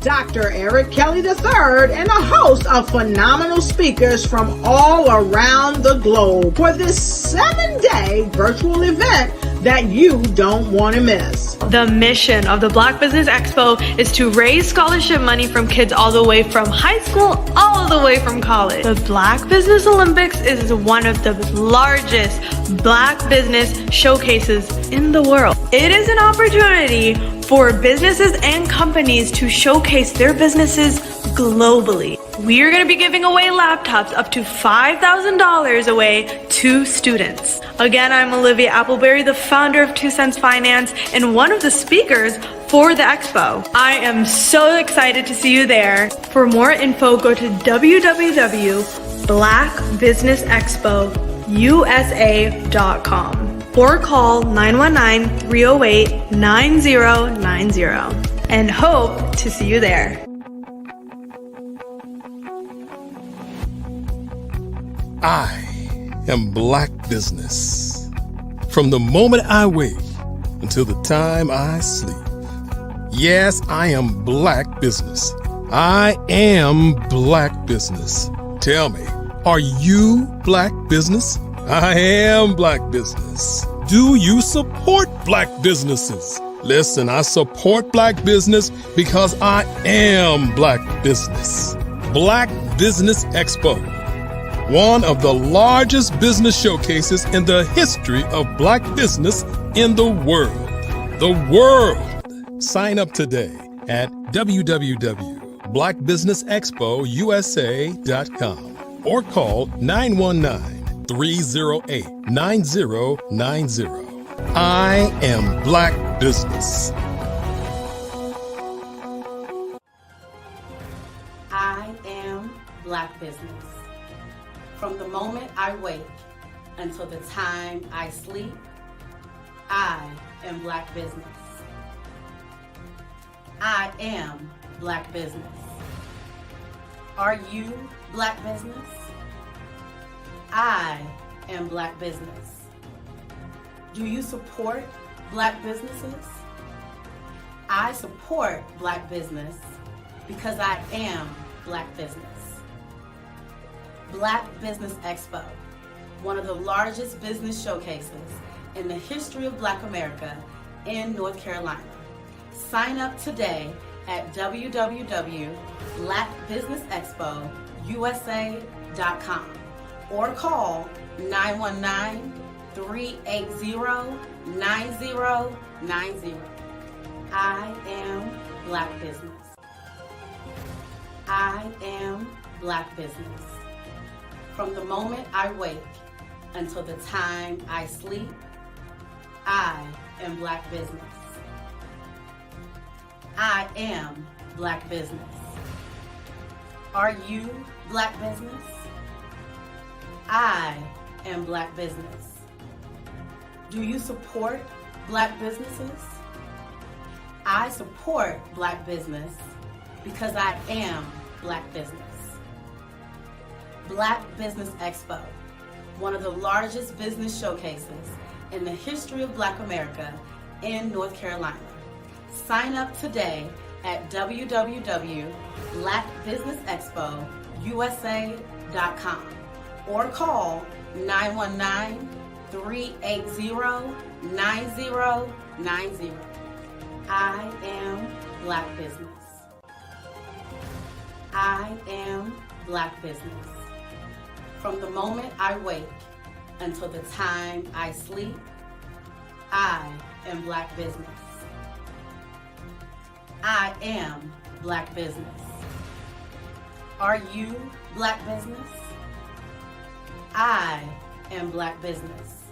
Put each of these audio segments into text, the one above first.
Dr. Eric Kelly III, and a host of phenomenal speakers from all around the globe for this 7-day virtual event that you don't want to miss. The mission of the Black Business Expo is to raise scholarship money from kids all the way from high school all the way from college. The Black Business Olympics is one of the largest Black business showcases in the world. It is an opportunity for businesses and companies to showcase their businesses globally. We are going to be giving away laptops up to $5,000 away to students. Again, I'm Olivia Appleberry, the founder of 2 Cents Finance and one of the speakers for the expo. I am so excited to see you there. For more info, go to www.blackbusinessexpousa.com or call 919-308-9090 and hope to see you there. I am Black Business. From the moment I wake until the time I sleep. Yes, I am Black Business. I am Black Business. Tell me, are you Black Business? I am Black Business. Do you support Black businesses? Listen, I support Black business because I am Black Business. Black Business Expo, one of the largest business showcases in the history of Black business in the world. The world! Sign up today at www.blackbusinessexpousa.com or call 919-308-9090. I am Black Business. I am Black Business. From the moment I wake until the time I sleep, I am Black Business. I am Black Business. Are you Black Business? I am Black Business. Do you support Black businesses? I support Black business because I am Black business. Black Business Expo, one of the largest business showcases in the history of Black America in North Carolina. Sign up today at www.blackbusinessexpousa.com or call 919-380-9090. I am Black Business. I am Black Business. From the moment I wake until the time I sleep, I am Black Business. I am Black Business. Are you Black Business? I am Black Business. Do you support Black businesses? I support Black business because I am Black business. Black Business Expo, one of the largest business showcases in the history of Black America in North Carolina. Sign up today at www.blackbusinessexpousa.com or call 919-380-9090. I am Black Business. I am Black Business. From the moment I wake until the time I sleep, I am Black Business. I am Black Business. Are you Black Business? I am Black Business.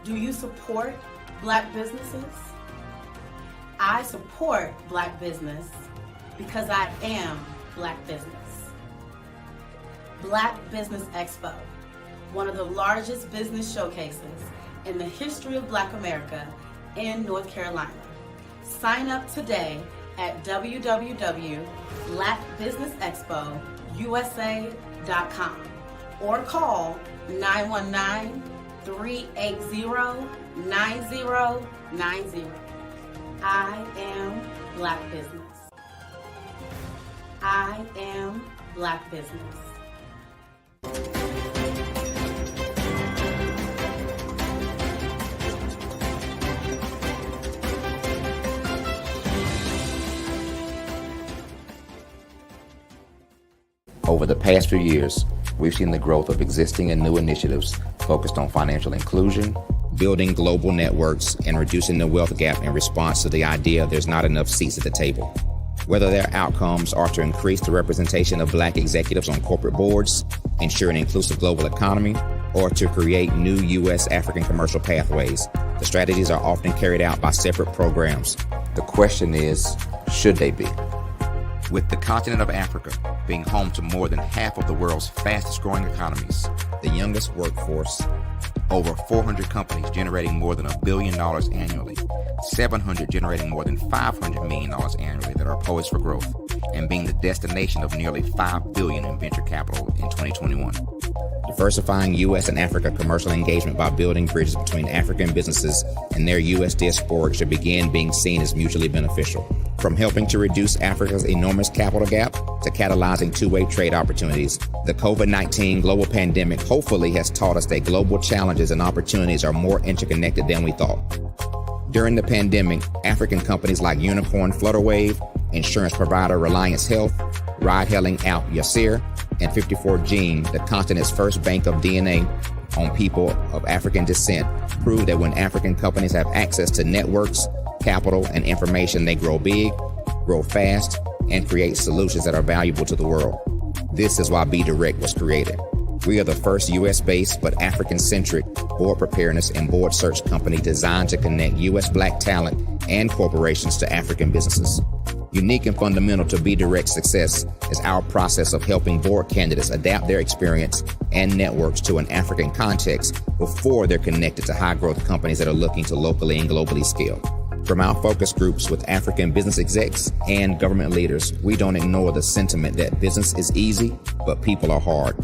Do you support Black businesses? I support Black business because I am Black business. Black Business Expo, one of the largest business showcases in the history of Black America in North Carolina. Sign up today at www.blackbusinessexpousa.com or call 919-380-9090. I am Black Business. I am Black Business. Over the past few years, we've seen the growth of existing and new initiatives focused on financial inclusion, building global networks, and reducing the wealth gap in response to the idea there's not enough seats at the table. Whether their outcomes are to increase the representation of Black executives on corporate boards, ensure an inclusive global economy, or to create new U.S. African commercial pathways, the strategies are often carried out by separate programs. The question is, should they be? With the continent of Africa being home to more than half of the world's fastest growing economies, the youngest workforce, over 400 companies generating more than $1 billion annually, 700 generating more than $500 million annually that are poised for growth, and being the destination of nearly $5 billion in venture capital in 2021. Diversifying U.S. and Africa commercial engagement by building bridges between African businesses and their U.S. diaspora should begin being seen as mutually beneficial. From helping to reduce Africa's enormous capital gap to catalyzing two-way trade opportunities, the COVID-19 global pandemic hopefully has taught us that global challenges and opportunities are more interconnected than we thought. During the pandemic, African companies like Unicorn Flutterwave, insurance provider Reliance Health, ride-hailing app Yasir, and 54 Gene, the continent's first bank of DNA on people of African descent, proved that when African companies have access to networks, capital, and information, they grow big, grow fast, and create solutions that are valuable to the world. This is why Be Direct was created. We are the first U.S.-based but African-centric board preparedness and board search company designed to connect U.S. Black talent and corporations to African businesses. Unique and fundamental to Be Direct's success is our process of helping board candidates adapt their experience and networks to an African context before they're connected to high-growth companies that are looking to locally and globally scale. From our focus groups with African business execs and government leaders, we don't ignore the sentiment that business is easy, but people are hard.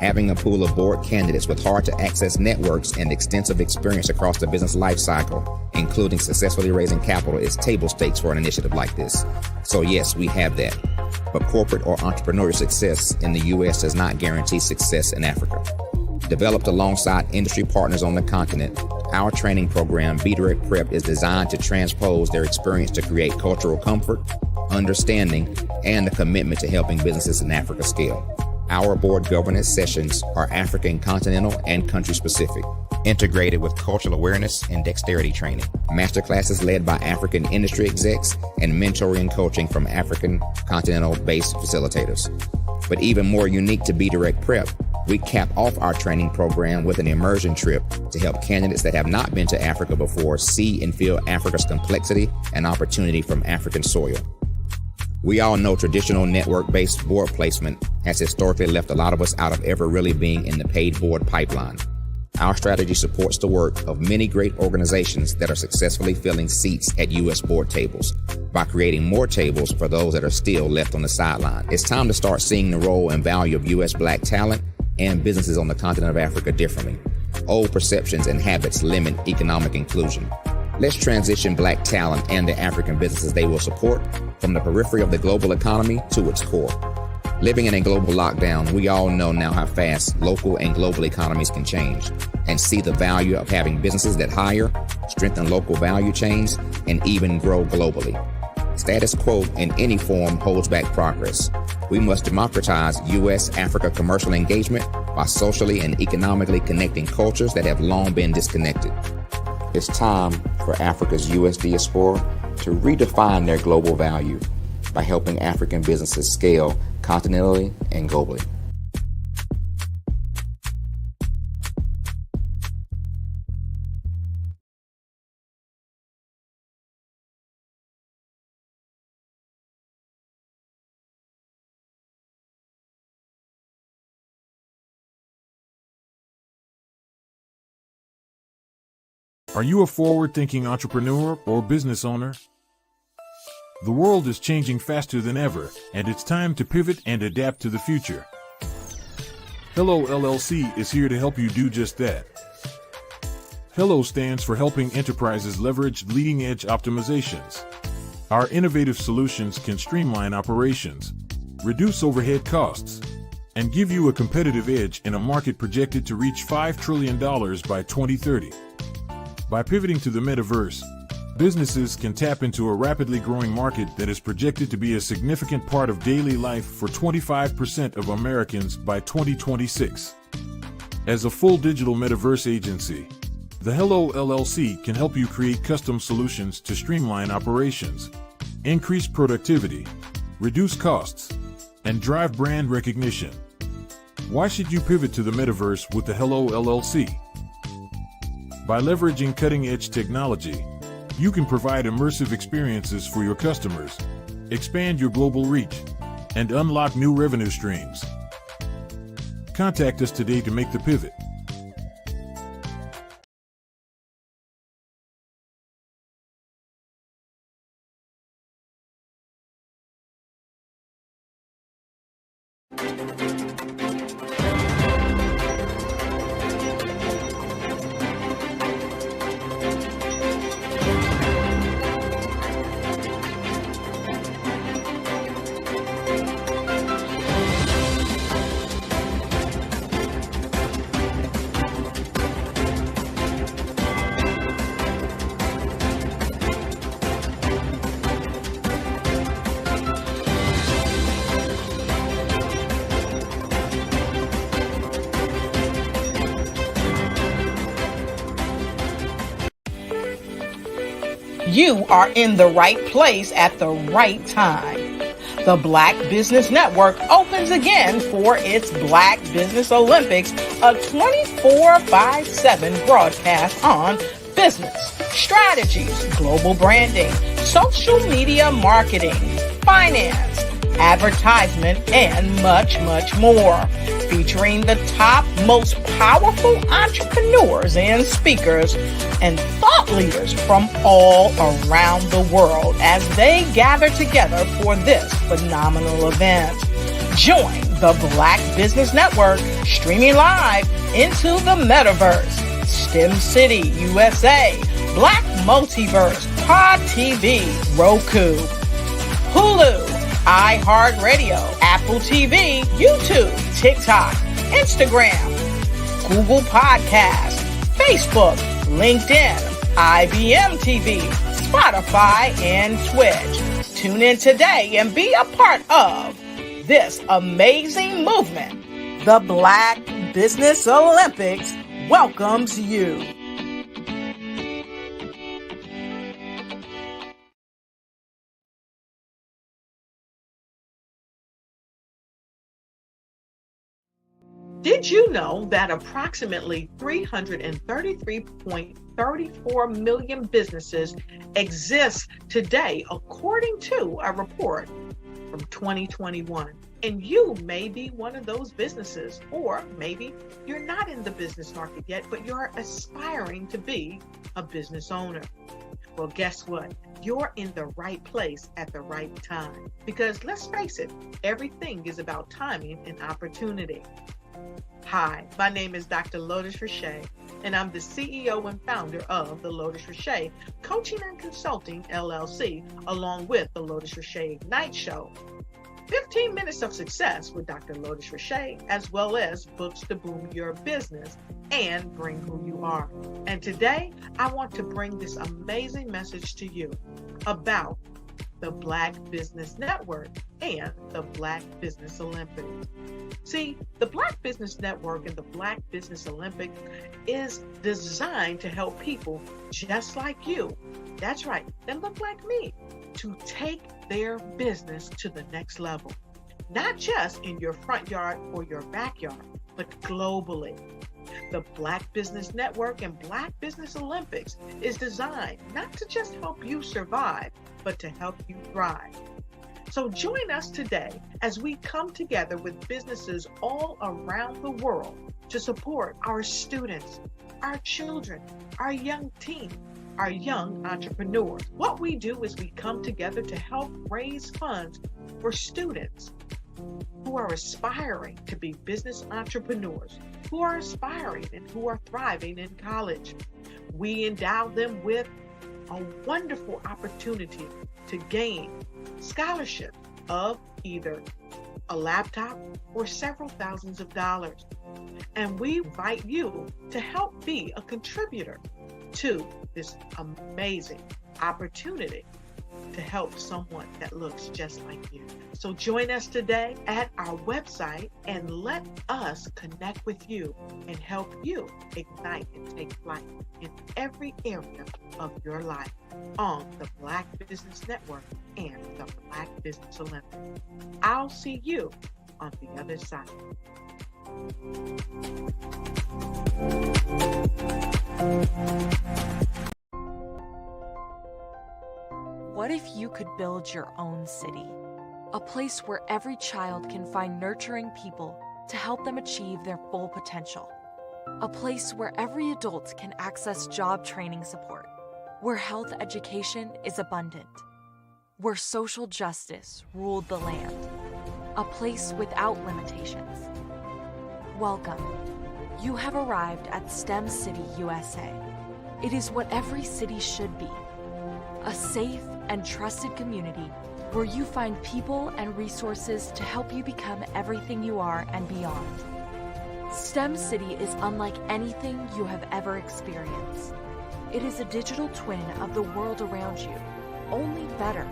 Having a pool of board candidates with hard-to-access networks and extensive experience across the business life cycle, including successfully raising capital, is table stakes for an initiative like this. So yes, we have that. But corporate or entrepreneurial success in the U.S. does not guarantee success in Africa. Developed alongside industry partners on the continent, our training program, Be Direct Prep, is designed to transpose their experience to create cultural comfort, understanding, and a commitment to helping businesses in Africa scale. Our board governance sessions are African, continental, and country-specific, integrated with cultural awareness and dexterity training, masterclasses led by African industry execs, and mentoring and coaching from African continental-based facilitators. But even more unique to Be Direct Prep, we cap off our training program with an immersion trip to help candidates that have not been to Africa before see and feel Africa's complexity and opportunity from African soil. We all know traditional network-based board placement has historically left a lot of us out of ever really being in the paid board pipeline. Our strategy supports the work of many great organizations that are successfully filling seats at U.S. board tables by creating more tables for those that are still left on the sideline. It's time to start seeing the role and value of U.S. Black talent and businesses on the continent of Africa differently. Old perceptions and habits limit economic inclusion. Let's transition Black talent and the African businesses they will support from the periphery of the global economy to its core. Living in a global lockdown, we all know now how fast local and global economies can change, and see the value of having businesses that hire, strengthen local value chains, and even grow globally. Status quo in any form holds back progress. We must democratize U.S.-Africa commercial engagement by socially and economically connecting cultures that have long been disconnected. It's time for Africa's U.S. diaspora to redefine their global value by helping African businesses scale continentally and globally. Are you a forward-thinking entrepreneur or business owner? The world is changing faster than ever, and it's time to pivot and adapt to the future. Hello LLC is here to help you do just that. Hello stands for helping enterprises leverage leading-edge optimizations. Our innovative solutions can streamline operations, reduce overhead costs, and give you a competitive edge in a market projected to reach $5 trillion by 2030. By pivoting to the metaverse, businesses can tap into a rapidly growing market that is projected to be a significant part of daily life for 25% of Americans by 2026. As a full digital metaverse agency, the Hello LLC can help you create custom solutions to streamline operations, increase productivity, reduce costs, and drive brand recognition. Why should you pivot to the metaverse with the Hello LLC? By leveraging cutting-edge technology, you can provide immersive experiences for your customers, expand your global reach, and unlock new revenue streams. Contact us today to make the pivot. You are in the right place at the right time. The Black Business Network opens again for its Black Business Olympics, a 24/7 broadcast on business, strategies, global branding, social media marketing, finance, advertisement, and much, much more. Featuring the top, most powerful entrepreneurs and speakers and thought leaders from all around the world as they gather together for this phenomenal event. Join the Black Business Network streaming live into the metaverse, STEM City USA, Black Multiverse, Pod TV, Roku, Hulu, iHeartRadio, Apple TV, YouTube, TikTok, Instagram, Google Podcasts, Facebook, LinkedIn, IBM TV, Spotify, and Twitch. Tune in today and be a part of this amazing movement. The Black Business Olympics welcomes you. Did you know that approximately 333.34 million businesses exist today, according to a report from 2021? And you may be one of those businesses, or maybe you're not in the business market yet, but you're aspiring to be a business owner. Well, guess what? You're in the right place at the right time. Because let's face it, everything is about timing and opportunity. Hi, my name is Dr. Lotus Richey, and I'm the CEO and founder of the Lotus Richey Coaching and Consulting LLC, along with the Lotus Richey Ignite Show. 15 minutes of success with Dr. Lotus Richey, as well as books to boom your business and bring who you are. And today, I want to bring this amazing message to you about the Black Business Network and the Black Business Olympics. See, the Black Business Network and the Black Business Olympics is designed to help people just like you, that's right, that look like me, to take their business to the next level. Not just in your front yard or your backyard, but globally. The Black Business Network and Black Business Olympics is designed not to just help you survive, but to help you thrive. So join us today as we come together with businesses all around the world to support our students, our children, our young teens, our young entrepreneurs. What we do is we come together to help raise funds for students who are aspiring to be business entrepreneurs, who are aspiring and who are thriving in college. We endow them with a wonderful opportunity to gain scholarship of either a laptop, or several thousands of dollars. And we invite you to help be a contributor to this amazing opportunity to help someone that looks just like you. So join us today at our website and let us connect with you and help you ignite and take flight in every area of your life on the Black Business Network and the Black Business Olympics. I'll see you on the other side. What if you could build your own city? A place where every child can find nurturing people to help them achieve their full potential. A place where every adult can access job training support. Where health education is abundant. Where social justice ruled the land. A place without limitations. Welcome. You have arrived at STEM City USA. It is what every city should be. A safe and trusted community where you find people and resources to help you become everything you are and beyond. STEM City is unlike anything you have ever experienced. It is a digital twin of the world around you, only better.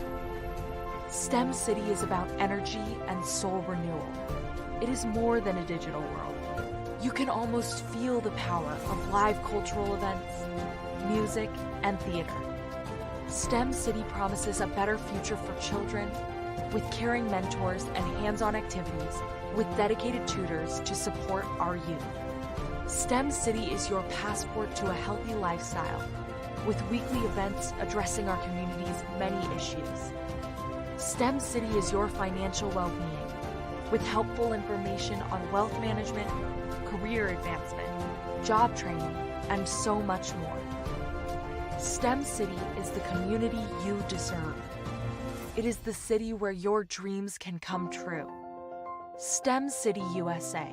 STEM City is about energy and soul renewal. It is more than a digital world. You can almost feel the power of live cultural events, music, and theater. STEM City promises a better future for children with caring mentors and hands-on activities with dedicated tutors to support our youth. STEM City is your passport to a healthy lifestyle with weekly events addressing our community's many issues. STEM City is your financial well-being with helpful information on wealth management, career advancement, job training, and so much more. STEM City is the community you deserve. It is the city where your dreams can come true. STEM City USA,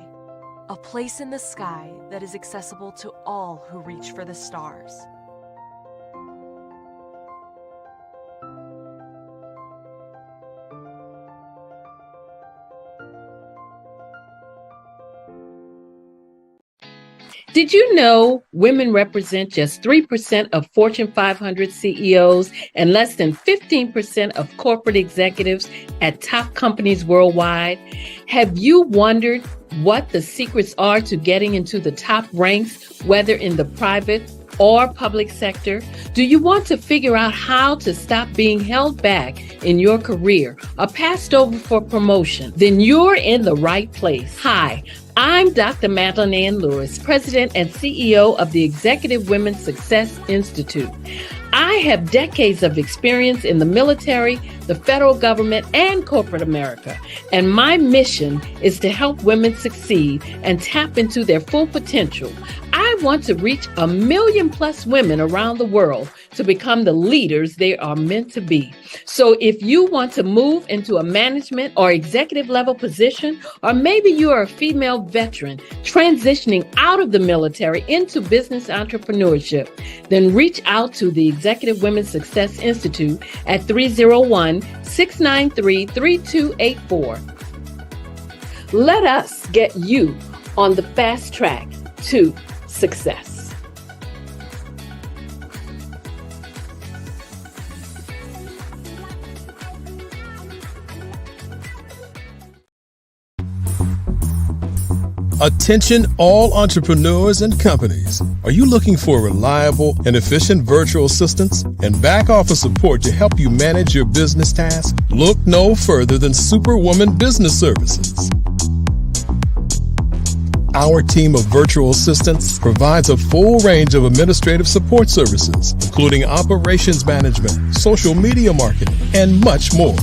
a place in the sky that is accessible to all who reach for the stars. Did you know women represent just 3% of Fortune 500 CEOs and less than 15% of corporate executives at top companies worldwide? Have you wondered what the secrets are to getting into the top ranks, whether in the private or public sector? Do you want to figure out how to stop being held back in your career or passed over for promotion? Then you're in the right place. Hi, I'm Dr. Madeline Ann Lewis, President and CEO of the Executive Women's Success Institute. I have decades of experience in the military, the federal government, and corporate America, and my mission is to help women succeed and tap into their full potential. I want to reach 1 million plus women around the world to become the leaders they are meant to be. So if you want to move into a management or executive level position, or maybe you are a female veteran transitioning out of the military into business entrepreneurship, then reach out to the Executive Women's Success Institute at 301-693-3284. Let us get you on the fast track to success. Attention all entrepreneurs and companies. Are you looking for reliable and efficient virtual assistants and back office support to help you manage your business tasks? Look no further than Superwoman Business Services. Our team of virtual assistants provides a full range of administrative support services, including operations management, social media marketing, and much more.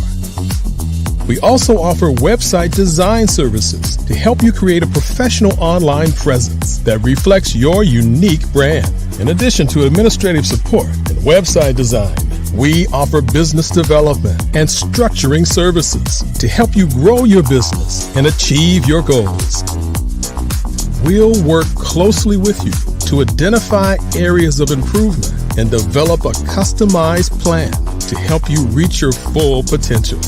We also offer website design services to help you create a professional online presence that reflects your unique brand. In addition to administrative support and website design, we offer business development and structuring services to help you grow your business and achieve your goals. We'll work closely with you to identify areas of improvement and develop a customized plan to help you reach your full potential.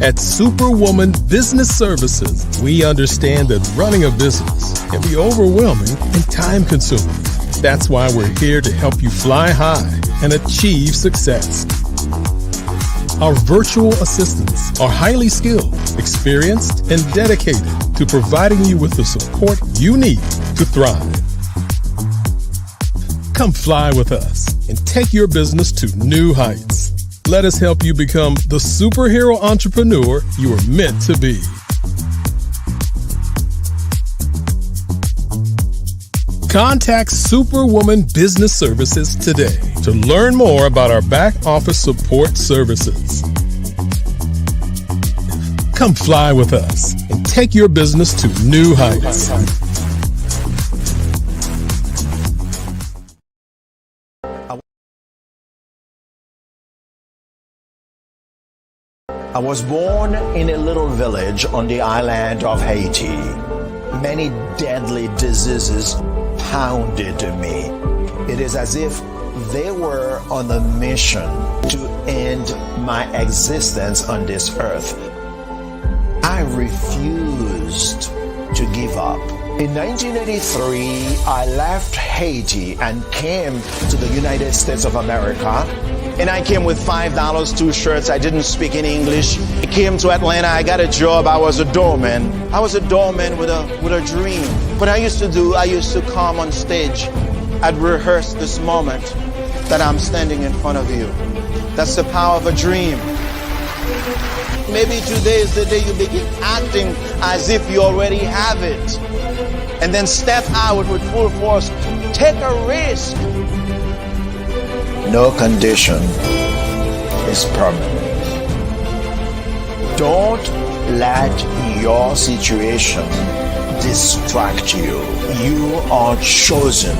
At Superwoman Business Services, we understand that running a business can be overwhelming and time-consuming. That's why we're here to help you fly high and achieve success. Our virtual assistants are highly skilled, experienced, and dedicated to providing you with the support you need to thrive. Come fly with us and take your business to new heights. Let us help you become the superhero entrepreneur you are meant to be. Contact Superwoman Business Services today to learn more about our back office support services. Come fly with us and take your business to new heights. I was born in a little village on the island of Haiti. Many deadly diseases pounded me. It is as if they were on a mission to end my existence on this earth. I refused to give up. In 1983, I left Haiti and came to the United States of America. And I came with $5, 2 shirts. I didn't speak any English. I came to Atlanta. I got a job. I was a doorman. I was a doorman with a dream. What I used to come on stage. I'd rehearse this moment that I'm standing in front of you. That's the power of a dream. Maybe today is the day you begin acting as if you already have it. And then step out with full force. Take a risk. No condition is permanent. Don't let your situation distract you. You are chosen.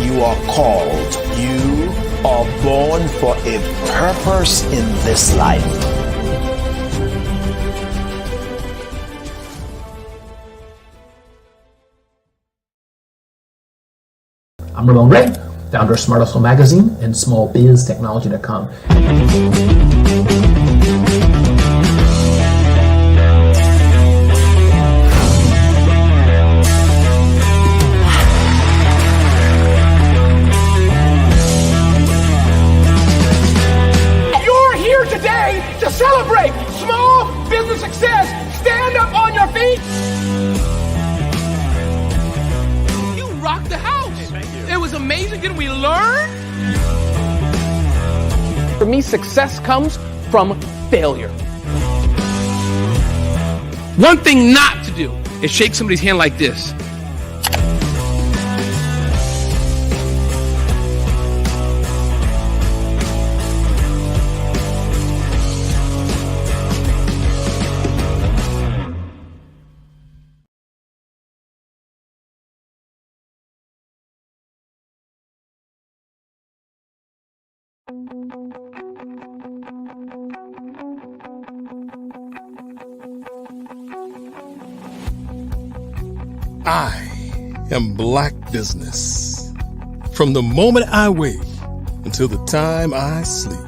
You are called. You are born for a purpose in this life. I'm Ramon Ray, founder of Smart Hustle Magazine and smallbiztechnology.com. You're here today to celebrate small business success. Stand up on your feet. You rocked the house. It was amazing. Didn't we learn? For me, success comes from failure. One thing not to do is shake somebody's hand like this. I am Black Business. From the moment I wake until the time I sleep.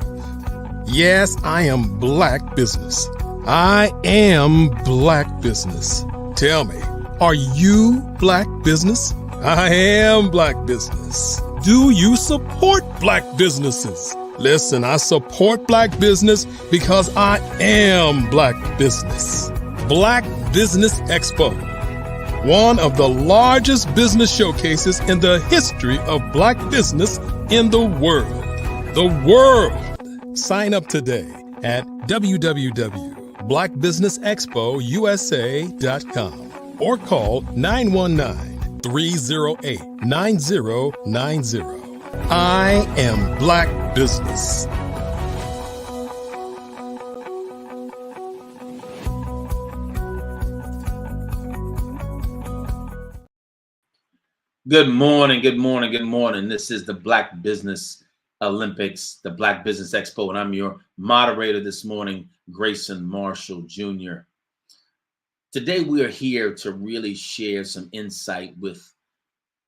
Yes, I am Black Business. I am Black Business. Tell me, are you Black Business? I am Black Business. Do you support Black businesses? Listen, I support Black business because I am Black Business. Black Business Expo, one of the largest business showcases in the history of Black business in the world. The world! Sign up today at www.blackbusinessexpousa.com or call 919-308-9090. I am Black Business. Good morning, good morning, good morning. This is the Black Business Olympics, the Black Business Expo, and I'm your moderator this morning, Grayson Marshall Jr. Today, we are here to really share some insight with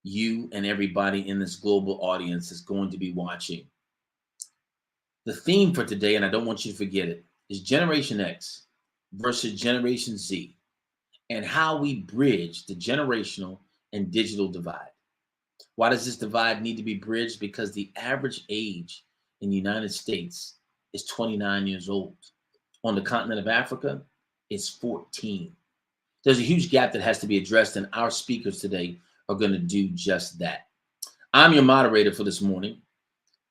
you and everybody in this global audience that's going to be watching. The theme for today, and I don't want you to forget it, is Generation X, versus Generation Z and how we bridge the generational and digital divide. Why does this divide need to be bridged? Because the average age in the United States is 29 years old. On the continent of Africa, it's 14. There's a huge gap that has to be addressed, and our speakers today are going to do just that. I'm your moderator for this morning,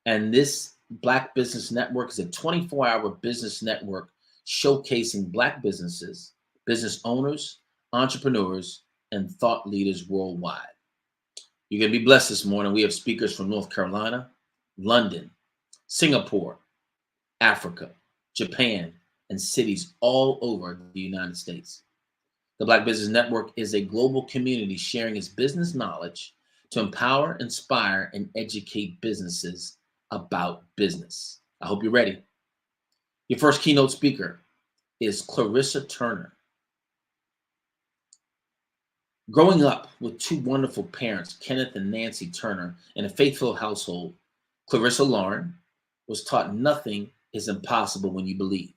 and this Black Business Network is a 24-hour business network showcasing Black businesses, business owners, entrepreneurs, and thought leaders worldwide. You're going to be blessed this morning. We have speakers from North Carolina, London, Singapore, Africa, Japan, and cities all over the United States. The Black Business Network is a global community sharing its business knowledge to empower, inspire, and educate businesses about business. I hope you're ready. Your first keynote speaker is Clarissa Turner. Growing up with two wonderful parents, Kenneth and Nancy Turner, in a faithful household, Clarissa Lauren was taught nothing is impossible when you believe.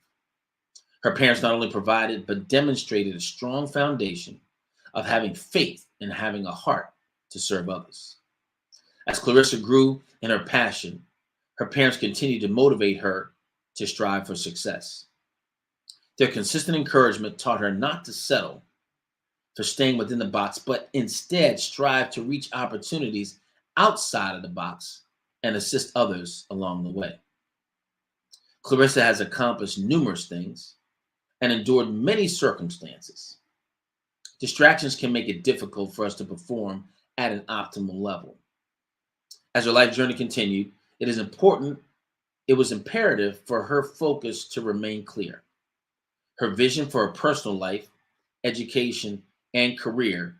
Her parents not only provided, but demonstrated a strong foundation of having faith and having a heart to serve others. As Clarissa grew in her passion, her parents continued to motivate her to strive for success. Their consistent encouragement taught her not to settle for staying within the box, but instead strive to reach opportunities outside of the box and assist others along the way. Clarissa has accomplished numerous things and endured many circumstances. Distractions can make it difficult for us to perform at an optimal level. As her life journey continued, it was imperative for her focus to remain clear. Her vision for her personal life, education, and career,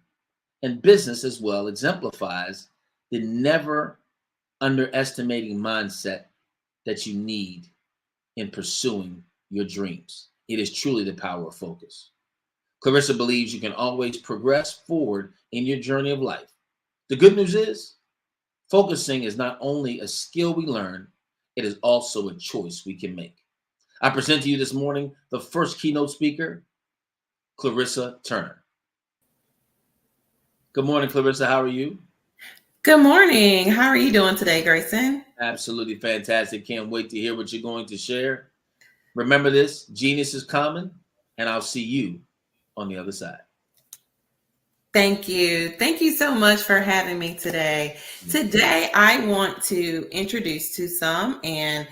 and business as well, exemplifies the never underestimating mindset that you need in pursuing your dreams. It is truly the power of focus. Clarissa believes you can always progress forward in your journey of life. The good news is, focusing is not only a skill we learn, it is also a choice we can make. I present to you this morning the first keynote speaker, Clarissa Turner. Good morning, Clarissa. How are you? Good morning. How are you doing today, Grayson? Absolutely fantastic. Can't wait to hear what you're going to share. Remember this, genius is common, and I'll see you on the other side. Thank you. Thank you so much for having me today. Today, I want to introduce to some and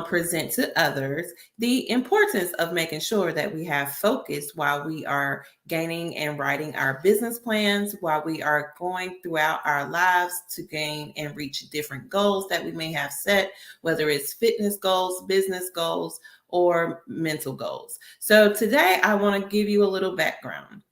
present to others the importance of making sure that we have focus while we are gaining and writing our business plans, while we are going throughout our lives to gain and reach different goals that we may have set, whether it's fitness goals, business goals, or mental goals. So today, I want to give you a little background.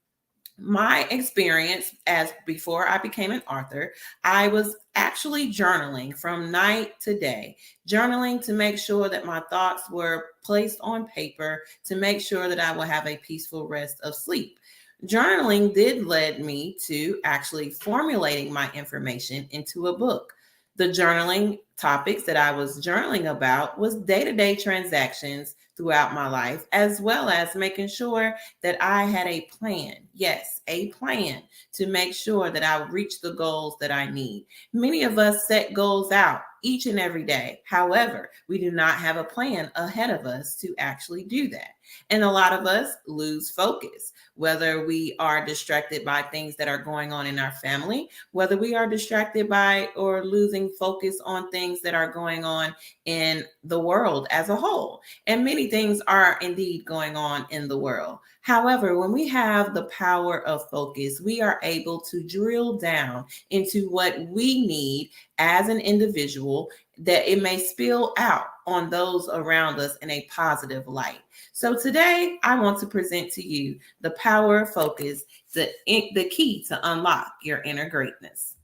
My experience as before I became an author, I was actually journaling from night to day, journaling to make sure that my thoughts were placed on paper, to make sure that I will have a peaceful rest of sleep. Journaling did lead me to actually formulating my information into a book. The journaling topics that I was journaling about was day-to-day transactions throughout my life, as well as making sure that I had a plan. Yes, a plan to make sure that I reach the goals that I need. Many of us set goals out each and every day. However, we do not have a plan ahead of us to actually do that. And a lot of us lose focus, whether we are distracted by things that are going on in our family, whether we are distracted by or losing focus on things that are going on in the world as a whole. And many things are indeed going on in the world. However, when we have the power of focus, we are able to drill down into what we need as an individual, that it may spill out on those around us in a positive light. So today, I want to present to you the power of focus, the key to unlock your inner greatness.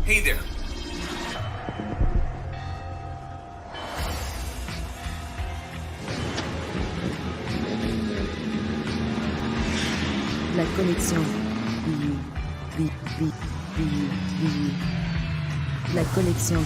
Hey there. La connexion. La connexion.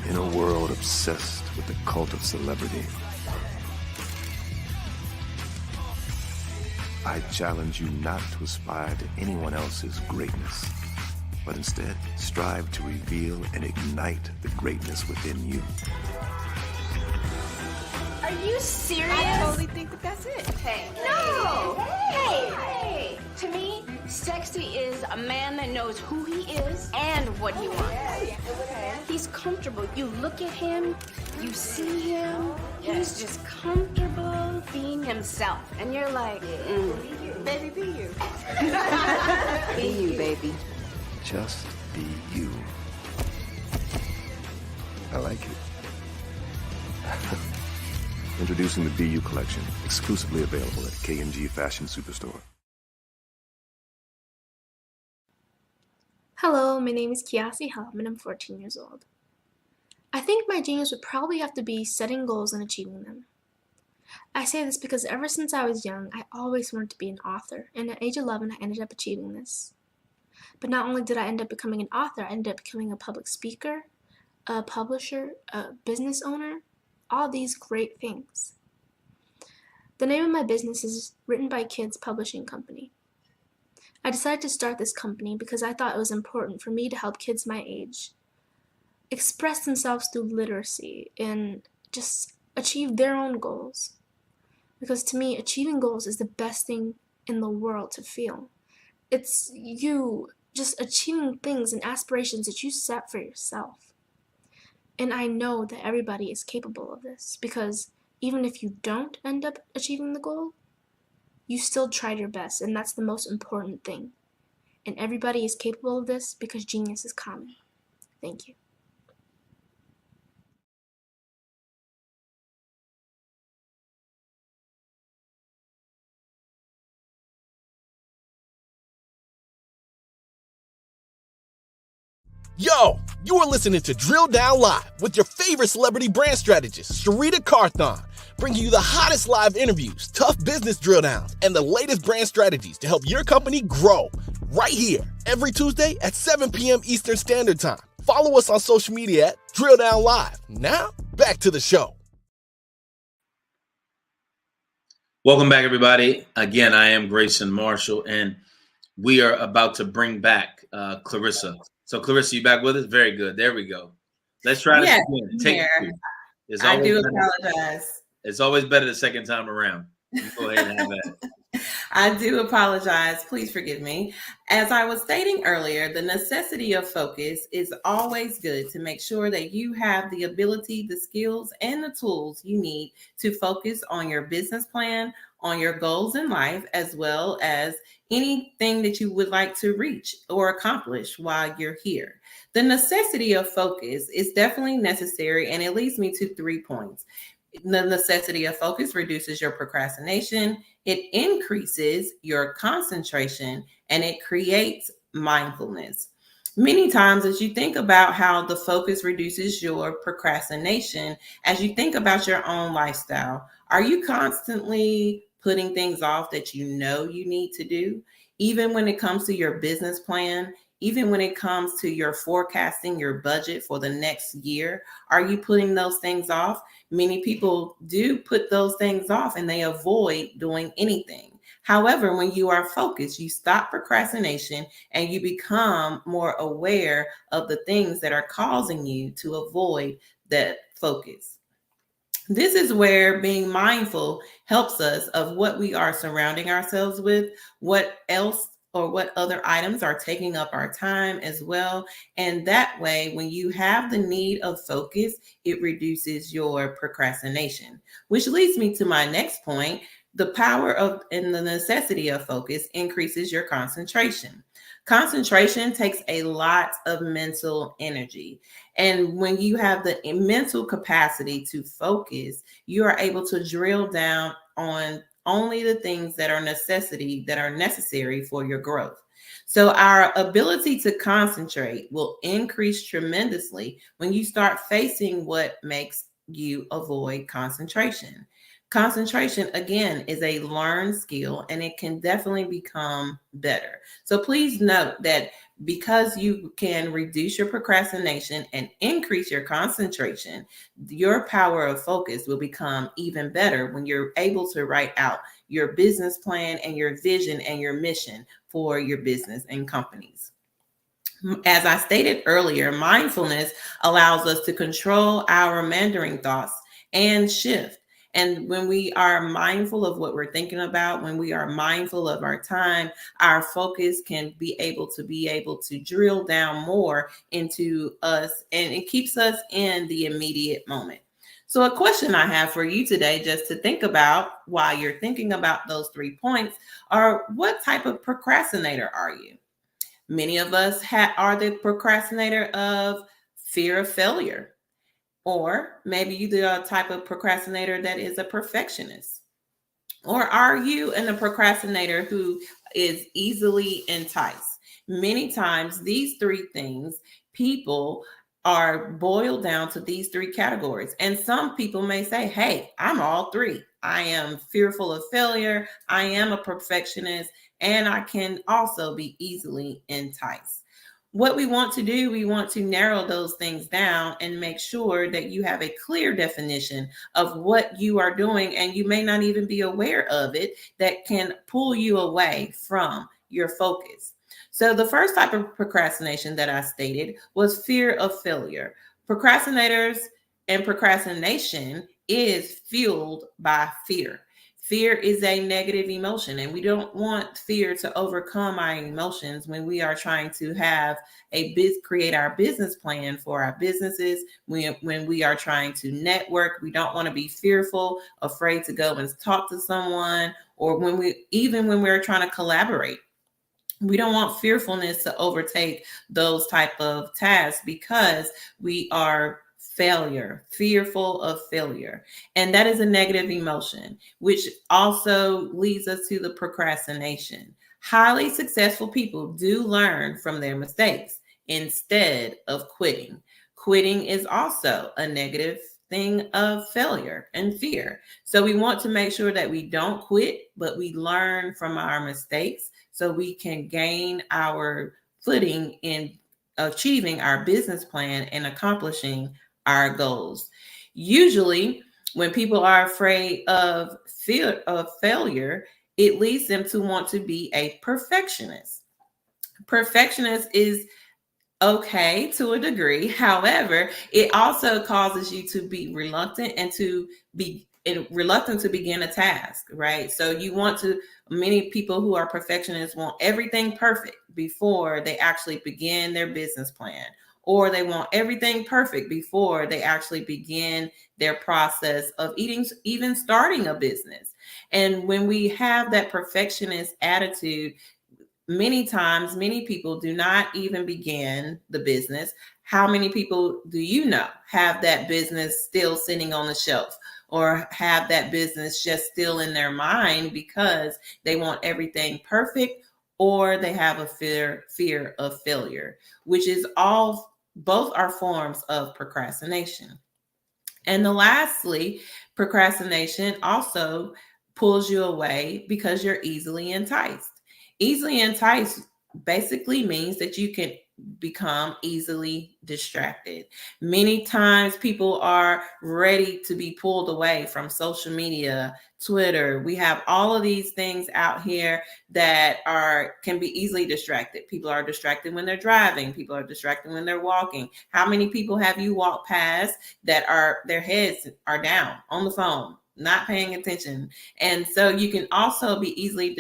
In a world obsessed with the cult of celebrity, I challenge you not to aspire to anyone else's greatness, but instead strive to reveal and ignite the greatness within you. Are you serious? I totally think that's it. Hey. No! Hey! To me, sexy is a man that knows who he is and what he wants. He's comfortable. You look at him, you see him, he's just comfortable being himself. And you're like, Baby, be you. Be you, baby. Just be you. I like it. Introducing the Be You collection, exclusively available at K&G Fashion Superstore. Hello, my name is Kiasi Helm and I'm 14 years old. I think my genius would probably have to be setting goals and achieving them. I say this because ever since I was young, I always wanted to be an author, and at age 11, I ended up achieving this. But not only did I end up becoming an author, I ended up becoming a public speaker, a publisher, a business owner, all these great things. The name of my business is Written by Kids Publishing Company. I decided to start this company because I thought it was important for me to help kids my age express themselves through literacy and just achieve their own goals. Because to me, achieving goals is the best thing in the world to feel. It's you just achieving things and aspirations that you set for yourself. And I know that everybody is capable of this because even if you don't end up achieving the goal, you still tried your best, and that's the most important thing. And everybody is capable of this because genius is common. Thank you. Yo, you are listening to Drill Down Live with your favorite celebrity brand strategist, Sharita Carthon, bringing you the hottest live interviews, tough business drill downs, and the latest brand strategies to help your company grow. Right here, every Tuesday at 7 p.m. Eastern Standard Time. Follow us on social media at Drill Down Live. Now, back to the show. Welcome back, everybody. Again, I am Grayson Marshall, and we are about to bring back Clarissa. So, Clarissa, you back with us? Very good. There we go. Let's try this again. Take it. I do apologize. It's always better the second time around. You go ahead and have that. I do apologize. Please forgive me. As I was stating earlier, the necessity of focus is always good to make sure that you have the ability, the skills, and the tools you need to focus on your business plan, on your goals in life, as well as anything that you would like to reach or accomplish while you're here. The necessity of focus is definitely necessary, and it leads me to 3 points. The necessity of focus reduces your procrastination, it increases your concentration, and it creates mindfulness. Many times, as you think about how the focus reduces your procrastination, as you think about your own lifestyle, are you constantly putting things off that you know you need to do? Even when it comes to your business plan, even when it comes to your forecasting, your budget for the next year, are you putting those things off? Many people do put those things off and they avoid doing anything. However, when you are focused, you stop procrastination and you become more aware of the things that are causing you to avoid that focus. This is where being mindful helps us of what we are surrounding ourselves with, what else or what other items are taking up our time as well. And that way, when you have the need of focus, it reduces your procrastination, which leads me to my next point. The power of and the necessity of focus increases your concentration. Concentration takes a lot of mental energy. And when you have the mental capacity to focus, you are able to drill down on only the things that are necessary for your growth. So our ability to concentrate will increase tremendously when you start facing what makes you avoid concentration. Concentration, again, is a learned skill and it can definitely become better. So please note that because you can reduce your procrastination and increase your concentration, your power of focus will become even better when you're able to write out your business plan and your vision and your mission for your business and companies. As I stated earlier, mindfulness allows us to control our meandering thoughts and shift. And when we are mindful of what we're thinking about, when we are mindful of our time, our focus can be able to drill down more into us, and it keeps us in the immediate moment. So a question I have for you today, just to think about while you're thinking about those 3 points, are what type of procrastinator are you? Many of us are the procrastinator of fear of failure. Or maybe you're the type of procrastinator that is a perfectionist. Or are you a procrastinator who is easily enticed? Many times, these 3 things, people are boiled down to these 3 categories. And some people may say, hey, I'm all 3. I am fearful of failure. I am a perfectionist. And I can also be easily enticed. What we want to do, we want to narrow those things down and make sure that you have a clear definition of what you are doing, and you may not even be aware of it, that can pull you away from your focus. So the first type of procrastination that I stated was fear of failure. Procrastinators and procrastination is fueled by fear. Fear is a negative emotion, and we don't want fear to overcome our emotions when we are trying to have create our business plan for our businesses. When we are trying to network, we don't want to be fearful, afraid to go and talk to someone, or when we're trying to collaborate. We don't want fearfulness to overtake those type of tasks because we are fearful of failure. And that is a negative emotion, which also leads us to the procrastination. Highly successful people do learn from their mistakes instead of quitting. Quitting is also a negative thing of failure and fear. So we want to make sure that we don't quit, but we learn from our mistakes so we can gain our footing in achieving our business plan and accomplishing our goals. Usually, when people are afraid of fear of failure, it leads them to want to be a perfectionist. Perfectionist is okay to a degree. However, it also causes you to be reluctant to begin a task, right? So many people who are perfectionists want everything perfect before they actually begin their business plan, or they want everything perfect before they actually begin their process of even starting a business. And when we have that perfectionist attitude, many times, many people do not even begin the business. How many people do you know have that business still sitting on the shelf, or have that business just still in their mind because they want everything perfect, or they have a fear of failure, which is both are forms of procrastination. And lastly, procrastination also pulls you away because you're easily enticed. Easily enticed basically means that you can become easily distracted. Many times people are ready to be pulled away from social media, Twitter. We have all of these things out here that can be easily distracted. People are distracted when they're driving. People are distracted when they're walking. How many people have you walked past that their heads are down on the phone, not paying attention? And so you can also be easily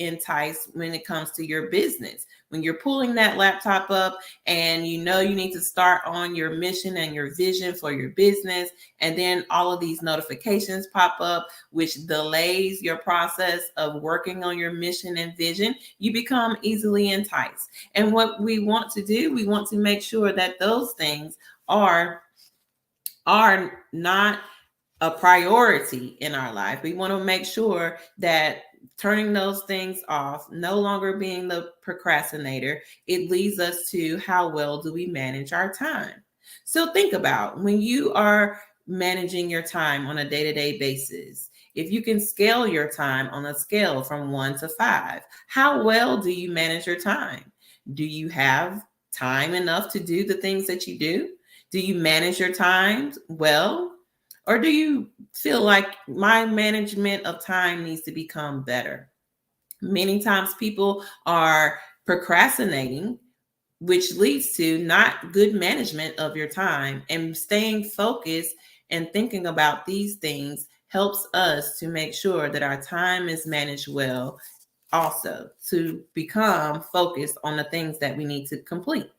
enticed when it comes to your business. When you're pulling that laptop up and you know you need to start on your mission and your vision for your business, and then all of these notifications pop up, which delays your process of working on your mission and vision, you become easily enticed. And what we want to do, we want to make sure that those things are not a priority in our life. We want to make sure that turning those things off, no longer being the procrastinator, it leads us to how well do we manage our time. So think about when you are managing your time on a day-to-day basis. If you can scale your time on a scale from 1 to 5, how well do you manage your time? Do you have time enough to do the things that you do? Do you manage your time well? Or do you feel like my management of time needs to become better? Many times people are procrastinating, which leads to not good management of your time. And staying focused and thinking about these things helps us to make sure that our time is managed well, also to become focused on the things that we need to complete.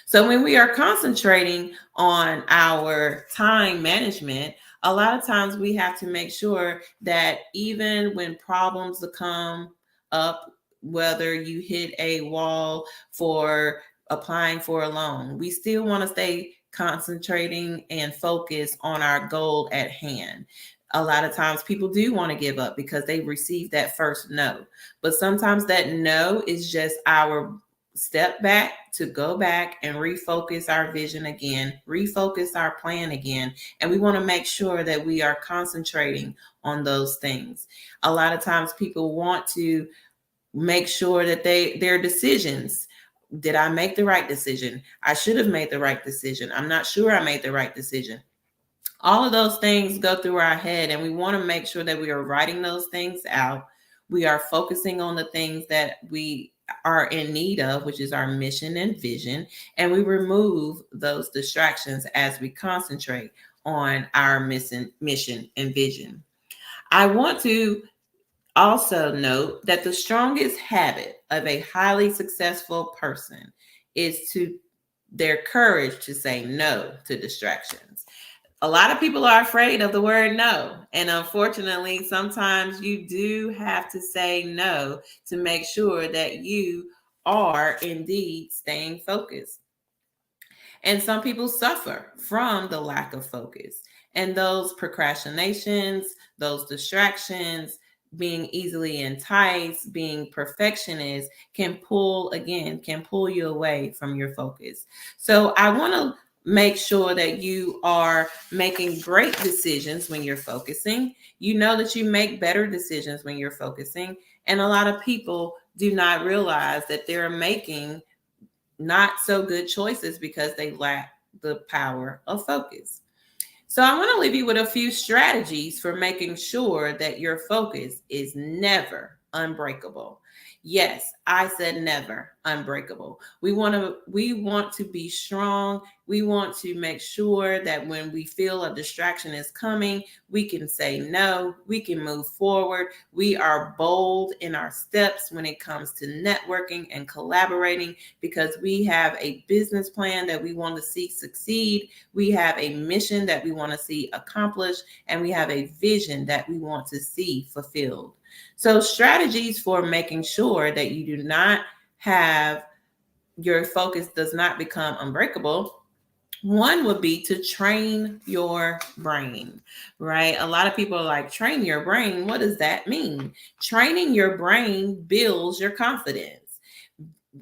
So when we are concentrating on our time management, a lot of times we have to make sure that even when problems come up, whether you hit a wall for applying for a loan, we still want to stay concentrating and focused on our goal at hand. A lot of times people do want to give up because they received that first no, but sometimes that no is just our step back to go back and refocus our vision again, refocus our plan again. And we want to make sure that we are concentrating on those things. A lot of times people want to make sure that their decisions, did I make the right decision? I should have made the right decision. I'm not sure I made the right decision. All of those things go through our head, and we want to make sure that we are writing those things out. We are focusing on the things that we are in need of, which is our mission and vision, and we remove those distractions as we concentrate on our mission and vision. I want to also note that the strongest habit of a highly successful person is their courage to say no to distractions. A lot of people are afraid of the word no. And unfortunately, sometimes you do have to say no to make sure that you are indeed staying focused. And some people suffer from the lack of focus. And those procrastinations, those distractions, being easily enticed, being perfectionist can pull you away from your focus. So I want to make sure that you are making great decisions when you're focusing. You know that you make better decisions when you're focusing. And a lot of people do not realize that they're making not so good choices because they lack the power of focus. So I want to leave you with a few strategies for making sure that your focus is never unbreakable. Yes, I said never unbreakable. We want to be strong. We want to make sure that when we feel a distraction is coming, we can say no, we can move forward. We are bold in our steps when it comes to networking and collaborating because we have a business plan that we want to see succeed. We have a mission that we want to see accomplished, and we have a vision that we want to see fulfilled. So strategies for making sure that you do not have your focus does not become unbreakable. One would be to train your brain, right? A lot of people are like, train your brain. What does that mean? Training your brain builds your confidence.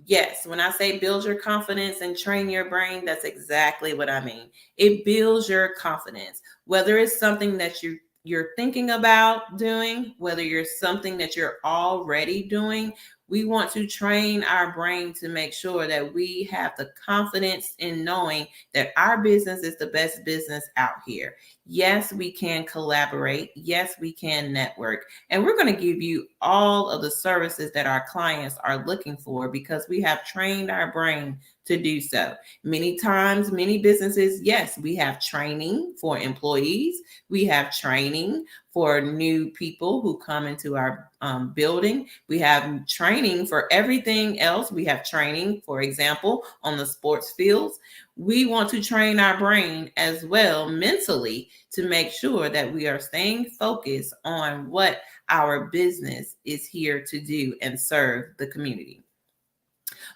Yes, when I say build your confidence and train your brain, that's exactly what I mean. It builds your confidence, whether it's something that you're thinking about doing, whether you're something that you're already doing. We want to train our brain to make sure that we have the confidence in knowing that our business is the best business out here. Yes, we can collaborate. Yes, we can network. And we're going to give you all of the services that our clients are looking for because we have trained our brain to do so. Many times, many businesses, yes, we have training for employees. We have training for new people who come into our building. We have training for everything else. We have training, for example, on the sports fields. We want to train our brain as well mentally to make sure that we are staying focused on what our business is here to do and serve the community.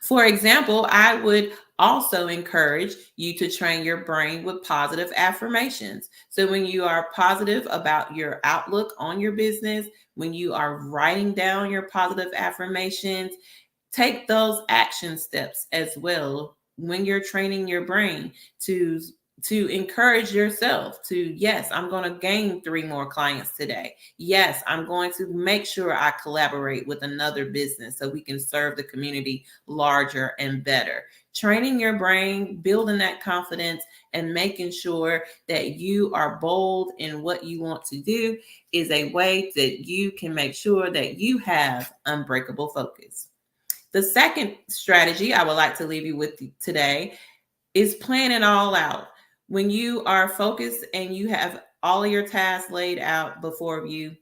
For example, I would also encourage you to train your brain with positive affirmations. So when you are positive about your outlook on your business, when you are writing down your positive affirmations, take those action steps as well when you're training your brain to encourage yourself to, yes, I'm going to gain 3 more clients today. Yes, I'm going to make sure I collaborate with another business so we can serve the community larger and better. Training your brain, building that confidence, and making sure that you are bold in what you want to do is a way that you can make sure that you have unbreakable focus. The second strategy I would like to leave you with today is plan it all out. When you are focused and you have all of your tasks laid out before you,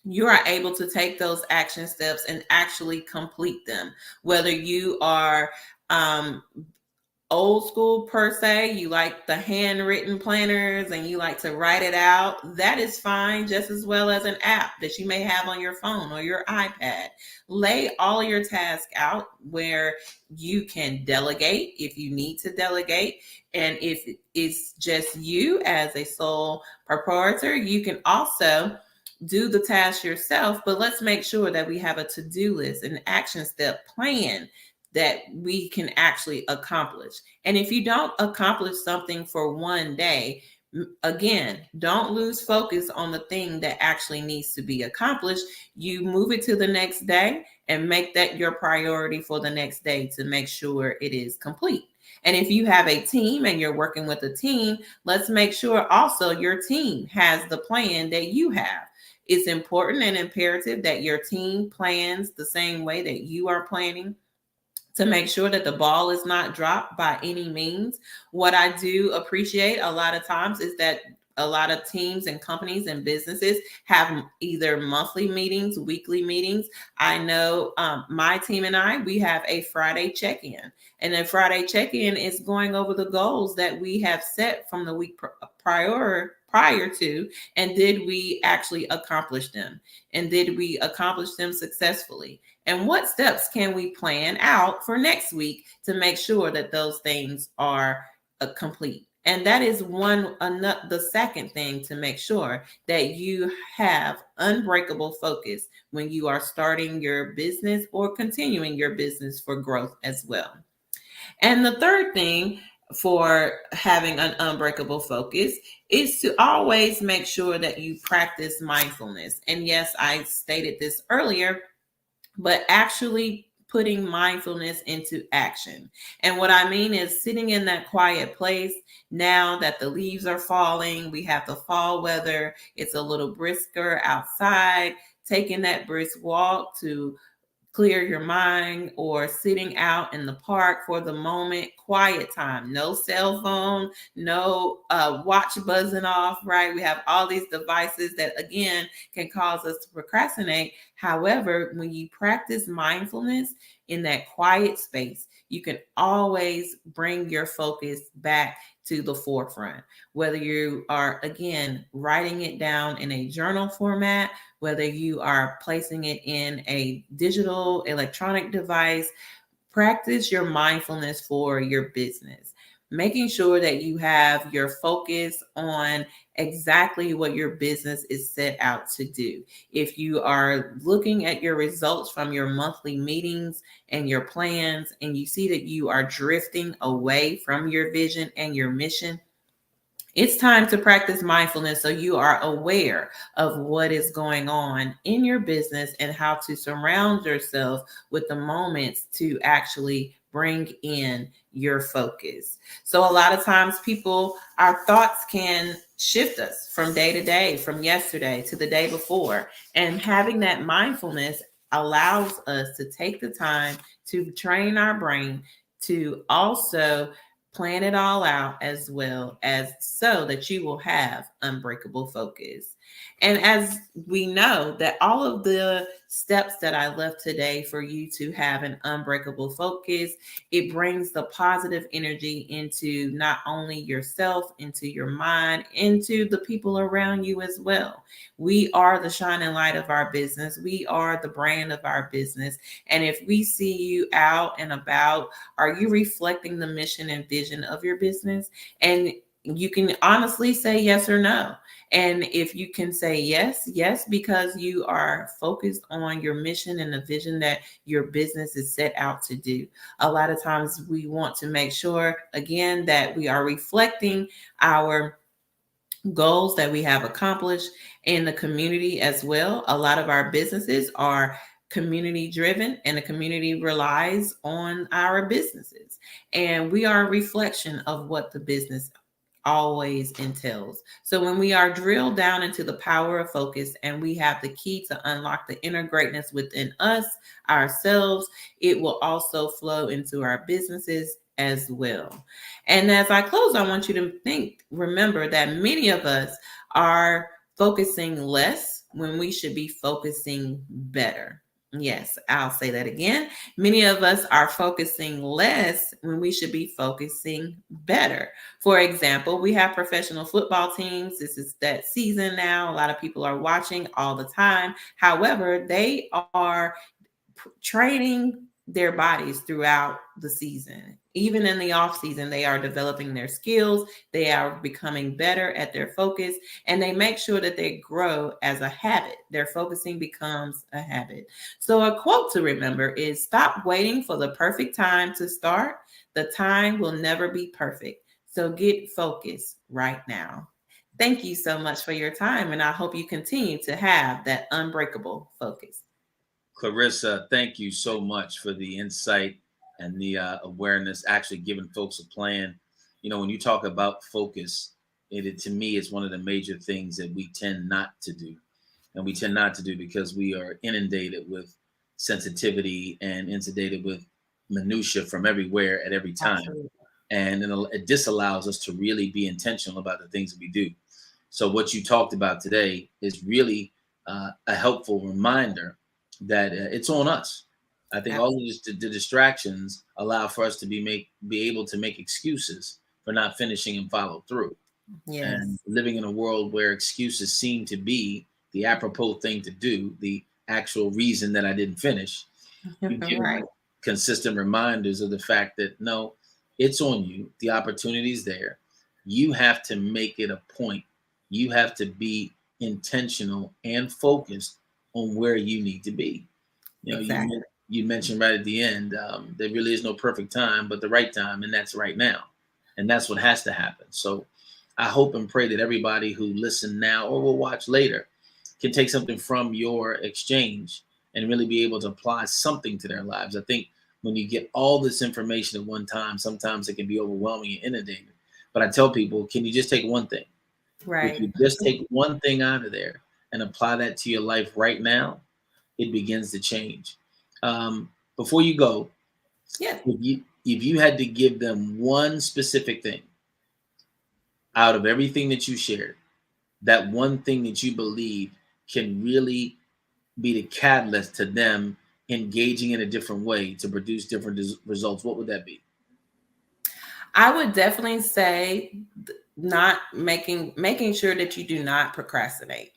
you are able to take those action steps and actually complete them. Whether you are old school per se, you like the handwritten planners and you like to write it out, that is fine, just as well as an app that you may have on your phone or your iPad. Lay all your tasks out where you can delegate if you need to delegate. And if it's just you as a sole proprietor, you can also do the task yourself, but let's make sure that we have a to-do list, an action step plan that we can actually accomplish. And if you don't accomplish something for one day, again, don't lose focus on the thing that actually needs to be accomplished. You move it to the next day and make that your priority for the next day to make sure it is complete. And if you have a team and you're working with a team, let's make sure also your team has the plan that you have. It's important and imperative that your team plans the same way that you are planning, to make sure that the ball is not dropped by any means. What I do appreciate a lot of times is that a lot of teams and companies and businesses have either monthly meetings, weekly meetings. I know my team and I, we have a Friday check-in. And a Friday check-in is going over the goals that we have set from the week prior to, and did we actually accomplish them? And did we accomplish them successfully? And what steps can we plan out for next week to make sure that those things are complete? And that is the second thing to make sure that you have unbreakable focus when you are starting your business or continuing your business for growth as well. And the third thing for having an unbreakable focus is to always make sure that you practice mindfulness. And yes, I stated this earlier, but actually putting mindfulness into action. And what I mean is sitting in that quiet place now that the leaves are falling, we have the fall weather, it's a little brisker outside, taking that brisk walk to clear your mind, or sitting out in the park for the moment, quiet time, no cell phone, no watch buzzing off, right? We have all these devices that, again, can cause us to procrastinate. However, when you practice mindfulness in that quiet space, you can always bring your focus back to the forefront. Whether you are, again, writing it down in a journal format, whether you are placing it in a digital electronic device, practice your mindfulness for your business. Making sure that you have your focus on exactly what your business is set out to do. If you are looking at your results from your monthly meetings and your plans, and you see that you are drifting away from your vision and your mission, it's time to practice mindfulness so you are aware of what is going on in your business and how to surround yourself with the moments to actually bring in your focus. So a lot of times our thoughts can shift us from day to day, from yesterday to the day before. And having that mindfulness allows us to take the time to train our brain to also plan it all out, as well as so that you will have unbreakable focus. And as we know that all of the steps that I left today for you to have an unbreakable focus, it brings the positive energy into not only yourself, into your mind, into the people around you as well. We are the shining light of our business. We are the brand of our business. And if we see you out and about, are you reflecting the mission and vision of your business? And you can honestly say yes or no. And if you can say yes, because you are focused on your mission and the vision that your business is set out to do. A lot of times we want to make sure, again, that we are reflecting our goals that we have accomplished in the community as well. A lot of our businesses are community driven, and the community relies on our businesses. And we are a reflection of what the business always entails. So when we are drilled down into the power of focus and we have the key to unlock the inner greatness within us, ourselves, it will also flow into our businesses as well. And as I close, I want you to remember that many of us are focusing less when we should be focusing better. Yes, I'll say that again. Many of us are focusing less when we should be focusing better. For example, we have professional football teams. This is that season now. A lot of people are watching all the time. However, they are training their bodies throughout the season. Even in the off season, they are developing their skills. They are becoming better at their focus, and they make sure that they grow as a habit. Their focusing becomes a habit. So a quote to remember is, stop waiting for the perfect time to start. The time will never be perfect. So get focused right now. Thank you so much for your time, and I hope you continue to have that unbreakable focus. Clarissa, thank you so much for the insight and the awareness, actually giving folks a plan. You know, when you talk about focus, to me, is one of the major things that we tend not to do. And we tend not to do because we are inundated with sensitivity and inundated with minutia from everywhere at every time. Absolutely. And it disallows us to really be intentional about the things that we do. So what you talked about today is really a helpful reminder that it's on us. I think all of the distractions allow for us to be able to make excuses for not finishing and follow through. Yes. And living in a world where excuses seem to be the apropos thing to do, the actual reason that I didn't finish, you give Right. consistent reminders of the fact that no, it's on you. The opportunity is there. You have to make it a point. You have to be intentional and focused on where you need to be. You know, Exactly. you mentioned right at the end, there really is no perfect time, but the right time, and that's right now. And that's what has to happen. So I hope and pray that everybody who listened now or will watch later can take something from your exchange and really be able to apply something to their lives. I think when you get all this information at one time, sometimes it can be overwhelming and inundating. But I tell people, can you just take one thing? Right. If you just take one thing out of there and apply that to your life right now, it begins to change. Before you go, if you had to give them one specific thing out of everything that you shared, that one thing that you believe can really be the catalyst to them engaging in a different way to produce different results, what would that be? I would definitely say not making sure that you do not procrastinate.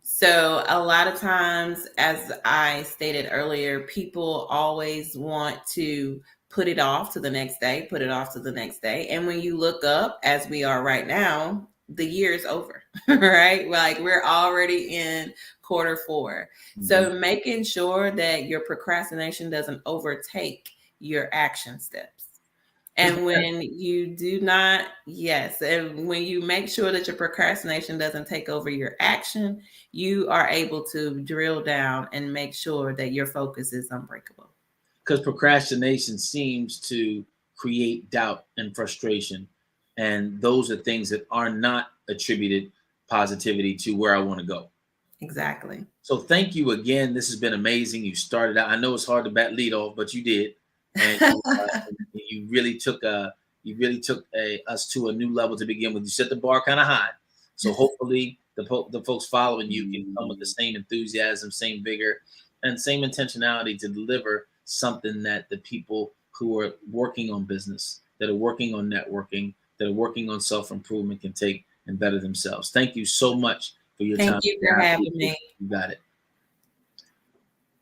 So a lot of times, as I stated earlier, people always want to put it off to the next day, put it off to the next day. And when you look up, as we are right now, the year is over, right? Like we're already in quarter 4. Mm-hmm. So making sure that your procrastination doesn't overtake your action steps. And when you do not, and when you make sure that your procrastination doesn't take over your action, you are able to drill down and make sure that your focus is unbreakable. because procrastination seems to create doubt and frustration. And those are things that are not attributed positivity to where I want to go. Exactly. So thank you again. This has been amazing. You started out. I know it's hard to bat lead off, but you did, and you really took us to a new level to begin with. You set the bar kind of high, so hopefully the folks following you can come with the same enthusiasm, same vigor, and same intentionality to deliver something that the people who are working on business, that are working on networking, that are working on self-improvement can take and better themselves. Thank you so much for your time. Thank you for having me. You got it.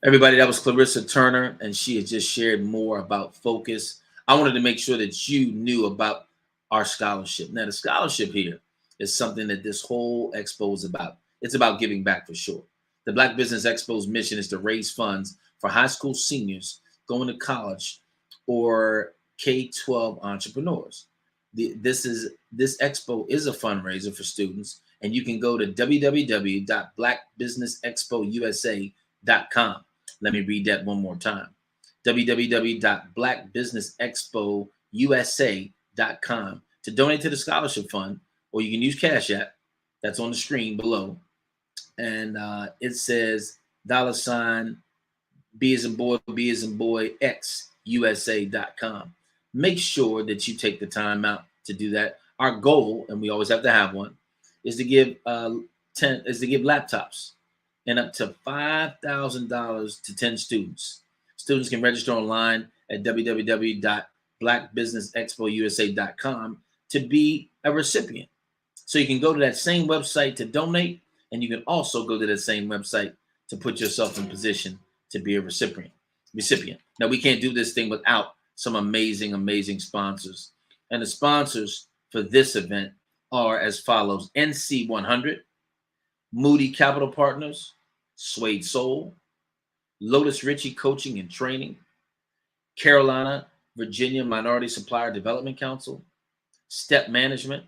Everybody, that was Clarissa Turner, and she had just shared more about focus. I wanted to make sure that you knew about our scholarship. Now, the scholarship here is something that this whole expo is about. It's about giving back for sure. The Black Business Expo's mission is to raise funds for high school seniors going to college or K-12 entrepreneurs. This expo is a fundraiser for students, and you can go to www.blackbusinessexpousa.com. Let me read that one more time. www.blackbusinessexpousa.com to donate to the scholarship fund, or you can use Cash App. That's on the screen below. And it says $ B as in boy, X, USA.com. Make sure that you take the time out to do that. Our goal, and we always have to have one, is to give laptops and up to $5,000 to 10 students. Students can register online at www.blackbusinessexpousa.com to be a recipient. So you can go to that same website to donate, and you can also go to that same website to put yourself in position to be a recipient. Now, we can't do this thing without some amazing, amazing sponsors. And the sponsors for this event are as follows: NC100, Moody Capital Partners, Suede Soul, Lotus Ritchie Coaching and Training, Carolina, Virginia Minority Supplier Development Council, Step Management,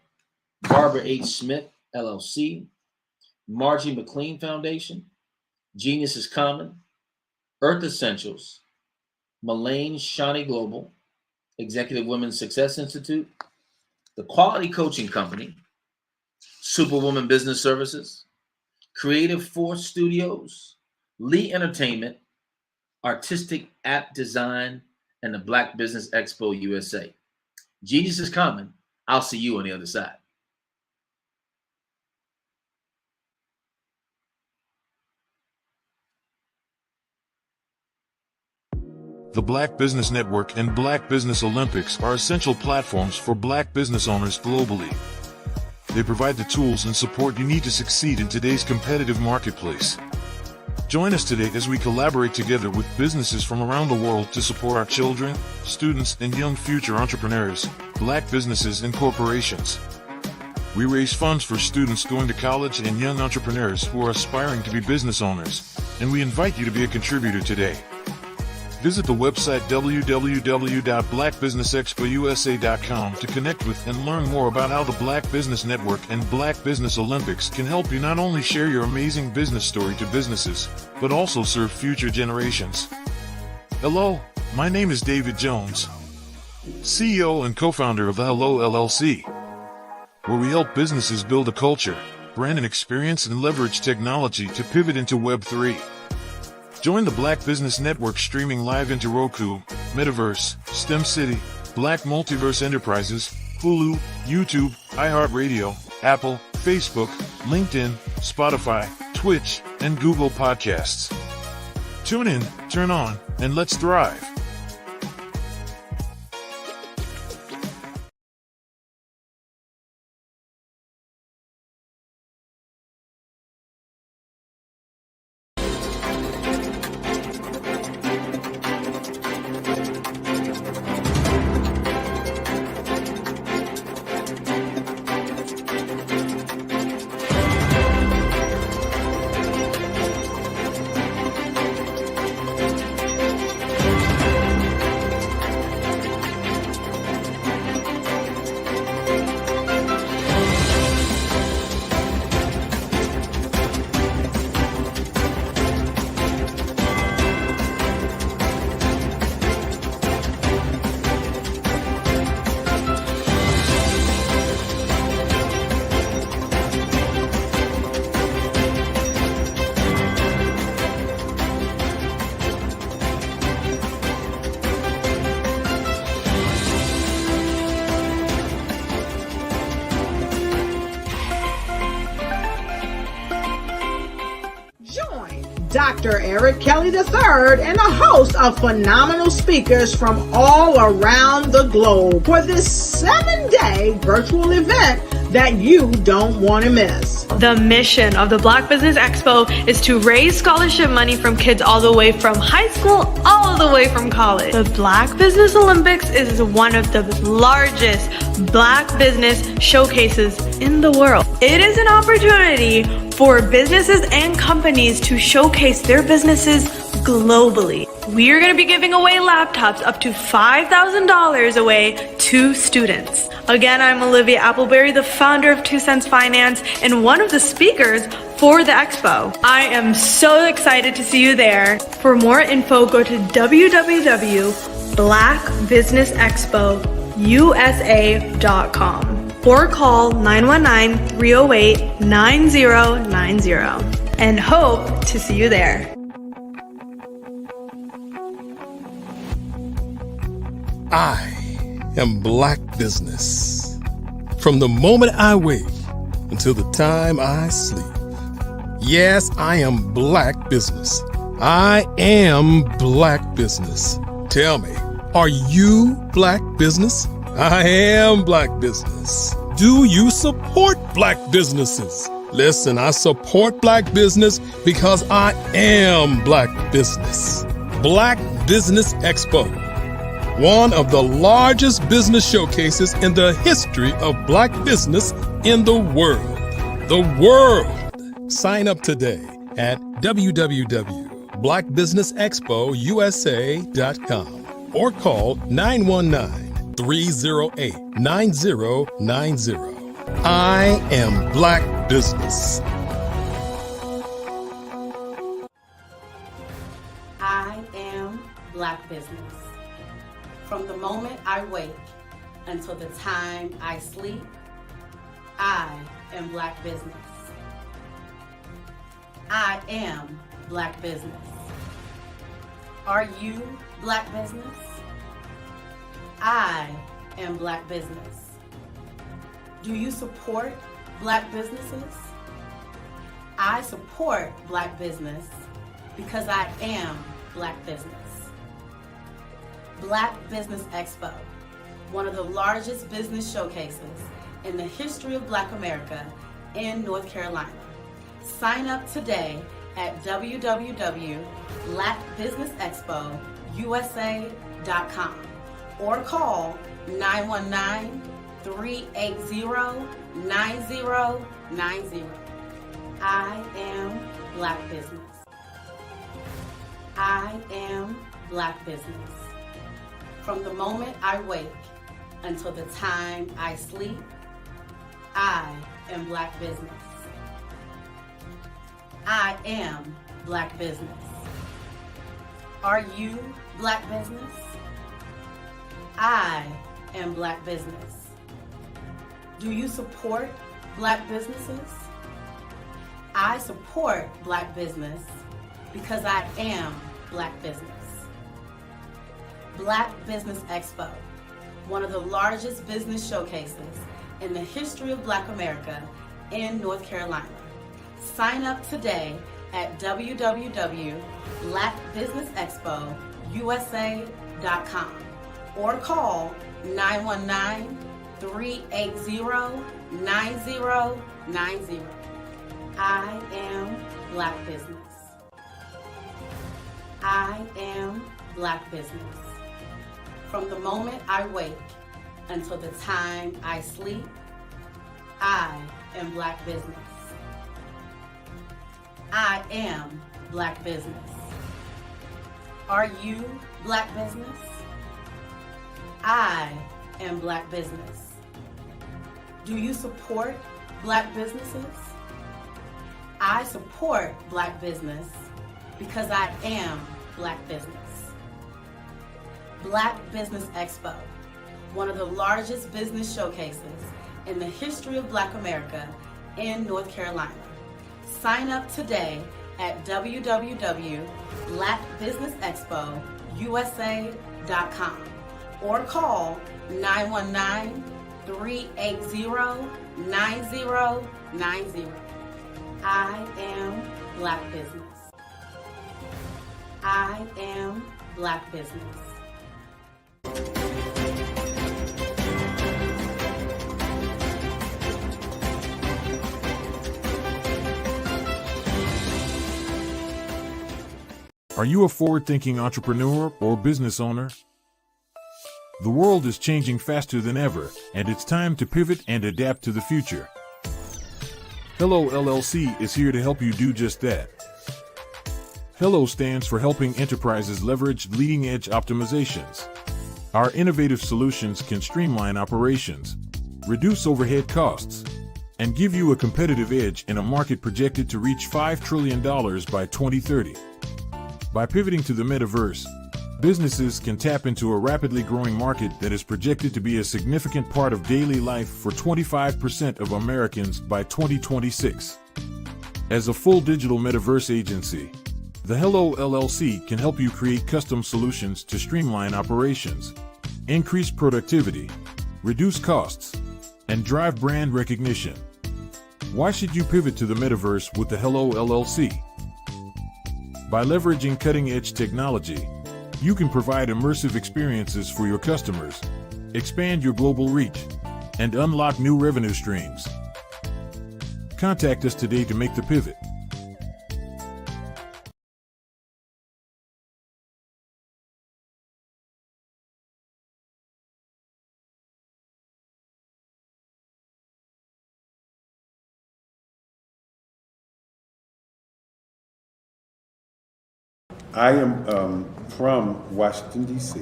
Barbara H. Smith, LLC, Margie McLean Foundation, Genius is Common, Earth Essentials, Mullane Shawnee Global, Executive Women's Success Institute, The Quality Coaching Company, Superwoman Business Services, Creative Force Studios, Lee Entertainment, Artistic App Design, and the Black Business Expo USA. Genius is Common. I'll see you on the other side. The Black Business Network and Black Business Olympics are essential platforms for Black business owners globally. They provide the tools and support you need to succeed in today's competitive marketplace. Join us today as we collaborate together with businesses from around the world to support our children, students, and young future entrepreneurs, Black businesses and corporations. We raise funds for students going to college and young entrepreneurs who are aspiring to be business owners, and we invite you to be a contributor today. Visit the website www.blackbusinessexpousa.com to connect with and learn more about how the Black Business Network and Black Business Olympics can help you not only share your amazing business story to businesses, but also serve future generations. Hello, my name is David Jones, CEO and co-founder of the Hello LLC, where we help businesses build a culture, brand and experience, and leverage technology to pivot into Web3. Join the Black Business Network streaming live into Roku, Metaverse, STEM City, Black Multiverse Enterprises, Hulu, YouTube, iHeartRadio, Apple, Facebook, LinkedIn, Spotify, Twitch, and Google Podcasts. Tune in, turn on, and let's thrive. Dr. Eric Kelly III and a host of phenomenal speakers from all around the globe for this 7-day virtual event that you don't want to miss. The mission of the Black Business Expo is to raise scholarship money from kids all the way from high school, all the way from college. The Black Business Olympics is one of the largest Black business showcases in the world. It is an opportunity for businesses and companies to showcase their businesses globally. We are going to be giving away laptops up to $5,000 away to students. Again, I'm Olivia Appleberry, the founder of 2 Cents Finance and one of the speakers for the expo. I am so excited to see you there. For more info, go to www.blackbusinessexpousa.com or call 919-308-9090 and hope to see you there. I am Black Business. From the moment I wake until the time I sleep. Yes, I am Black Business. I am Black Business. Tell me, are you Black Business? I am Black Business. Do you support Black businesses? Listen, I support Black business because I am Black Business. Black Business Expo, one of the largest business showcases in the history of Black business in the world. The world! Sign up today at www.blackbusinessexpousa.com or call 919-308-9090. I am Black Business. I am Black Business. From the moment I wake until the time I sleep, I am Black Business. I am Black Business. Are you Black Business? I am Black Business. Do you support Black businesses? I support Black business because I am Black business. Black Business Expo, one of the largest business showcases in the history of Black America in North Carolina. Sign up today at www.blackbusinessexpousa.com or call 919-380-9090. I am Black Business. I am Black Business. From the moment I wake until the time I sleep, I am Black Business. I am Black Business. Are you Black Business? I am Black Business. Do you support Black businesses? I support Black business because I am Black business. Black Business Expo, one of the largest business showcases in the history of Black America in North Carolina. Sign up today at www.blackbusinessexpousa.com or call 919-380-9090. I am Black Business. I am Black Business. From the moment I wake until the time I sleep, I am Black Business. I am Black Business. Are you Black Business? I am Black Business. Do you support Black businesses? I support Black business because I am Black business. Black Business Expo, one of the largest business showcases in the history of Black America in North Carolina. Sign up today at www.blackbusinessexpousa.com or call 919-380-9090. I am Black Business. I am Black Business. Are you a forward-thinking entrepreneur or business owner? The world is changing faster than ever, and it's time to pivot and adapt to the future. Hello LLC is here to help you do just that. Hello stands for helping enterprises leverage leading-edge optimizations. Our innovative solutions can streamline operations, reduce overhead costs, and give you a competitive edge in a market projected to reach $5 trillion by 2030. By pivoting to the metaverse, businesses can tap into a rapidly growing market that is projected to be a significant part of daily life for 25% of Americans by 2026. As a full digital metaverse agency, the Hello LLC can help you create custom solutions to streamline operations, increase productivity, reduce costs, and drive brand recognition. Why should you pivot to the metaverse with the Hello LLC? By leveraging cutting-edge technology, you can provide immersive experiences for your customers, expand your global reach, and unlock new revenue streams. Contact us today to make the pivot. I am from Washington, D.C.,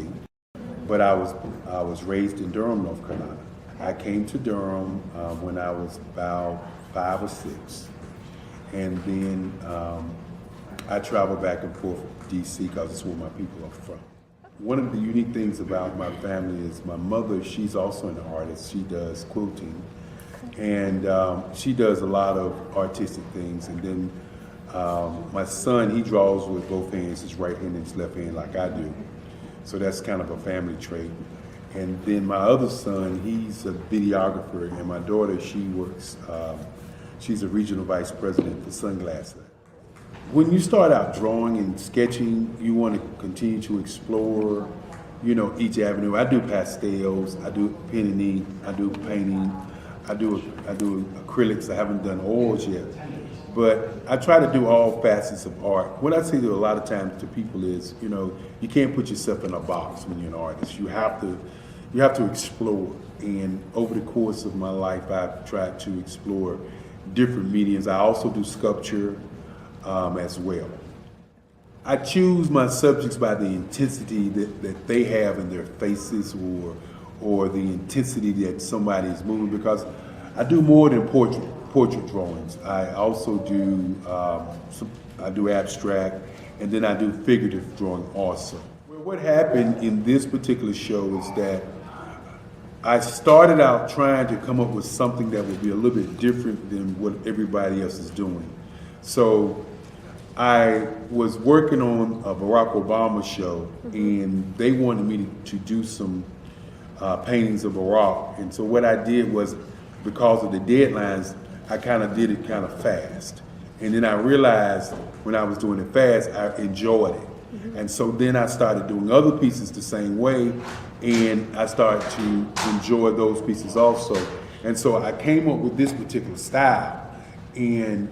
but I was raised in Durham, North Carolina. I came to Durham when I was about 5 or 6, and then I traveled back and forth to D.C. because it's where my people are from. One of the unique things about my family is my mother, she's also an artist. She does quilting, and she does a lot of artistic things, and then my son, he draws with both hands, his right hand and his left hand like I do. So that's kind of a family trait. And then my other son, he's a videographer, and my daughter, she works, she's a regional vice president for Sunglasses. When you start out drawing and sketching, you want to continue to explore, you know, each avenue. I do pastels, I do pen and ink, I do painting, I do acrylics. I haven't done oils yet. But I try to do all facets of art. What I say to a lot of times to people is, you know, you can't put yourself in a box when you're an artist. You have to explore. And over the course of my life, I've tried to explore different mediums. I also do sculpture as well. I choose my subjects by the intensity that they have in their faces, or the intensity that somebody is moving, because I do more than portrait drawings. I also do I do abstract, and then I do figurative drawing also. Well, what happened in this particular show is that I started out trying to come up with something that would be a little bit different than what everybody else is doing. So I was working on a Barack Obama show, and they wanted me to do some paintings of Barack. And so what I did was, because of the deadlines, I kind of did it kind of fast. And then I realized when I was doing it fast, I enjoyed it. And so then I started doing other pieces the same way, and I started to enjoy those pieces also. And so I came up with this particular style. And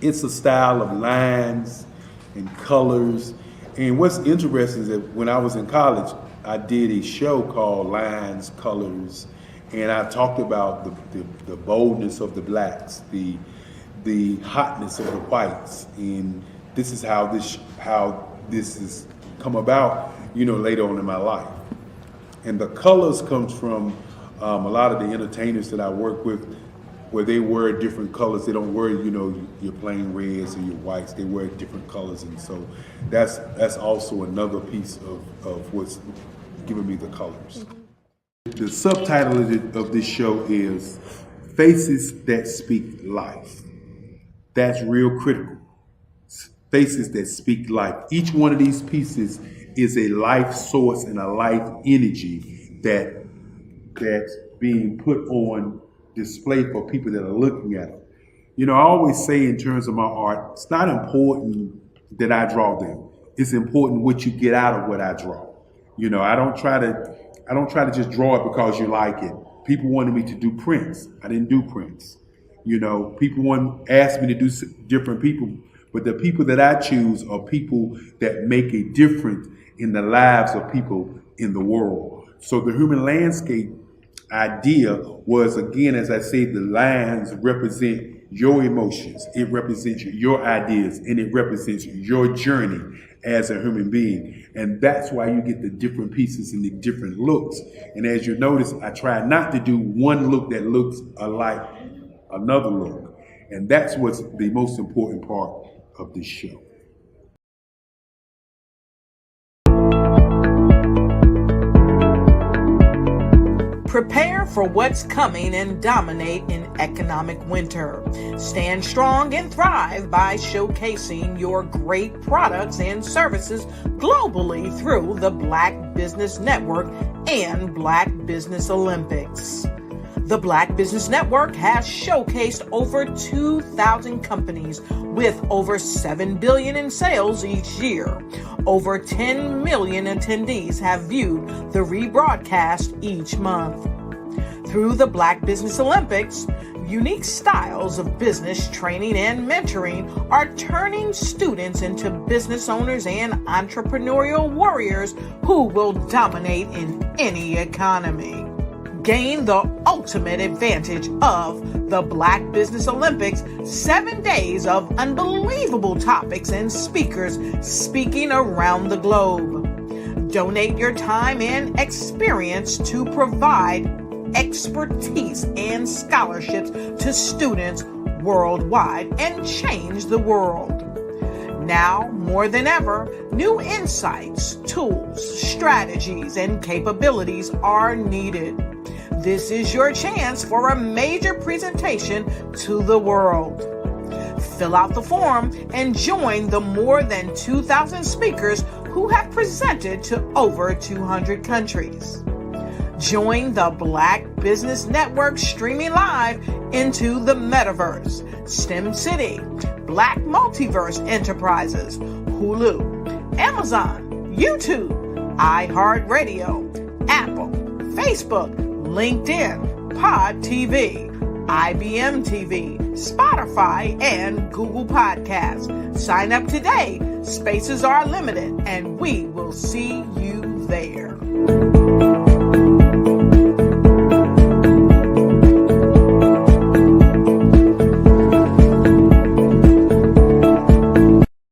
it's a style of lines and colors. And what's interesting is that when I was in college, I did a show called Lines, Colors, and I talked about the boldness of the blacks, the hotness of the whites, and this is how this has come about, you know, later on in my life. And the colors comes from a lot of the entertainers that I work with, where they wear different colors. They don't wear, you know, your plain reds or your whites. They wear different colors, and so that's also another piece of what's giving me the colors. The subtitle of this show is Faces That Speak Life. That's real critical. Faces that speak life. Each one of these pieces is a life source and a life energy that's being put on display for people that are looking at it. You know, I always say in terms of my art, it's not important that I draw them. It's important what you get out of what I draw. You know, I don't try to just draw it because you like it. People wanted me to do prints. I didn't do prints. You know, people asked me to do different people, but the people that I choose are people that make a difference in the lives of people in the world. So the human landscape idea was, again, as I say, the lines represent your emotions, it represents your ideas, and it represents your journey as a human being. And that's why you get the different pieces and the different looks. And as you notice, I try not to do one look that looks alike another look. And that's what's the most important part of this show. Prepare for what's coming and dominate in economic winter. Stand strong and thrive by showcasing your great products and services globally through the Black Business Network and Black Business Olympics. The Black Business Network has showcased over 2,000 companies with over $7 billion in sales each year. Over 10 million attendees have viewed the rebroadcast each month. Through the Black Business Olympics, unique styles of business training and mentoring are turning students into business owners and entrepreneurial warriors who will dominate in any economy. Gain the ultimate advantage of the Black Business Olympics, 7 days of unbelievable topics and speakers speaking around the globe. Donate your time and experience to provide expertise and scholarships to students worldwide and change the world. Now, more than ever, new insights, tools, strategies, and capabilities are needed. This is your chance for a major presentation to the world. Fill out the form and join the more than 2,000 speakers who have presented to over 200 countries. Join the Black Business Network streaming live into the Metaverse, STEM City, Black Multiverse Enterprises, Hulu, Amazon, YouTube, iHeartRadio, Apple, Facebook, LinkedIn, Pod TV, IBM TV, Spotify, and Google Podcasts. Sign up today. Spaces are limited, and we will see you there.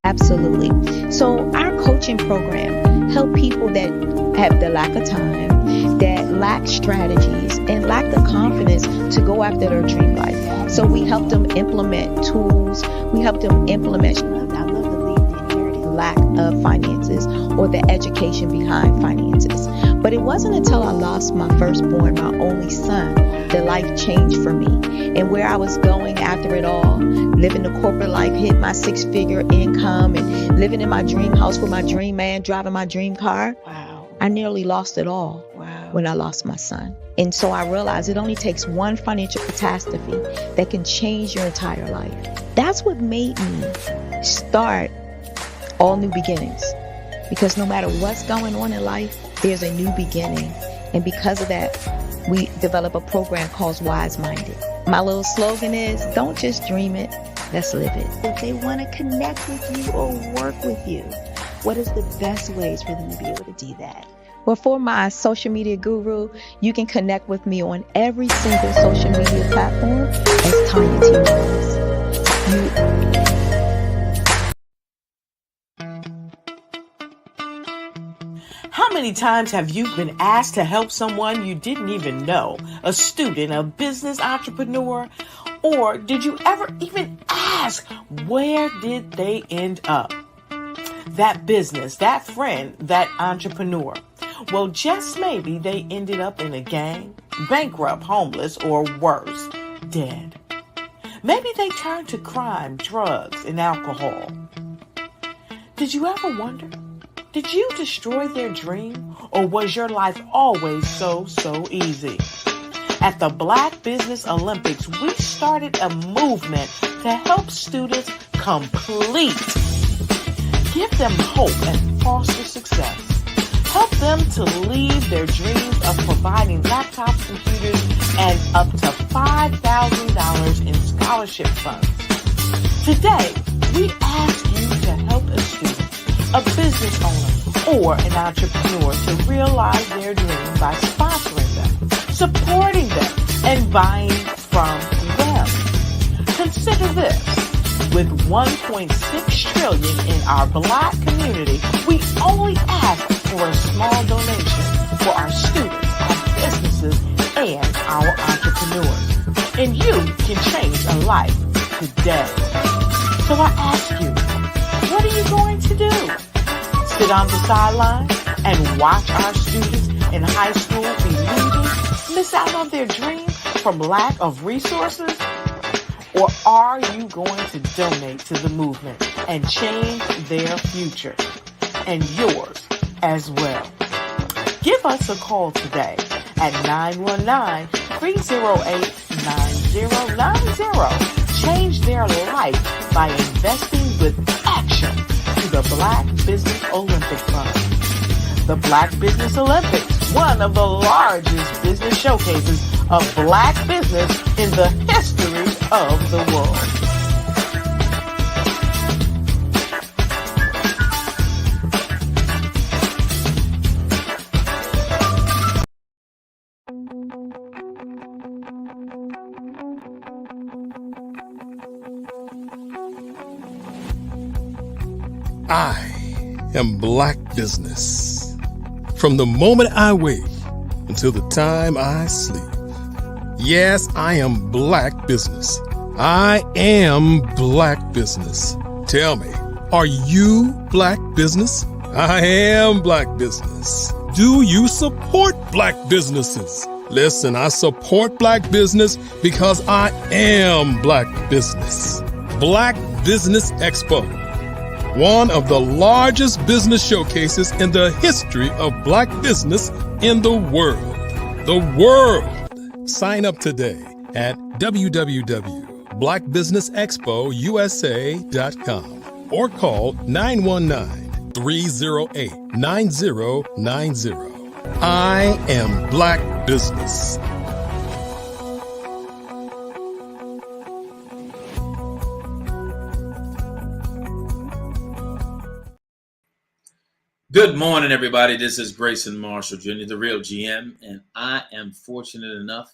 Absolutely. So our coaching program help people that have the lack of time, that lack strategies, and lack the confidence to go after their dream life. So we help them implement tools. We help them implement, I love to leave the inherited lack of finances or the education behind finances. But it wasn't until I lost my firstborn, my only son, that life changed for me. And where I was going after it all, living the corporate life, hit my 6-figure income, and living in my dream house with my dream man, driving my dream car. Wow. I nearly lost it all when I lost my son. And so I realized it only takes one financial catastrophe that can change your entire life. That's what made me start All New Beginnings. Because no matter what's going on in life, there's a new beginning. And because of that, we develop a program called Wise Minded. My little slogan is, don't just dream it, let's live it. If they want to connect with you or work with you, what is the best ways for them to be able to do that? Well, for my social media guru, you can connect with me on every single social media platform as Tanya T. Rose. How many times have you been asked to help someone you didn't even know, a student, a business entrepreneur? Or did you ever even ask, where did they end up? That business, that friend, that entrepreneur. Well, just maybe they ended up in a gang, bankrupt, homeless, or worse, dead. Maybe they turned to crime, drugs, and alcohol. Did you ever wonder? Did you destroy their dream, or was your life always so easy? At the Black Business Olympics, we started a movement to help students complete Give them hope and foster success. Help them to leave their dreams of providing laptops, computers, and up to $5,000 in scholarship funds. Today, we ask you to help a student, a business owner, or an entrepreneur to realize their dream by sponsoring them, supporting them, and buying from them. Consider this. With $1.6 trillion in our Black community, we only ask for a small donation for our students, our businesses, and our entrepreneurs. And you can change a life today. So I ask you, what are you going to do? Sit on the sidelines and watch our students in high school be leaving, miss out on their dream from lack of resources? Or are you going to donate to the movement and change their future and yours as well? Give us a call today at 919-308-9090. Change their life by investing with action to the Black Business Olympic Fund. The Black Business Olympics, one of the largest business showcases of Black business in the history of the world. I am Black Business. From the moment I wake until the time I sleep. Yes, I am Black Business. I am Black Business. Tell me, are you Black Business? I am Black Business. Do you support Black businesses? Listen, I support Black business because I am Black Business. Black Business Expo, one of the largest business showcases in the history of Black business in the world. The world! Sign up today at www.blackbusinessexpousa.com or call 919-308-9090. I am Black Business. Good morning, everybody. This is Grayson Marshall Jr., the real GM, and I am fortunate enough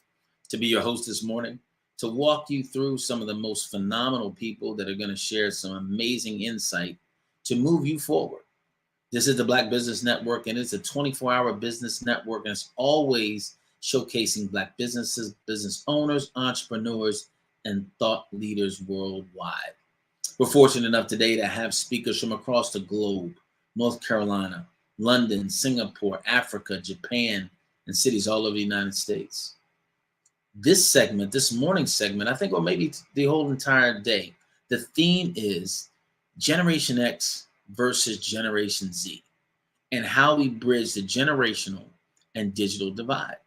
to be your host this morning to walk you through some of the most phenomenal people that are going to share some amazing insight to move you forward. This is the Black Business Network, and it's a 24-hour business network, and it's always showcasing Black businesses, business owners, entrepreneurs, and thought leaders worldwide. We're fortunate enough today to have speakers from across the globe: North Carolina, London, Singapore, Africa, Japan, and cities all over the United States. This segment, this morning segment, I think, or maybe the whole entire day, the theme is Generation X versus Generation Z and how we bridge the generational and digital divide.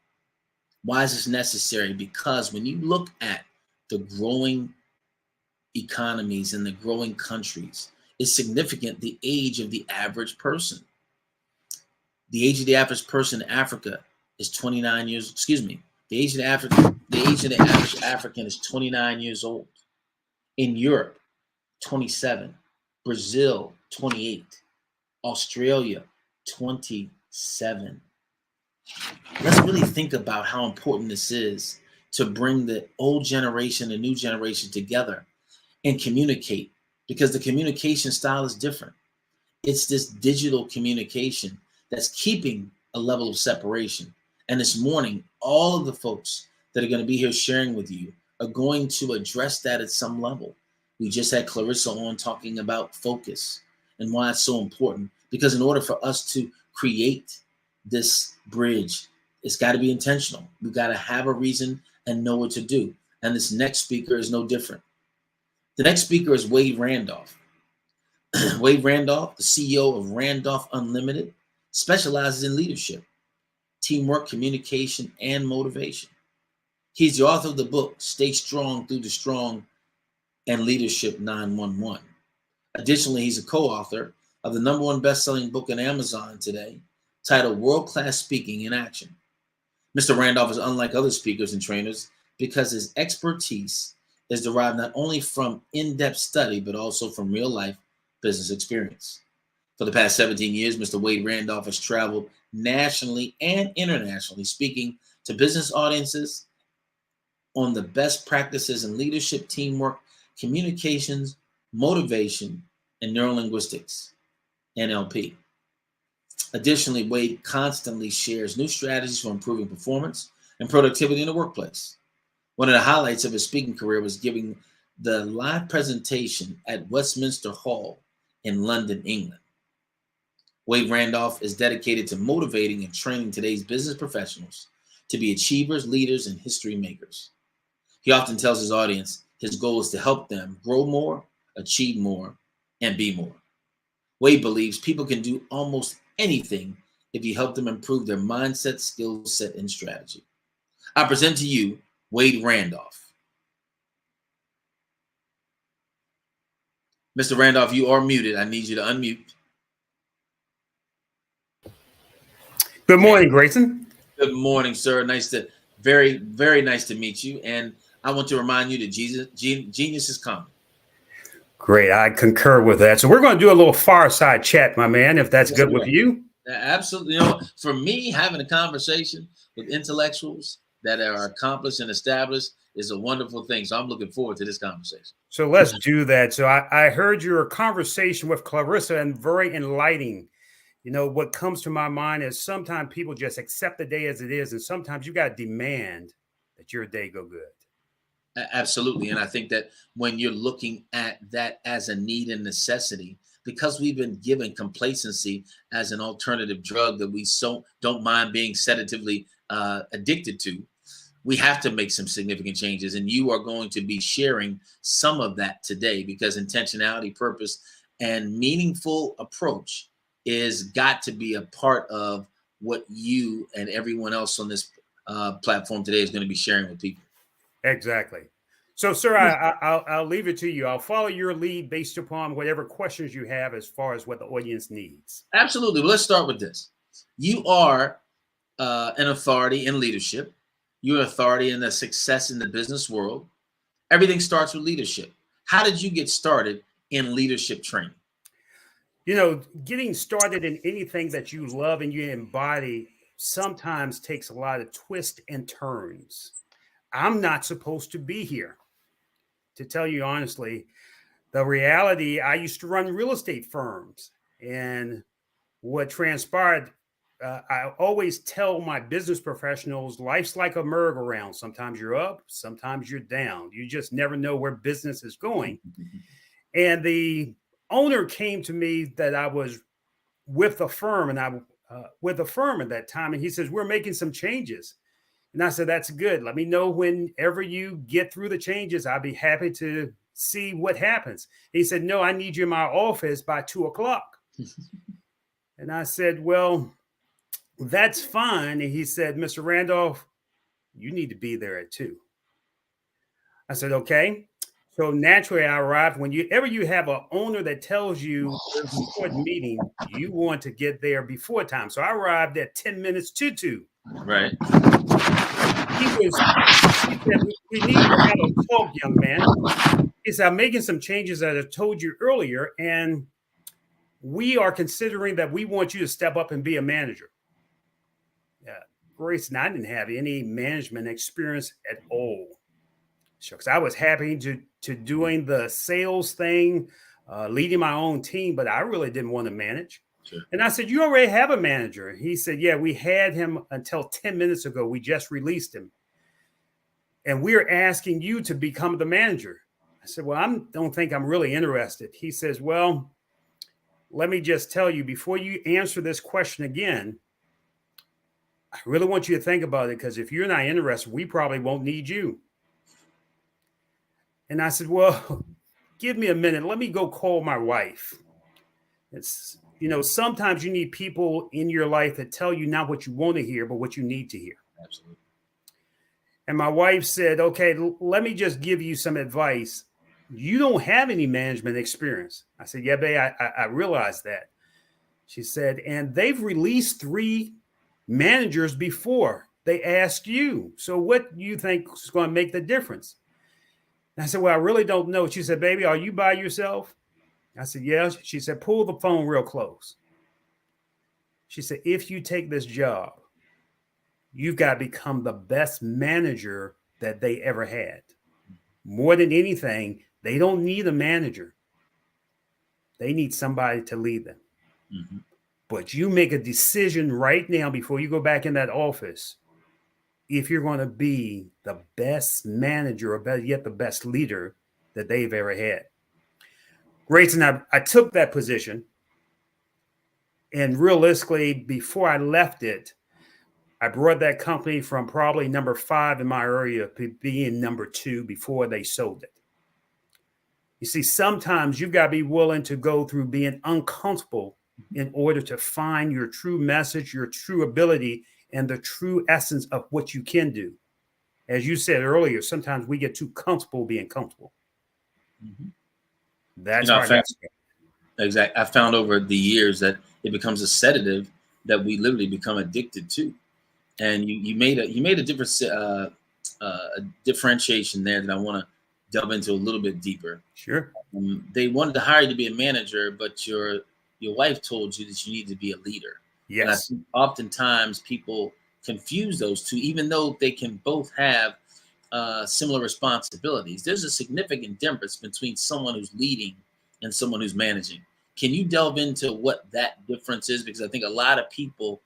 Why is this necessary? Because when you look at the growing economies and the growing countries, it's significant the age of the average person. The age of the average person in Africa is 29 years, the age of the average African is 29 years old. In Europe, 27. Brazil, 28. Australia, 27. Let's really think about how important this is to bring the old generation and new generation together and communicate, because the communication style is different. It's this digital communication that's keeping a level of separation. And this morning, all of the folks that are going to be here sharing with you are going to address that at some level. We just had Clarissa on talking about focus and why it's so important, because in order for us to create this bridge, it's got to be intentional. We've got to have a reason and know what to do. And this next speaker is no different. The next speaker is Wade Randolph. Wade Randolph, the CEO of Randolph Unlimited, specializes in leadership, teamwork, communication, and motivation. He's the author of the book, Stay Strong Through the Strong and Leadership 911. Additionally, he's a co-author of the #1 best-selling book on Amazon today, titled World-Class Speaking in Action. Mr. Randolph is unlike other speakers and trainers because his expertise is derived not only from in-depth study, but also from real-life business experience. For the past 17 years, Mr. Wade Randolph has traveled nationally and internationally, speaking to business audiences on the best practices in leadership, teamwork, communications, motivation, and neurolinguistics, NLP. Additionally, Wade constantly shares new strategies for improving performance and productivity in the workplace. One of the highlights of his speaking career was giving the live presentation at Westminster Hall in London, England. Wade Randolph is dedicated to motivating and training today's business professionals to be achievers, leaders, and history makers. He often tells his audience his goal is to help them grow more, achieve more, and be more. Wade believes people can do almost anything if you help them improve their mindset, skill set, and strategy. I present to you Wade Randolph. Mr. Randolph, you are muted. I need you to unmute. Good morning, Grayson. Good morning, sir. Very, very nice to meet you. And I want to remind you that genius is coming. Great. I concur with that. So we're going to do a little fireside chat, my man, if that's good with you. Absolutely. For me, having a conversation with intellectuals that are accomplished and established is a wonderful thing. So I'm looking forward to this conversation. So let's do that. So I heard your conversation with Clarissa and very enlightening. What comes to my mind is sometimes people just accept the day as it is. And sometimes you got to demand that your day go good. Absolutely. And I think that when you're looking at that as a need and necessity, because we've been given complacency as an alternative drug that we don't mind being sedatively addicted to, we have to make some significant changes. And you are going to be sharing some of that today, because intentionality, purpose, and meaningful approach is got to be a part of what you and everyone else on this platform today is going to be sharing with people. Exactly. So, sir, I'll leave it to you. I'll follow your lead based upon whatever questions you have as far as what the audience needs. Absolutely. Well, let's start with this. You are an authority in leadership. You're an authority in the success in the business world. Everything starts with leadership. How did you get started in leadership training? Getting started in anything that you love and you embody sometimes takes a lot of twists and turns. I'm not supposed to be here. To tell you honestly, the reality, I used to run real estate firms, and what transpired, I always tell my business professionals, life's like a merry-go-round. Sometimes you're up, sometimes you're down. You just never know where business is going. And the owner came to me that I was with the firm, and I with the firm at that time, and he says, we're making some changes. And I said, that's good. Let me know whenever you get through the changes. I'll be happy to see what happens. He said, no, I need you in my office by 2:00. And I said, well, that's fine. And he said, Mr. Randolph, you need to be there at 2:00. I said, okay. So naturally, I arrived. Whenever you have an owner that tells you there's an important meeting, you want to get there before time. So I arrived at 10 minutes to 2:00. Right. He said, we need to have a talk, young man. He said, I'm making some changes that I told you earlier, and we are considering that we want you to step up and be a manager. Yeah, Grayson, I didn't have any management experience at all. Shucks, I was happy to doing the sales thing, leading my own team, but I really didn't want to manage. Sure. And I said, you already have a manager. He said, yeah, we had him until 10 minutes ago. We just released him. And we're asking you to become the manager. I said, well, I don't think I'm really interested. He says, well, let me just tell you, before you answer this question again, I really want you to think about it, because if you're not interested, we probably won't need you. And I said, well, give me a minute. Let me go call my wife. It's, sometimes you need people in your life that tell you not what you want to hear, but what you need to hear. Absolutely. And my wife said, okay, let me just give you some advice. You don't have any management experience. I said, yeah, babe, I realize that. She said, and they've released 3 managers before they asked you. So what do you think is going to make the difference? And I said, well, I really don't know. She said, baby, are you by yourself? I said, yeah. She said, pull the phone real close. She said, if you take this job, you've got to become the best manager that they ever had. More than anything, they don't need a manager. They need somebody to lead them. Mm-hmm. But you make a decision right now before you go back in that office if you're going to be the best manager or better yet, the best leader that they've ever had. Grayson, I took that position. And realistically, before I left it, I brought that company from probably number 5 in my area to being number 2 before they sold it. You see, sometimes you've got to be willing to go through being uncomfortable in order to find your true message, your true ability, and the true essence of what you can do. As you said earlier, sometimes we get too comfortable being comfortable. Mm-hmm. That's exactly. I found over the years that it becomes a sedative that we literally become addicted to. And you made a different differentiation there that I want to delve into a little bit deeper. Sure. They wanted to hire you to be a manager, but your wife told you that you need to be a leader. Yes. And I think oftentimes people confuse those two, even though they can both have similar responsibilities. There's a significant difference between someone who's leading and someone who's managing. Can you delve into what that difference is? Because I think a lot of people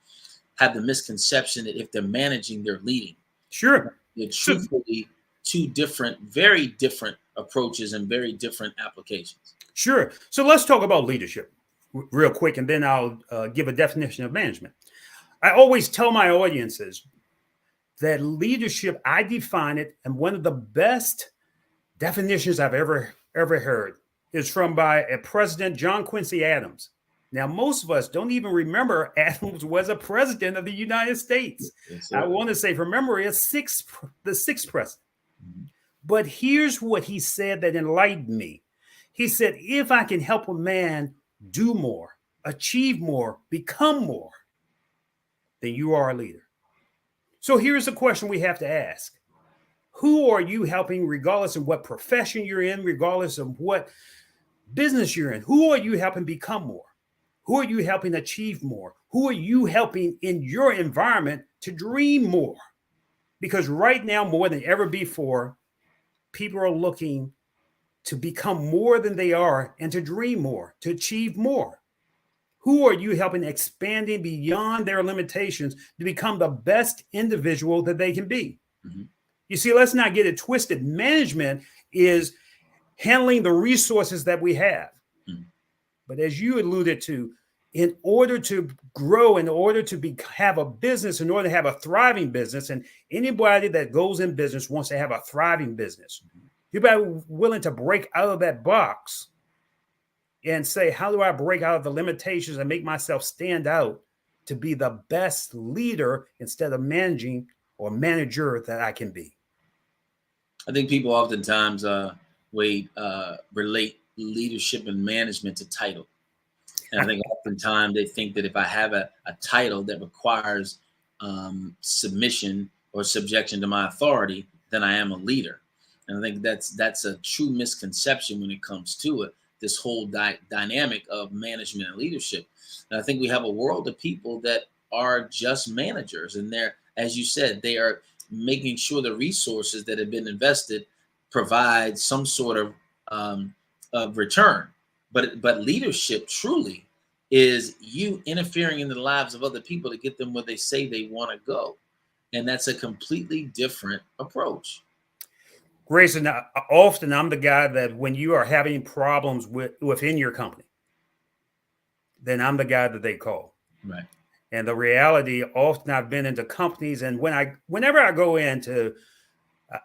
have the misconception that if they're managing, they're leading. Sure. They're truthfully two different, very different approaches and very different applications. Sure. So let's talk about leadership real quick, and then I'll give a definition of management. I always tell my audiences that leadership, I define it, and one of the best definitions I've ever heard is from by a president, John Quincy Adams. Now, most of us don't even remember Adams was a president of the United States. Yes, I want to say from memory, the sixth president. Mm-hmm. But here's what he said that enlightened me. He said, if I can help a man do more, achieve more, become more, then you are a leader. So here's the question we have to ask. Who are you helping, regardless of what profession you're in, regardless of what business you're in? Who are you helping become more? Who are you helping achieve more? Who are you helping in your environment to dream more? Because right now, more than ever before, people are looking to become more than they are and to dream more, to achieve more. Who are you helping expanding beyond their limitations to become the best individual that they can be? Mm-hmm. You see, let's not get it twisted. Management is handling the resources that we have. Mm-hmm. But as you alluded to, in order to grow, in order to have a business, in order to have a thriving business, and anybody that goes in business wants to have a thriving business, you better be willing to break out of that box and say, how do I break out of the limitations and make myself stand out to be the best leader instead of managing or manager that I can be? I think people oftentimes, relate leadership and management to title. And I think oftentimes they think that if I have a title that requires submission or subjection to my authority, then I am a leader. And I think that's a true misconception when it comes to it, this whole dynamic of management and leadership. And I think we have a world of people that are just managers. And they're, as you said, they are making sure the resources that have been invested provide some sort of return. But leadership truly is you interfering in the lives of other people to get them where they say they want to go. And that's a completely different approach. Grayson, often I'm the guy that when you are having problems within your company, then I'm the guy that they call. Right. And the reality, often I've been into companies, and whenever I go into,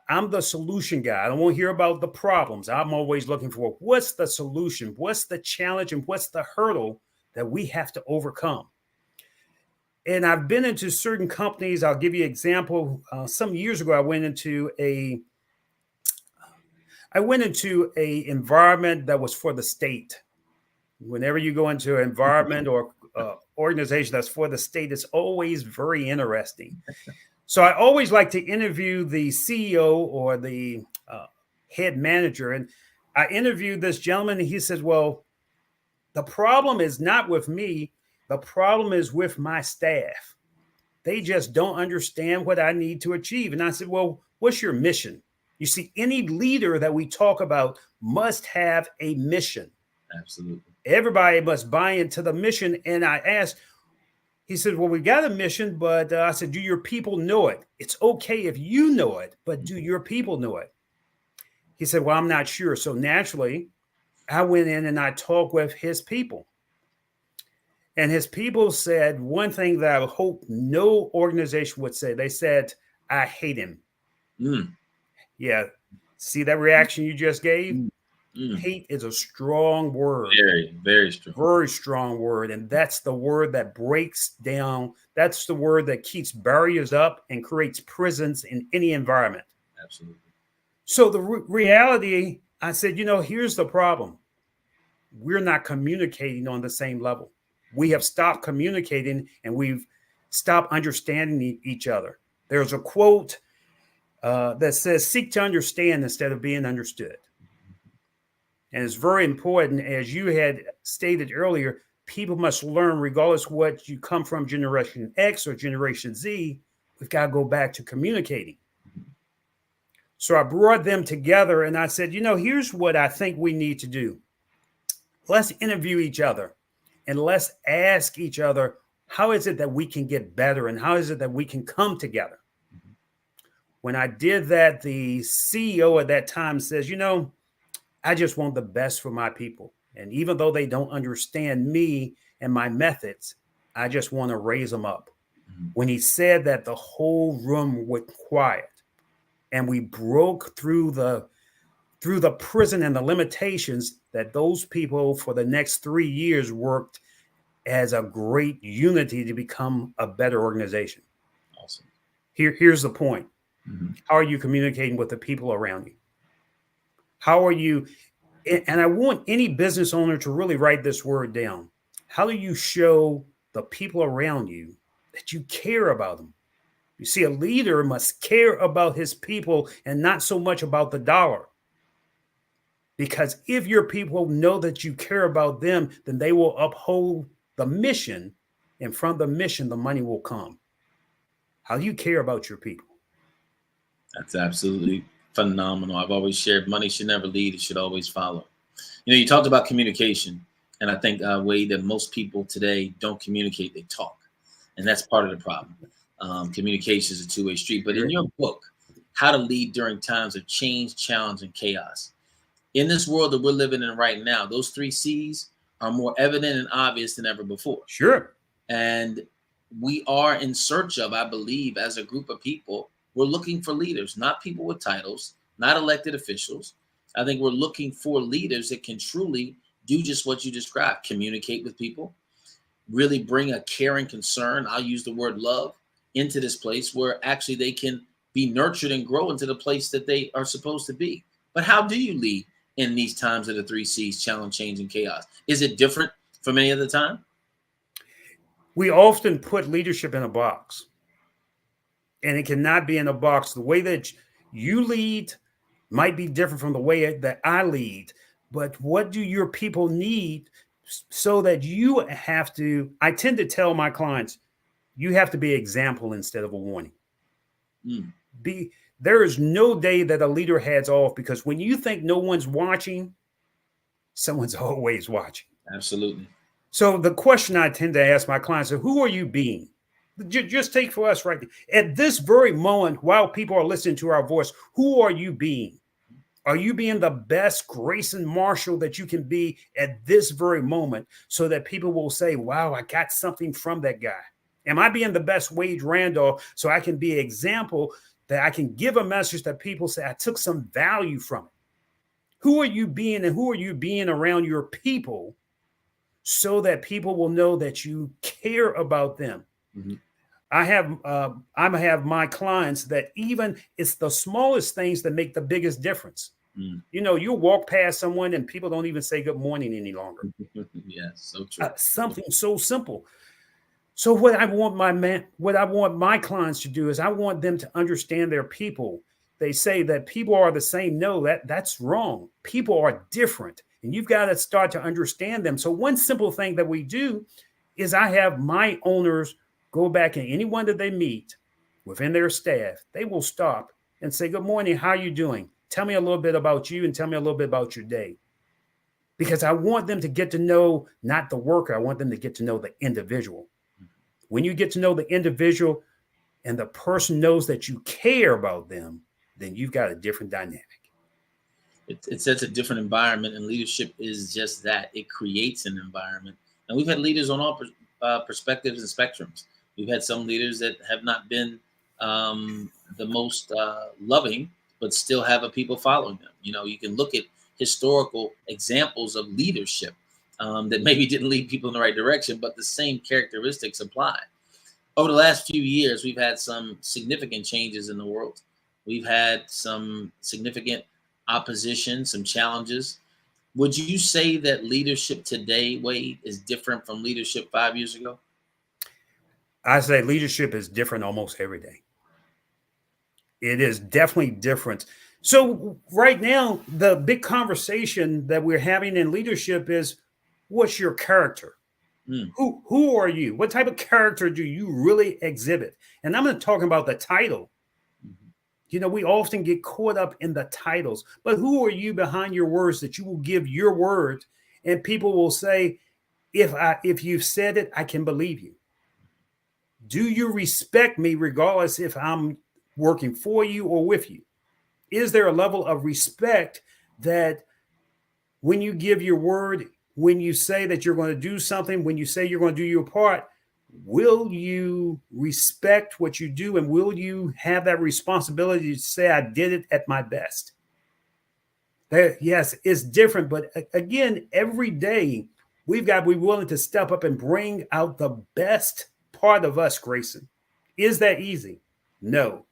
I'm the solution guy. I don't want to hear about the problems. I'm always looking for what's the solution, what's the challenge, and what's the hurdle that we have to overcome. And I've been into certain companies. I'll give you an example. Some years ago, I went into a environment that was for the state. Whenever you go into an environment or organization that's for the state is always very interesting. So I always like to interview the CEO or the head manager. And I interviewed this gentleman, and he says, well, the problem is not with me. The problem is with my staff. They just don't understand what I need to achieve. And I said, well, what's your mission? You see, any leader that we talk about must have a mission. Absolutely. Everybody must buy into the mission. And I asked, he said, well, we got a mission, but I said, do your people know it? It's okay if you know it, but do your people know it? He said, well, I'm not sure. So naturally, I went in and I talked with his people. And his people said one thing that I hope no organization would say. They said, I hate him. Yeah. See that reaction you just gave? Hate is a strong word. Very, very strong. Very strong word. And that's the word that breaks down. That's the word that keeps barriers up and creates prisons in any environment. Absolutely. So the reality, I said, here's the problem. We're not communicating on the same level. We have stopped communicating and we've stopped understanding each other. There's a quote that says, seek to understand instead of being understood. And it's very important, as you had stated earlier, people must learn, regardless of what you come from, Generation X or Generation Z, we've got to go back to communicating. So I brought them together and I said, here's what I think we need to do. Let's interview each other and let's ask each other, how is it that we can get better and how is it that we can come together? When I did that, the CEO at that time says, I just want the best for my people. And even though they don't understand me and my methods, I just want to raise them up. When he said that, the whole room went quiet and we broke through the prison and the limitations that those people for the next 3 years worked as a great unity to become a better organization. Awesome. Here's the point. How are you communicating with the people around you? How are you? And I want any business owner to really write this word down. How do you show the people around you that you care about them? You see, a leader must care about his people and not so much about the dollar. Because if your people know that you care about them, then they will uphold the mission. And from the mission, the money will come. How do you care about your people? That's absolutely phenomenal. I've always shared money should never lead, it should always follow. You talked about communication, and I think a way that most people today don't communicate, they talk. And that's part of the problem. Communication is a two-way street. But in your book, How to Lead During Times of Change, Challenge, and Chaos, in this world that we're living in right now, those 3 C's are more evident and obvious than ever before. Sure. And we are in search of, I believe, as a group of people, we're looking for leaders, not people with titles, not elected officials. I think we're looking for leaders that can truly do just what you described, communicate with people, really bring a caring concern, I'll use the word love, into this place where actually they can be nurtured and grow into the place that they are supposed to be. But how do you lead in these times of the 3 C's, challenge, change, and chaos? Is it different from any other time? We often put leadership in a box. And it cannot be in a box. The way that you lead might be different from the way that I lead. But what do your people need so that you have to? I tend to tell my clients, you have to be an example instead of a warning. There is no day that a leader heads off, because when you think no one's watching, someone's always watching. Absolutely. So the question I tend to ask my clients is, who are you being? Just take for us right at this very moment, while people are listening to our voice, who are you being? Are you being the best Grayson Marshall that you can be at this very moment, so that people will say, wow, I got something from that guy? Am I being the best Wade Randolph so I can be an example that I can give a message that people say I took some value from it? Who are you being, and who are you being around your people so that people will know that you care about them? I have my clients that even it's the smallest things that make the biggest difference. You know, you'll walk past someone and people don't even say good morning any longer. Yeah, so true. Something so simple. So what I want my clients to do is I want them to understand their people. They say that people are the same. No, that's wrong. People are different, and you've got to start to understand them. So one simple thing that we do is I have my owners go back, and anyone that they meet within their staff, they will stop and say, "Good morning, how are you doing? Tell me a little bit about you and tell me a little bit about your day." Because I want them to get to know not the worker, I want them to get to know the individual. When you get to know the individual and the person knows that you care about them, then you've got a different dynamic. It sets a different environment, and leadership is just that. It creates an environment. And we've had leaders on all perspectives and spectrums. We've had some leaders that have not been the most loving, but still have a people following them. You know, you can look at historical examples of leadership that maybe didn't lead people in the right direction, but the same characteristics apply. Over the last few years, we've had some significant changes in the world. We've had some significant opposition, some challenges. Would you say that leadership today, Wade, is different from leadership 5 years ago? I say leadership is different almost every day. It is definitely different. So right now, the big conversation that we're having in leadership is, what's your character? Who are you? What type of character do you really exhibit? And I'm not talking about the title. You know, we often get caught up in the titles, but who are you behind your words that you will give your word and people will say, if you've said it, I can believe you. Do you respect me regardless if I'm working for you or with you? Is there a level of respect that when you give your word, when you say that you're going to do something, when you say you're going to do your part, will you respect what you do and will you have that responsibility to say, I did it at my best? Yes, it's different. But again, every day we've got to be willing to step up and bring out the best part of us, Grayson. Is that easy? No.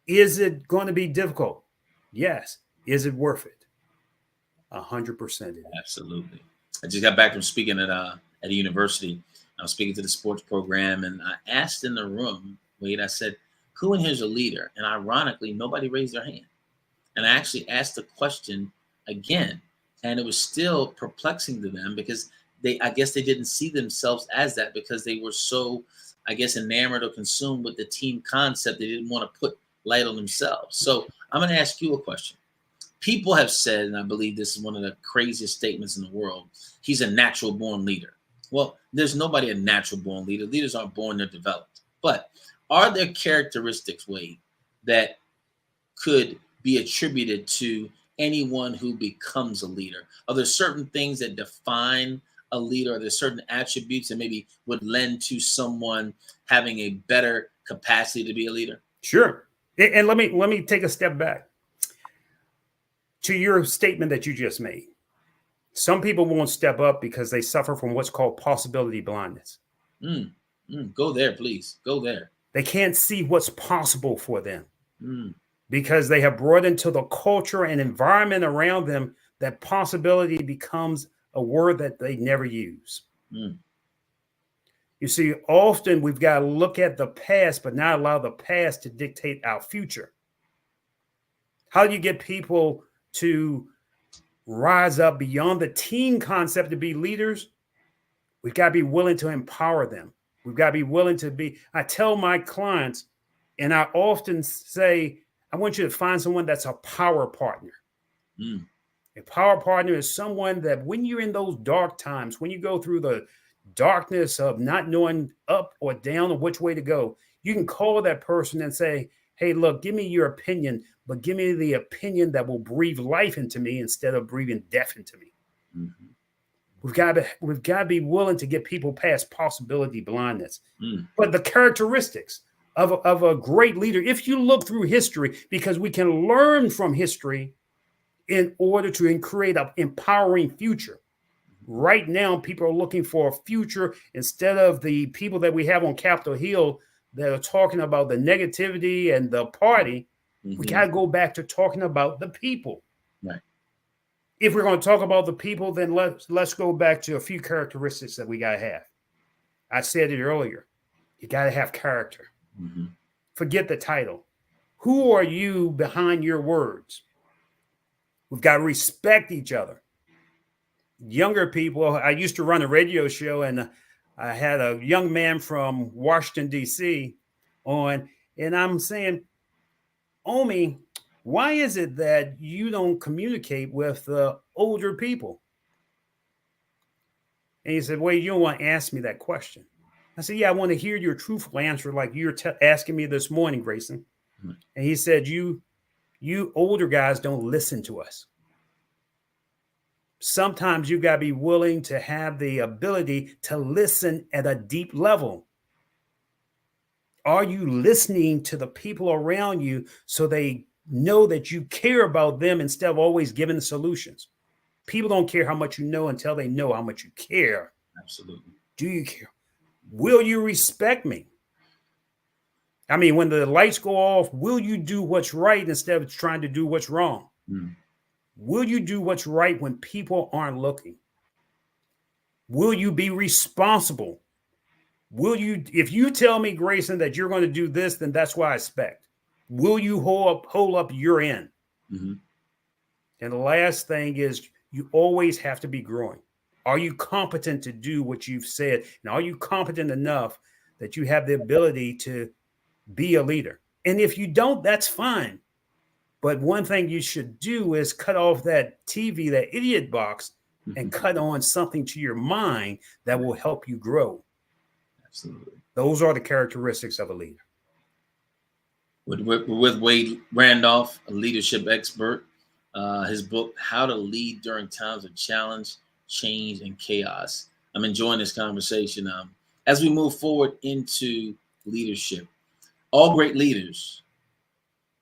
Is it going to be difficult? Yes. Is it worth it? 100%. Absolutely. I just got back from speaking at a university. I was speaking to the sports program, and I asked in the room, Wade, I said, who in here is a leader? And ironically, nobody raised their hand. And I actually asked the question again, and it was still perplexing to them because I guess they didn't see themselves as that because they were so, I guess, enamored or consumed with the team concept. They didn't want to put light on themselves. So I'm going to ask you a question. People have said, and I believe this is one of the craziest statements in the world, he's a natural born leader. Well, there's nobody a natural born leader. Leaders aren't born, they're developed. But are there characteristics, Wade, that could be attributed to anyone who becomes a leader? Are there certain things that define a leader? Are there certain attributes that maybe would lend to someone having a better capacity to be a leader? Sure. And let me take a step back to your statement that you just made. Some people won't step up because they suffer from what's called possibility blindness. Go there, please. Go there. They can't see what's possible for them because they have brought into the culture and environment around them that possibility becomes a word that they never use. You see, often we've got to look at the past, but not allow the past to dictate our future. How do you get people to rise up beyond the team concept to be leaders? We've got to be willing to empower them. We've got to be willing to be. I tell my clients, and I often say, I want you to find someone that's a power partner. A power partner is someone that when you're in those dark times, when you go through the darkness of not knowing up or down or which way to go, you can call that person and say, hey, look, give me your opinion, but give me the opinion that will breathe life into me instead of breathing death into me. We've got to be willing to get people past possibility blindness. But the characteristics of a great leader, if you look through history, because we can learn from history in order to create an empowering future. Right now, people are looking for a future instead of the people that we have on Capitol Hill that are talking about the negativity and the party. We got to go back to talking about the people. Right. If we're going to talk about the people, then let's go back to a few characteristics that we got to have. I said it earlier. You got to have character. Mm-hmm. Forget the title. Who are you behind your words? We've got to respect each other. Younger people, I used to run a radio show, and I had a young man from Washington, D.C. on, and I'm saying, Omi, why is it that you don't communicate with older people? And he said, well, you don't want to ask me that question. I said, yeah, I want to hear your truthful answer like you're asking me this morning, Grayson. Mm-hmm. And he said, you older guys don't listen to us. Sometimes you got to be willing to have the ability to listen at a deep level. Are you listening to the people around you so they know that you care about them instead of always giving the solutions? People don't care how much you know until they know how much you care. Absolutely. Do you care? Will you respect me? I mean, when the lights go off, will you do what's right instead of trying to do what's wrong? Mm. Will you do what's right when people aren't looking? Will you be responsible? Will you, if you tell me, Grayson, that you're going to do this, then that's what I expect. Will you hold up your end? Mm-hmm. And the last thing is you always have to be growing. Are you competent to do what you've said? And are you competent enough that you have the ability to be a leader? And if you don't, that's fine. But one thing you should do is cut off that TV, that idiot box, and cut on something to your mind that will help you grow. Absolutely. Those are the characteristics of a leader. We're with Wade Randolph, a leadership expert. His book, How to Lead During Times of Challenge, Change, and Chaos. I'm enjoying this conversation. As we move forward into leadership, all great leaders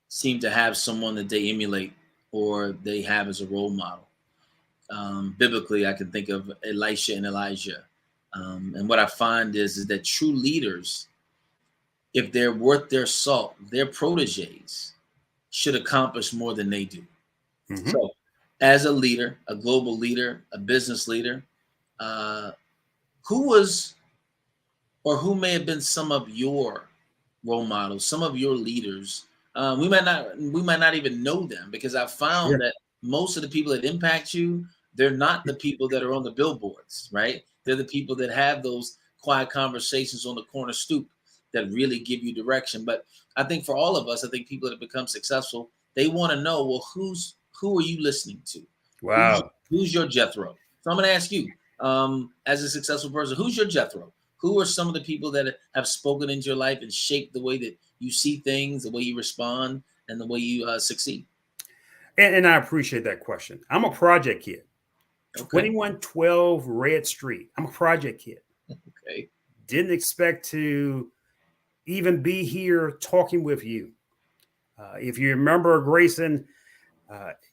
seem to have someone that they emulate or they have as a role model. Biblically, I can think of Elisha and Elijah. And what I find is that true leaders, if they're worth their salt, their proteges should accomplish more than they do. Mm-hmm. So as a leader, a global leader, a business leader, who was or who may have been some of your role models, some of your leaders? We might not even know them, because I found that most of the people that impact you, they're not the people that are on the billboards, right? They're the people that have those quiet conversations on the corner stoop that really give you direction. But I think for all of us, I think people that have become successful, they want to know, well, who are you listening to? Wow. Who's your Jethro? So I'm going to ask you, as a successful person, who's your Jethro? Who are some of the people that have spoken into your life and shaped the way that you see things, the way you respond, and the way you succeed? And I appreciate that question. I'm a project kid. Okay. 2112 Red Street. I'm a project kid. Okay. Didn't expect to even be here talking with you. If you remember, Grayson,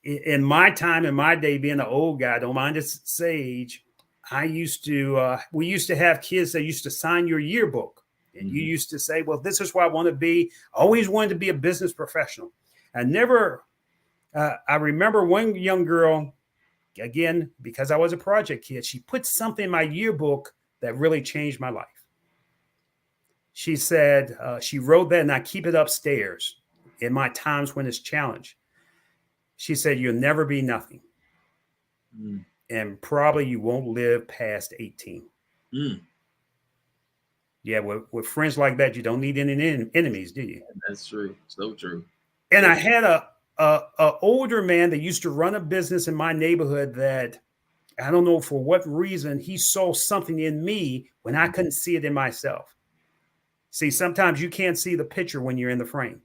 in my time, in my day, being an old guy, don't mind this sage, we used to have kids that used to sign your yearbook. And you used to say, well, this is what I want to be. I always wanted to be a business professional. I remember one young girl, again, because I was a project kid, she put something in my yearbook that really changed my life. She said, she wrote that, and I keep it upstairs in my times when it's challenged. She said, you'll never be nothing. Mm. And probably you won't live past 18. Mm. Yeah, with friends like that, you don't need any enemies, do you? That's true. So true. And I had a older man that used to run a business in my neighborhood that, I don't know for what reason, he saw something in me when I couldn't see it in myself. See, sometimes you can't see the picture when you're in the frame.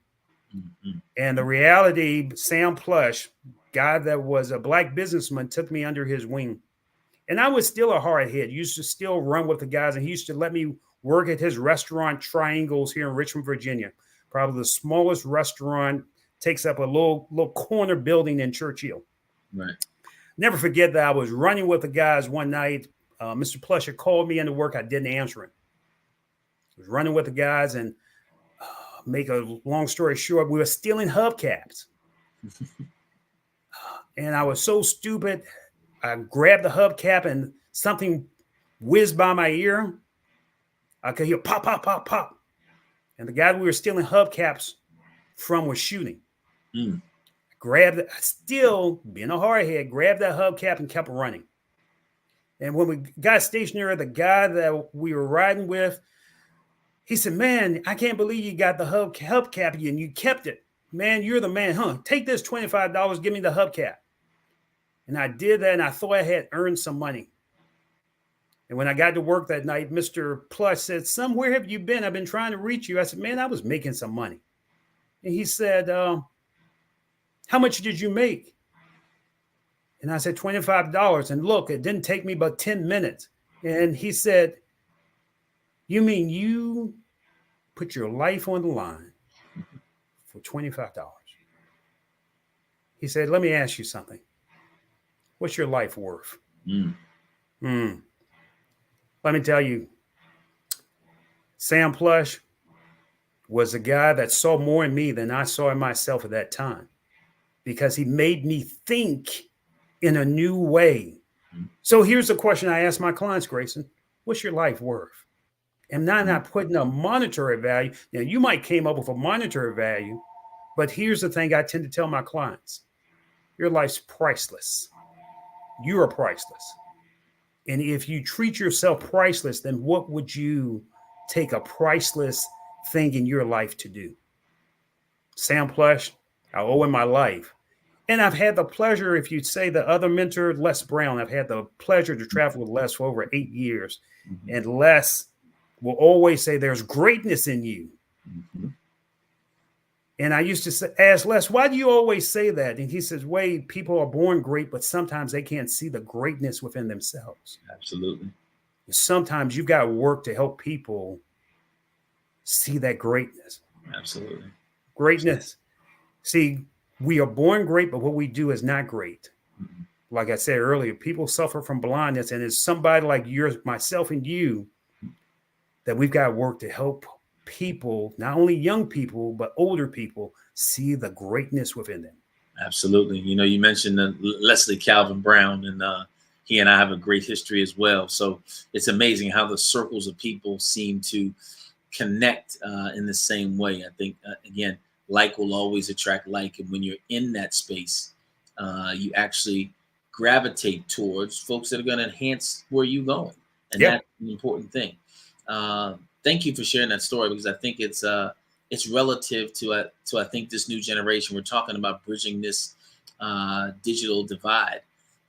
Mm-hmm. And the reality, Sam Plush, guy that was a black businessman, took me under his wing. And I was still a hard head. Used to still run with the guys, and he used to let me work at his restaurant Triangles here in Richmond, Virginia. Probably the smallest restaurant, takes up a little corner building in Churchill. Right. Never forget that I was running with the guys one night. Mr. Plush had called me into work. I didn't answer him. I was running with the guys, and make a long story short, we were stealing hubcaps. And I was so stupid. I grabbed the hubcap and something whizzed by my ear. I could hear pop, pop, pop, pop. And the guy we were stealing hubcaps from was shooting. Grabbed it, still being a hardhead, grabbed that hubcap and kept running. And when we got stationary, the guy that we were riding with, he said, "Man, I can't believe you got the hubcap and you kept it. Man, you're the man, huh? Take this $25, give me the hubcap." And I did that, and I thought I had earned some money. And when I got to work that night, Mr. Plush said, "Son, where have you been? I've been trying to reach you." I said, "Man, I was making some money." And he said, "How much did you make?" And I said, $25. And look, it didn't take me but 10 minutes. And he said, "You mean you put your life on the line for $25? He said, "Let me ask you something. What's your life worth?" Let me tell you, Sam Plush was a guy that saw more in me than I saw in myself at that time, because he made me think in a new way. So here's the question I ask my clients, Grayson: what's your life worth? And now I'm not putting a monetary value. Now, you might came up with a monetary value, but here's the thing I tend to tell my clients: your life's priceless. You are priceless. And if you treat yourself priceless, then what would you take a priceless thing in your life to do? Sam Plush, I owe him my life. And I've had the pleasure, if you'd say the other mentor, Les Brown, I've had the pleasure to travel with Les for over 8 years. And Les will always say, "There's greatness in you." And I used to ask Les, "Why do you always say that?" And he says, "Wade, people are born great, but sometimes they can't see the greatness within themselves." Absolutely. Sometimes you've got to work to help people see that greatness. Absolutely. Greatness. See, we are born great, but what we do is not great. Like I said earlier, people suffer from blindness, and it's somebody like myself and you, that we've got to work to help people, not only young people, but older people, see the greatness within them. Absolutely. You know, you mentioned Leslie Calvin Brown, and he and I have a great history as well. So it's amazing how the circles of people seem to connect in the same way. I think, again, like will always attract like. And when you're in that space, you actually gravitate towards folks that are going to enhance where you're going. And that's an important thing. Thank you for sharing that story, because I think it's relative to I think this new generation. We're talking about bridging this digital divide,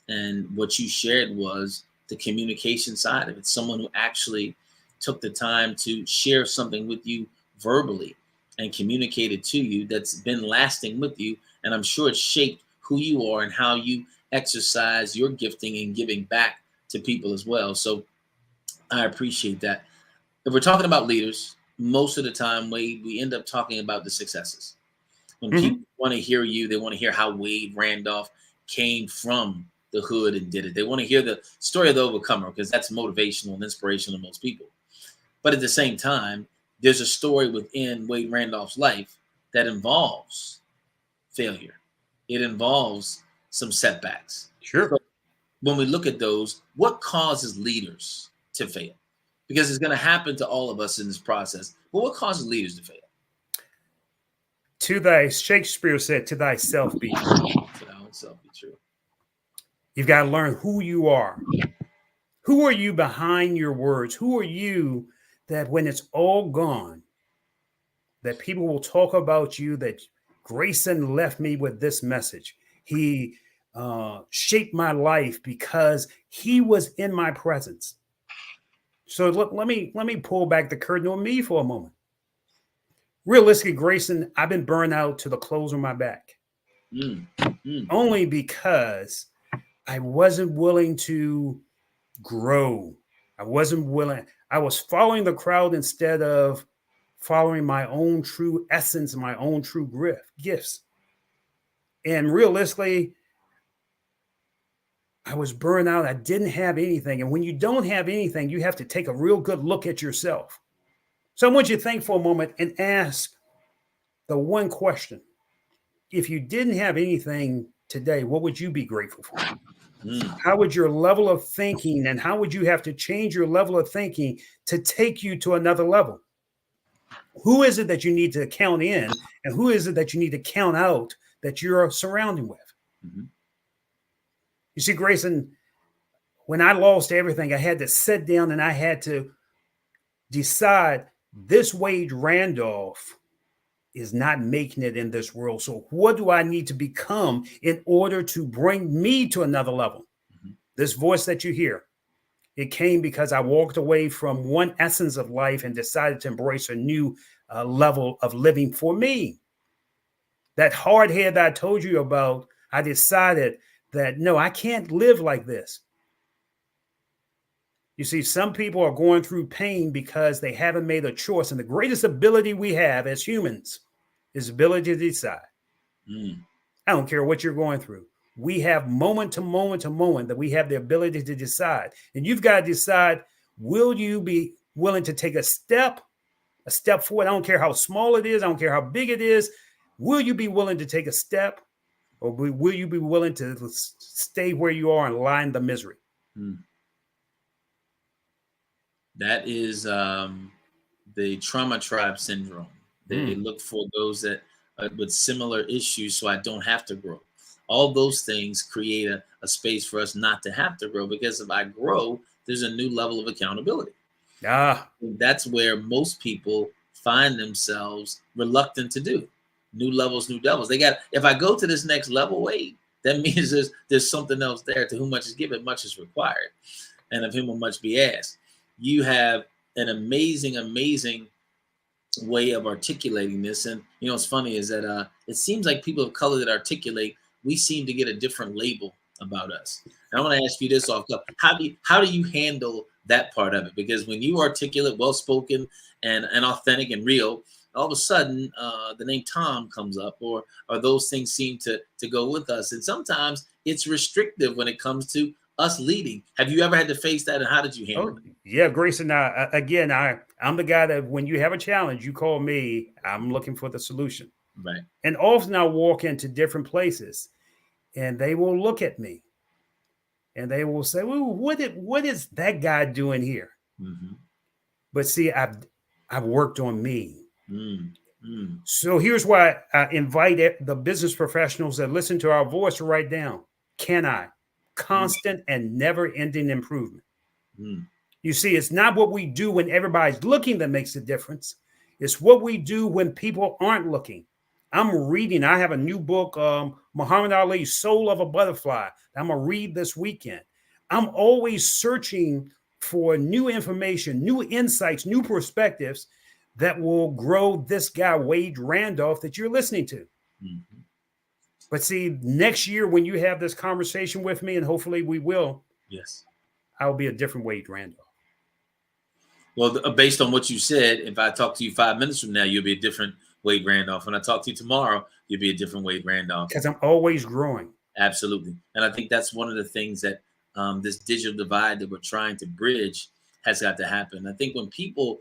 and what you shared was the communication side of it. Someone who actually took the time to share something with you verbally and communicate it to you that's been lasting with you, and I'm sure it shaped who you are and how you exercise your gifting and giving back to people as well. So I appreciate that. If we're talking about leaders, most of the time, Wade, we end up talking about the successes. When people want to hear you, they want to hear how Wade Randolph came from the hood and did it. They want to hear the story of the overcomer, because that's motivational and inspirational to most people. But at the same time, there's a story within Wade Randolph's life that involves failure. It involves some setbacks. Sure. So when we look at those, what causes leaders to fail? Because it's going to happen to all of us in this process. But what causes leaders to fail? Shakespeare said, "To thyself be true." To thy own self be true. You've got to learn who you are. Who are you behind your words? Who are you that when it's all gone, that people will talk about you, that Grayson left me with this message. He shaped my life because he was in my presence. So let me pull back the curtain on me for a moment. Realistically, Grayson, I've been burned out to the clothes on my back. Only because I wasn't willing to grow. I wasn't willing. I was following the crowd instead of following my own true essence, my own true gifts. And realistically, I was burned out. I didn't have anything. And when you don't have anything, you have to take a real good look at yourself. So I want you to think for a moment and ask the one question. If you didn't have anything today, what would you be grateful for? Mm. How would your level of thinking, and how would you have to change your level of thinking to take you to another level? Who is it that you need to count in, and who is it that you need to count out that you're surrounding with? Mm-hmm. You see, Grayson, when I lost everything, I had to sit down and I had to decide this Wade Randolph is not making it in this world. So what do I need to become in order to bring me to another level? Mm-hmm. This voice that you hear, it came because I walked away from one essence of life and decided to embrace a new level of living for me. That hard head that I told you about, I decided that no, I can't live like this. You see, some people are going through pain because they haven't made a choice. And the greatest ability we have as humans is the ability to decide. Mm. I don't care what you're going through. We have moment to moment to moment that we have the ability to decide. And you've got to decide, will you be willing to take a step forward? I don't care how small it is. I don't care how big it is. Will you be willing to take a step, or will you be willing to stay where you are and lie in the misery? Mm. That is the trauma tribe syndrome. They look for those that with similar issues, so I don't have to grow. All those things create a space for us not to have to grow, because if I grow, there's a new level of accountability. That's where most people find themselves reluctant to do. New levels, new devils. They got, if I go to this next level, wait, that means there's something else there. To whom much is given, much is required. And of him will much be asked. You have an amazing, amazing way of articulating this. And you know, what's funny is that it seems like people of color that articulate, we seem to get a different label about us. And I want to ask you this off cuff. How do you handle that part of it? Because when you articulate, well-spoken and authentic and real, all of a sudden the name Tom comes up, or those things seem to go with us. And sometimes it's restrictive when it comes to us leading. Have you ever had to face that, and how did you handle it? Yeah, Grayson. Again, I'm the guy that when you have a challenge, you call me. I'm looking for the solution. Right. And often I walk into different places, and they will look at me, and they will say, "Well, what is that guy doing here?" Mm-hmm. But see, I've worked on me. Mm. Mm. So here's why I invite the business professionals that listen to our voice to write down: can I? Constant and never-ending improvement. Mm. You see, it's not what we do when everybody's looking that makes a difference. It's what we do when people aren't looking. I'm reading. I have a new book, Muhammad Ali's Soul of a Butterfly. I'm going to read this weekend. I'm always searching for new information, new insights, new perspectives that will grow this guy, Wade Randolph, that you're listening to. Mm-hmm. But see, next year when you have this conversation with me, and hopefully we will, yes, I'll be a different Wade Randolph. Well, based on what you said, if I talk to you 5 minutes from now, you'll be a different Wade Randolph. When I talk to you tomorrow, you'll be a different Wade Randolph. Because I'm always growing. Absolutely. And I think that's one of the things that this digital divide that we're trying to bridge has got to happen. I think when people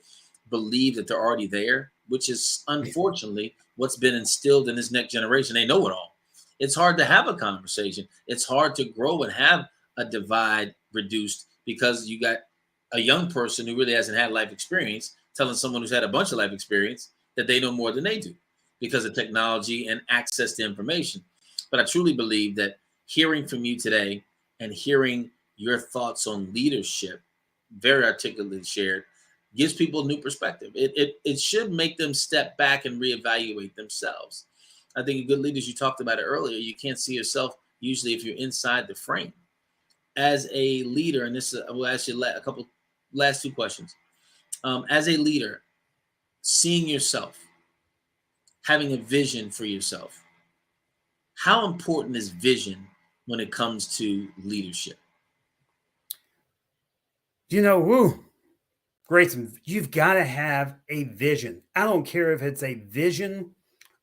believe that they're already there, which is unfortunately what's been instilled in this next generation, they know it all. It's hard to have a conversation. It's hard to grow and have a divide reduced, because you got a young person who really hasn't had life experience telling someone who's had a bunch of life experience that they know more than they do because of technology and access to information. But I truly believe that hearing from you today and hearing your thoughts on leadership, very articulately shared, gives people a new perspective. It should make them step back and reevaluate themselves. I think good leaders, you talked about it earlier, you can't see yourself usually if you're inside the frame. As a leader, and this I will ask you a couple last two questions. As a leader, seeing yourself, having a vision for yourself, how important is vision when it comes to leadership? You know, Grayson, you've got to have a vision. I don't care if it's a vision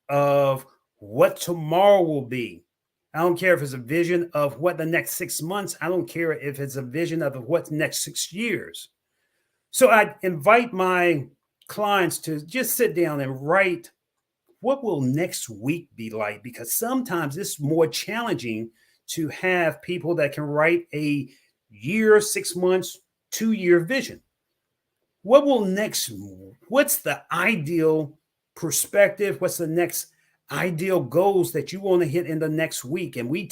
of what tomorrow will be. I don't care if it's a vision of what the next 6 months. I don't care if it's a vision of what's next 6 years. So I invite my clients to just sit down and write what will next week be like? Because sometimes it's more challenging to have people that can write a year, 6 months, 2-year vision. What's the ideal perspective? What's the next ideal goals that you want to hit in the next week? And we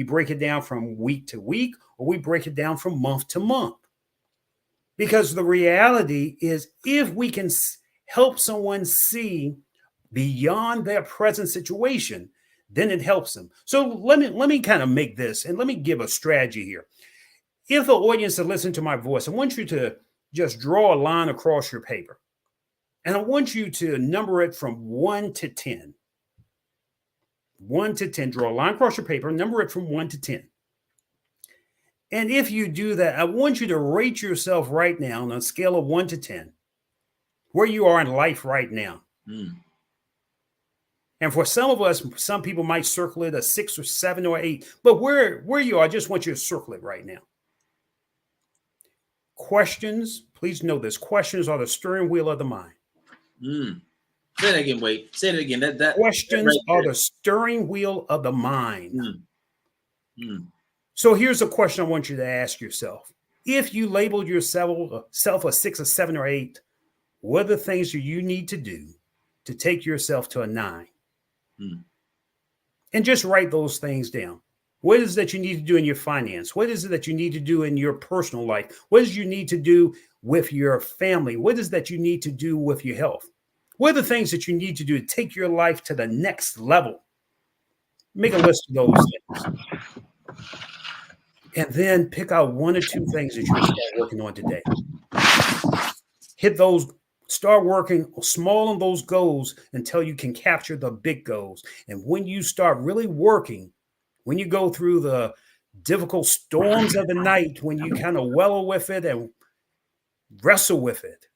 break it down from week to week, or we break it down from month to month. Because the reality is, if we can help someone see beyond their present situation, then it helps them. So let me kind of make this, and let me give a strategy here. If the audience that listen to my voice, I want you to just draw a line across your paper. And I want you to number it from 1 to 10. 1 to 10. Draw a line across your paper, number it from 1 to 10. And if you do that, I want you to rate yourself right now on a scale of 1 to 10, where you are in life right now. And for some of us, some people might circle it a 6 or 7 or 8. But where you are, I just want you to circle it right now. Questions, please know this. Questions are the steering wheel of the mind. Say that again, Wade. Say it again. Questions are the steering wheel of the mind. So here's a question I want you to ask yourself. If you labeled yourself a 6 or 7 or 8, what are the things that you need to do to take yourself to a 9? And just write those things down. What is it that you need to do in your finance? What is it that you need to do in your personal life? What is you need to do with your family? What is that you need to do with your health? What are the things that you need to do to take your life to the next level? Make a list of those things. And then pick out 1 or 2 things that you'll start working on today. Hit those, start working small on those goals until you can capture the big goals. And when you start really working, when you go through the difficult storms of the night, when you kind of wallow with it and wrestle with it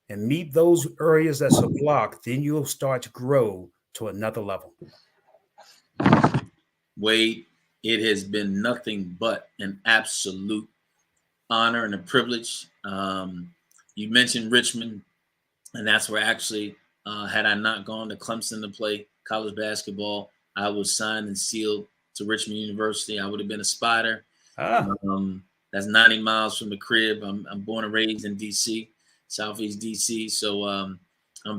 and meet those areas that's a block, then you'll start to grow to another level. Wade, it has been nothing but an absolute honor and a privilege. You mentioned Richmond, and that's where actually, had I not gone to Clemson to play college basketball, I was signed and sealed to Richmond University. I would have been a Spider. That's 90 miles from the crib. I'm born and raised in D.C., Southeast D.C., so I'm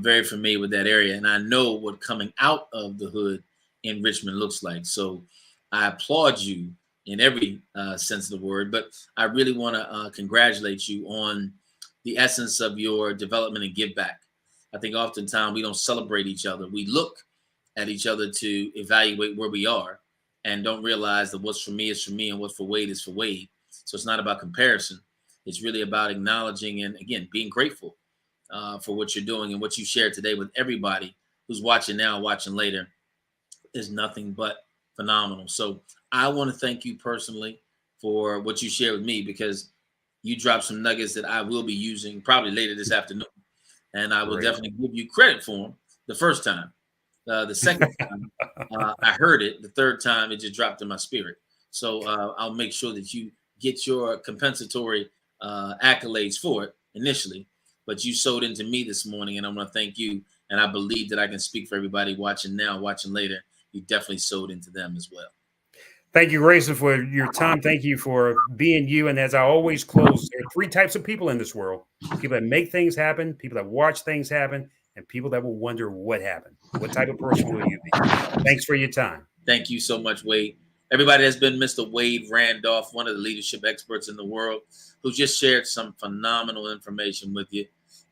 very familiar with that area, and I know what coming out of the hood in Richmond looks like. So I applaud you in every sense of the word, but I really want to congratulate you on the essence of your development and give back. I think oftentimes we don't celebrate each other. We look at each other to evaluate where we are and don't realize that what's for me is for me and what's for Wade is for Wade. So it's not about comparison. It's really about acknowledging and, again, being grateful for what you're doing, and what you shared today with everybody who's watching now, watching later, is nothing but phenomenal. So I want to thank you personally for what you shared with me, because you dropped some nuggets that I will be using probably later this afternoon. And I will definitely give you credit for them the first time. The second time I heard it, the third time it just dropped in my spirit. So I'll make sure that you get your compensatory accolades for it initially, but you sowed into me this morning, and I want to thank you. And I believe that I can speak for everybody watching now, watching later. You definitely sowed into them as well. Thank you, Grayson, for your time. Thank you for being you. And as I always close, there are 3 types of people in this world: people that make things happen, people that watch things happen, and people that will wonder what happened. What type of person will you be? Thanks for your time. Thank you so much, Wade. Everybody has been Mr. Wade Randolph, one of the leadership experts in the world, who just shared some phenomenal information with you.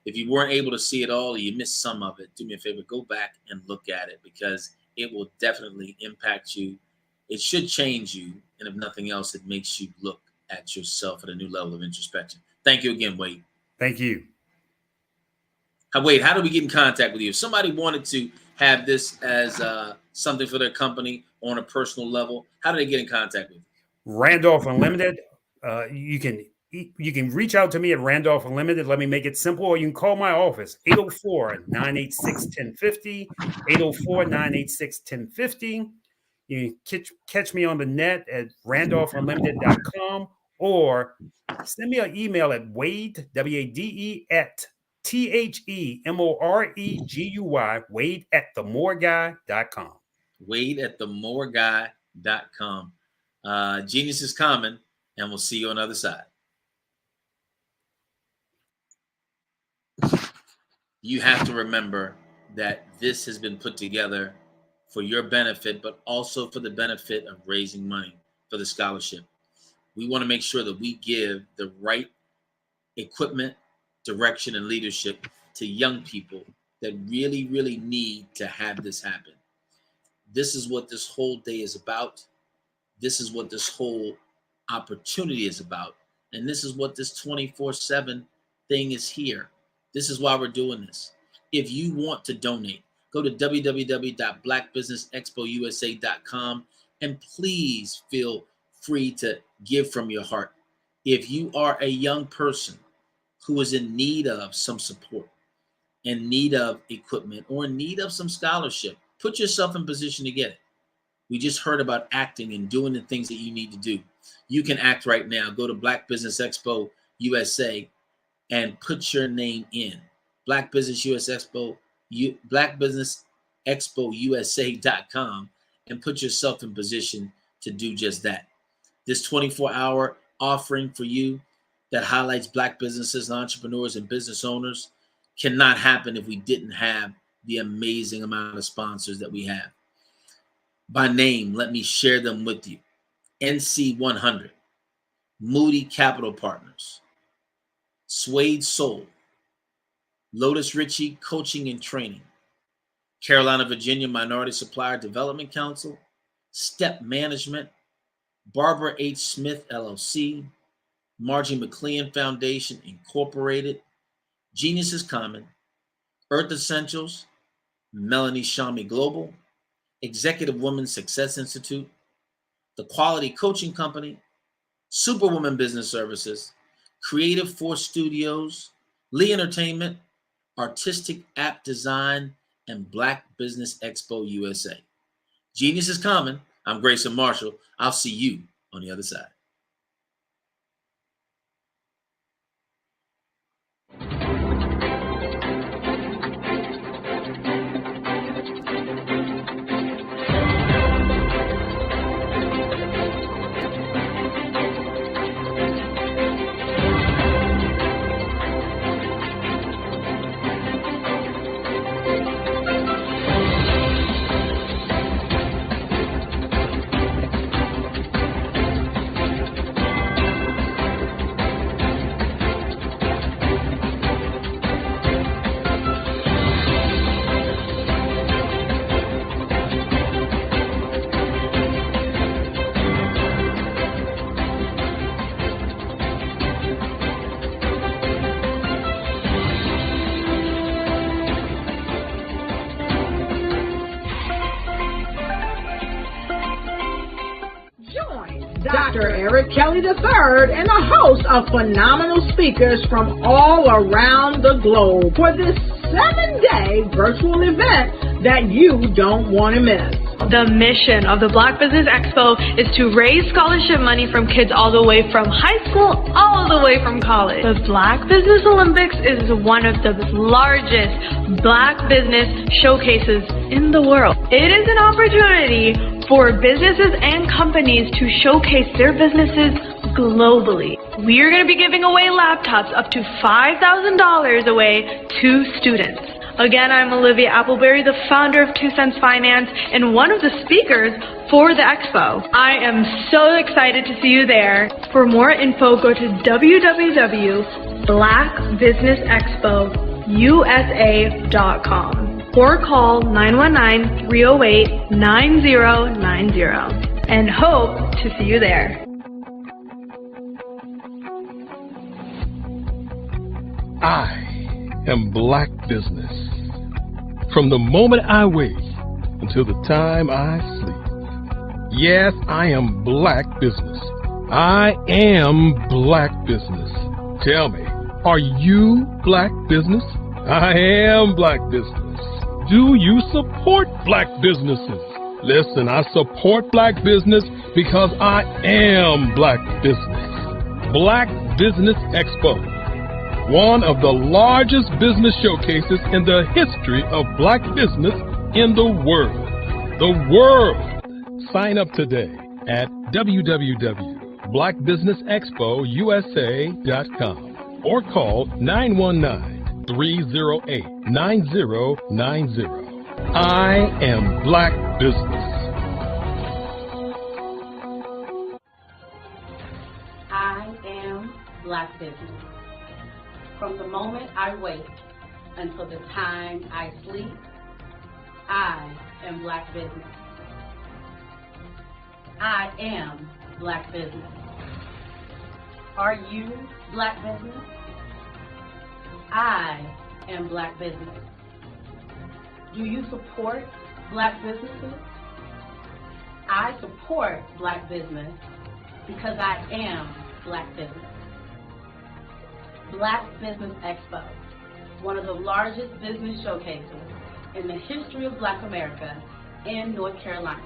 If you weren't able to see it all, or you missed some of it, do me a favor, go back and look at it, because it will definitely impact you. It should change you. And if nothing else, it makes you look at yourself at a new level of introspection. Thank you again, Wade. Thank you. Wade, how do we get in contact with you? If somebody wanted to have this as something for their company on a personal level, how do they get in contact with you? Randolph Unlimited. You can reach out to me at Randolph Unlimited. Let me make it simple. Or you can call my office, 804-986-1050, 804-986-1050. You can catch me on the net at randolphunlimited.com, or send me an email at Wade, WADE, at TheMoreGuy, Wade at themoreguy.com. Wade at themoreguy.com. Genius is common, and we'll see you on the other side. You have to remember that this has been put together for your benefit, but also for the benefit of raising money for the scholarship. We want to make sure that we give the right equipment, direction, and leadership to young people that really, really need to have this happen. This is what this whole day is about. This is what this whole opportunity is about. And this is what this 24/7 thing is here. This is why we're doing this. If you want to donate, go to www.blackbusinessexpousa.com and please feel free to give from your heart. If you are a young person who is in need of some support, in need of equipment, or in need of some scholarship, put yourself in position to get it. We just heard about acting and doing the things that you need to do. You can act right now. Go to Black Business Expo USA and put your name in. Black Business Expo USA.com and put yourself in position to do just that. This 24-hour offering for you that highlights Black businesses, entrepreneurs, and business owners cannot happen if we didn't have the amazing amount of sponsors that we have. By name, let me share them with you. NC100, Moody Capital Partners, Suede Soul, Lotus Ritchie Coaching and Training, Carolina, Virginia Minority Supplier Development Council, Step Management, Barbara H. Smith, LLC, Margie McLean Foundation, Incorporated, Genius is Common, Earth Essentials, Melanie Shami Global, Executive Women's Success Institute, The Quality Coaching Company, Superwoman Business Services, Creative Force Studios, Lee Entertainment, Artistic App Design, and Black Business Expo USA. Genius is Common. I'm Grayson Marshall. I'll see you on the other side. Dr. Eric Kelly III and a host of phenomenal speakers from all around the globe for this 7-day virtual event that you don't want to miss. The mission of the Black Business Expo is to raise scholarship money from kids all the way from high school, all the way from college. The Black Business Olympics is one of the largest Black business showcases in the world. It is an opportunity for businesses and companies to showcase their businesses globally. We are going to be giving away laptops up to $5,000 away to students. Again, I'm Olivia Appleberry, the founder of 2 Cents Finance and one of the speakers for the expo. I am so excited to see you there. For more info, go to www.blackbusinessexpousa.com or call 919-308-9090 and hope to see you there. I am Black Business. From the moment I wake until the time I sleep. Yes, I am Black Business. I am Black Business. Tell me, are you Black Business? I am Black Business. Do you support Black businesses? Listen, I support Black business because I am Black Business. Black Business Expo one of the largest business showcases in the history of black business in the world. The world! Sign up today at www.blackbusinessexpousa.com or call 919-308-9090. I am Black Business. I am Black Business. From the moment I wake until the time I sleep, I am Black Business. I am Black Business. Are you Black Business? I am Black Business. Do you support Black businesses? I support Black business because I am Black Business. Black Business Expo, one of the largest business showcases in the history of Black America in North Carolina.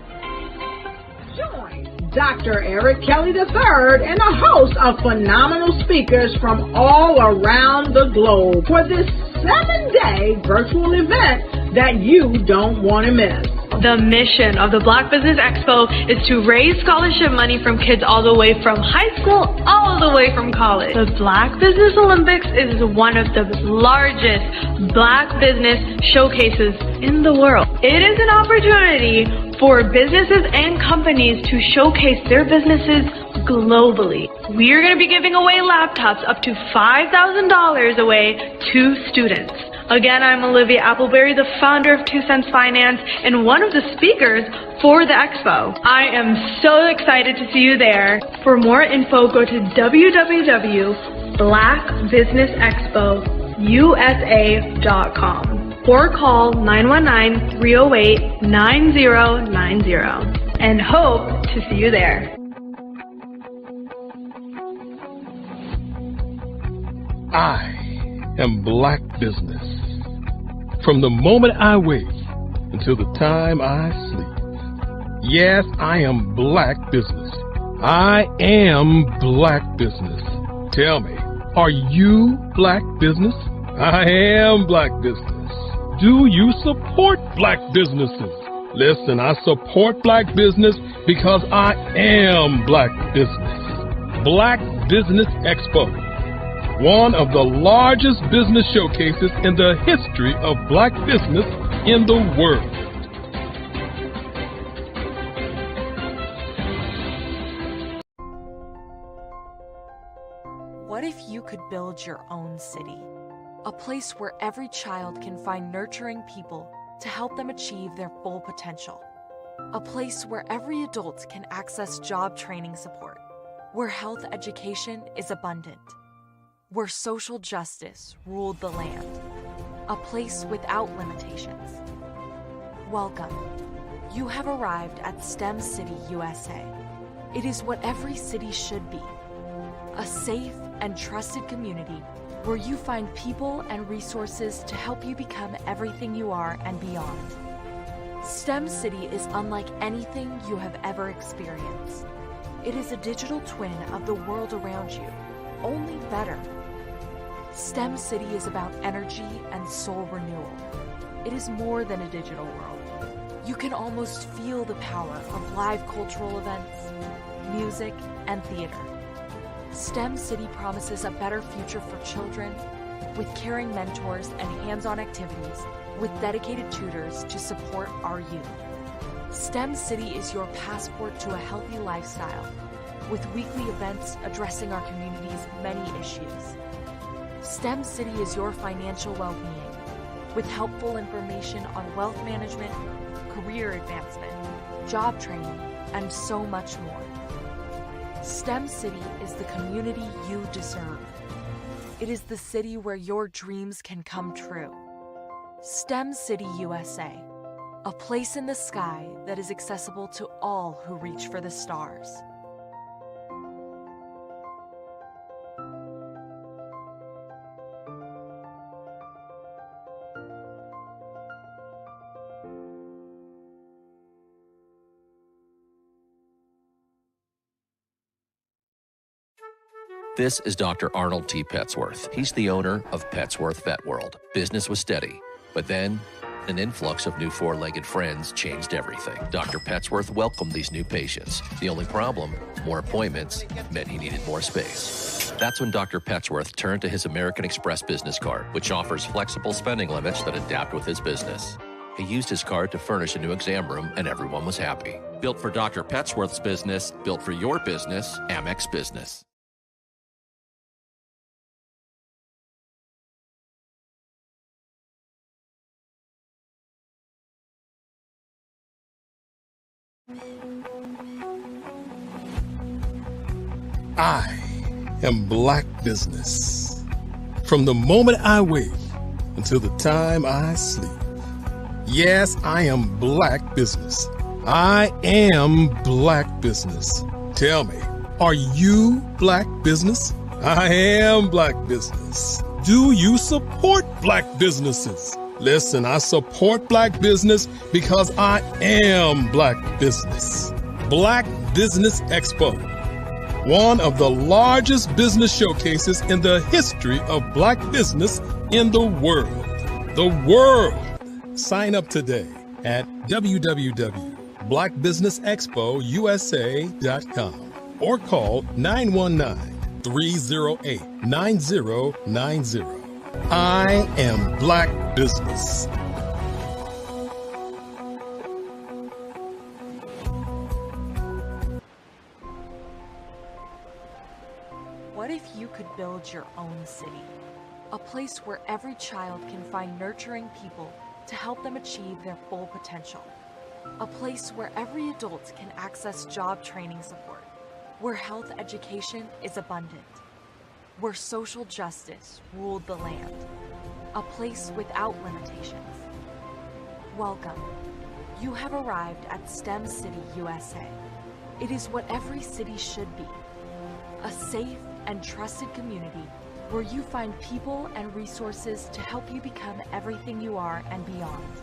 Join Dr. Eric Kelly III and a host of phenomenal speakers from all around the globe for this 7-day virtual event that you don't want to miss. The mission of the Black Business Expo is to raise scholarship money from kids all the way from high school, all the way from college. The Black Business Olympics is one of the largest black business showcases in the world. It is an opportunity for businesses and companies to showcase their businesses globally. We are going to be giving away laptops up to $5,000 away to students. Again, I'm Olivia Appleberry, the founder of 2 Cents Finance and one of the speakers for the expo. I am so excited to see you there. For more info, go to www.blackbusinessexpousa.com or call 919-308-9090 and hope to see you there. I am Black Business. From the moment I wake until the time I sleep. Yes, I am Black Business. I am Black Business. Tell me, are you Black Business? I am Black Business. Do you support Black businesses? Listen, I support Black business because I am Black Business. Black Business Expo, one of the largest business showcases in the history of black business in the world. What if you could build your own city? A place where every child can find nurturing people to help them achieve their full potential. A place where every adult can access job training support. Where health education is abundant. Where social justice ruled the land. A place without limitations. Welcome. You have arrived at STEM City USA. It is what every city should be. A safe and trusted community where you find people and resources to help you become everything you are and beyond. STEM City is unlike anything you have ever experienced. It is a digital twin of the world around you, only better. STEM City is about energy and soul renewal. It is more than a digital world. You can almost feel the power of live cultural events, music, and theater. STEM City promises a better future for children with caring mentors and hands-on activities with dedicated tutors to support our youth. STEM City is your passport to a healthy lifestyle with weekly events addressing our community's many issues. STEM City is your financial well-being with helpful information on wealth management, career advancement, job training, and so much more. STEM City is the community you deserve. It is the city where your dreams can come true. STEM City USA, a place in the sky that is accessible to all who reach for the stars. This is Dr. Arnold T. Petsworth. He's the owner of Petsworth Vet World. Business was steady, but then an influx of new four-legged friends changed everything. Dr. Petsworth welcomed these new patients. The only problem, more appointments, meant he needed more space. That's when Dr. Petsworth turned to his American Express business card, which offers flexible spending limits that adapt with his business. He used his card to furnish a new exam room, and everyone was happy. Built for Dr. Petsworth's business, built for your business, Amex Business. I am Black Business. From the moment I wake until the time I sleep. Yes, I am Black Business. I am Black Business. Tell me, are you Black Business? I am Black Business. Do you support Black businesses? Listen, I support Black business because I am Black Business. Black Business Expo, one of the largest business showcases in the history of Black business in the world. The world! Sign up today at www.blackbusinessexpousa.com or call 919-308-9090. I am Black Business. What if you could build your own city? A place where every child can find nurturing people to help them achieve their full potential. A place where every adult can access job training support, where health education is abundant, where social justice ruled the land. A place without limitations. Welcome. You have arrived at STEM City USA. It is what every city should be. A safe and trusted community where you find people and resources to help you become everything you are and beyond.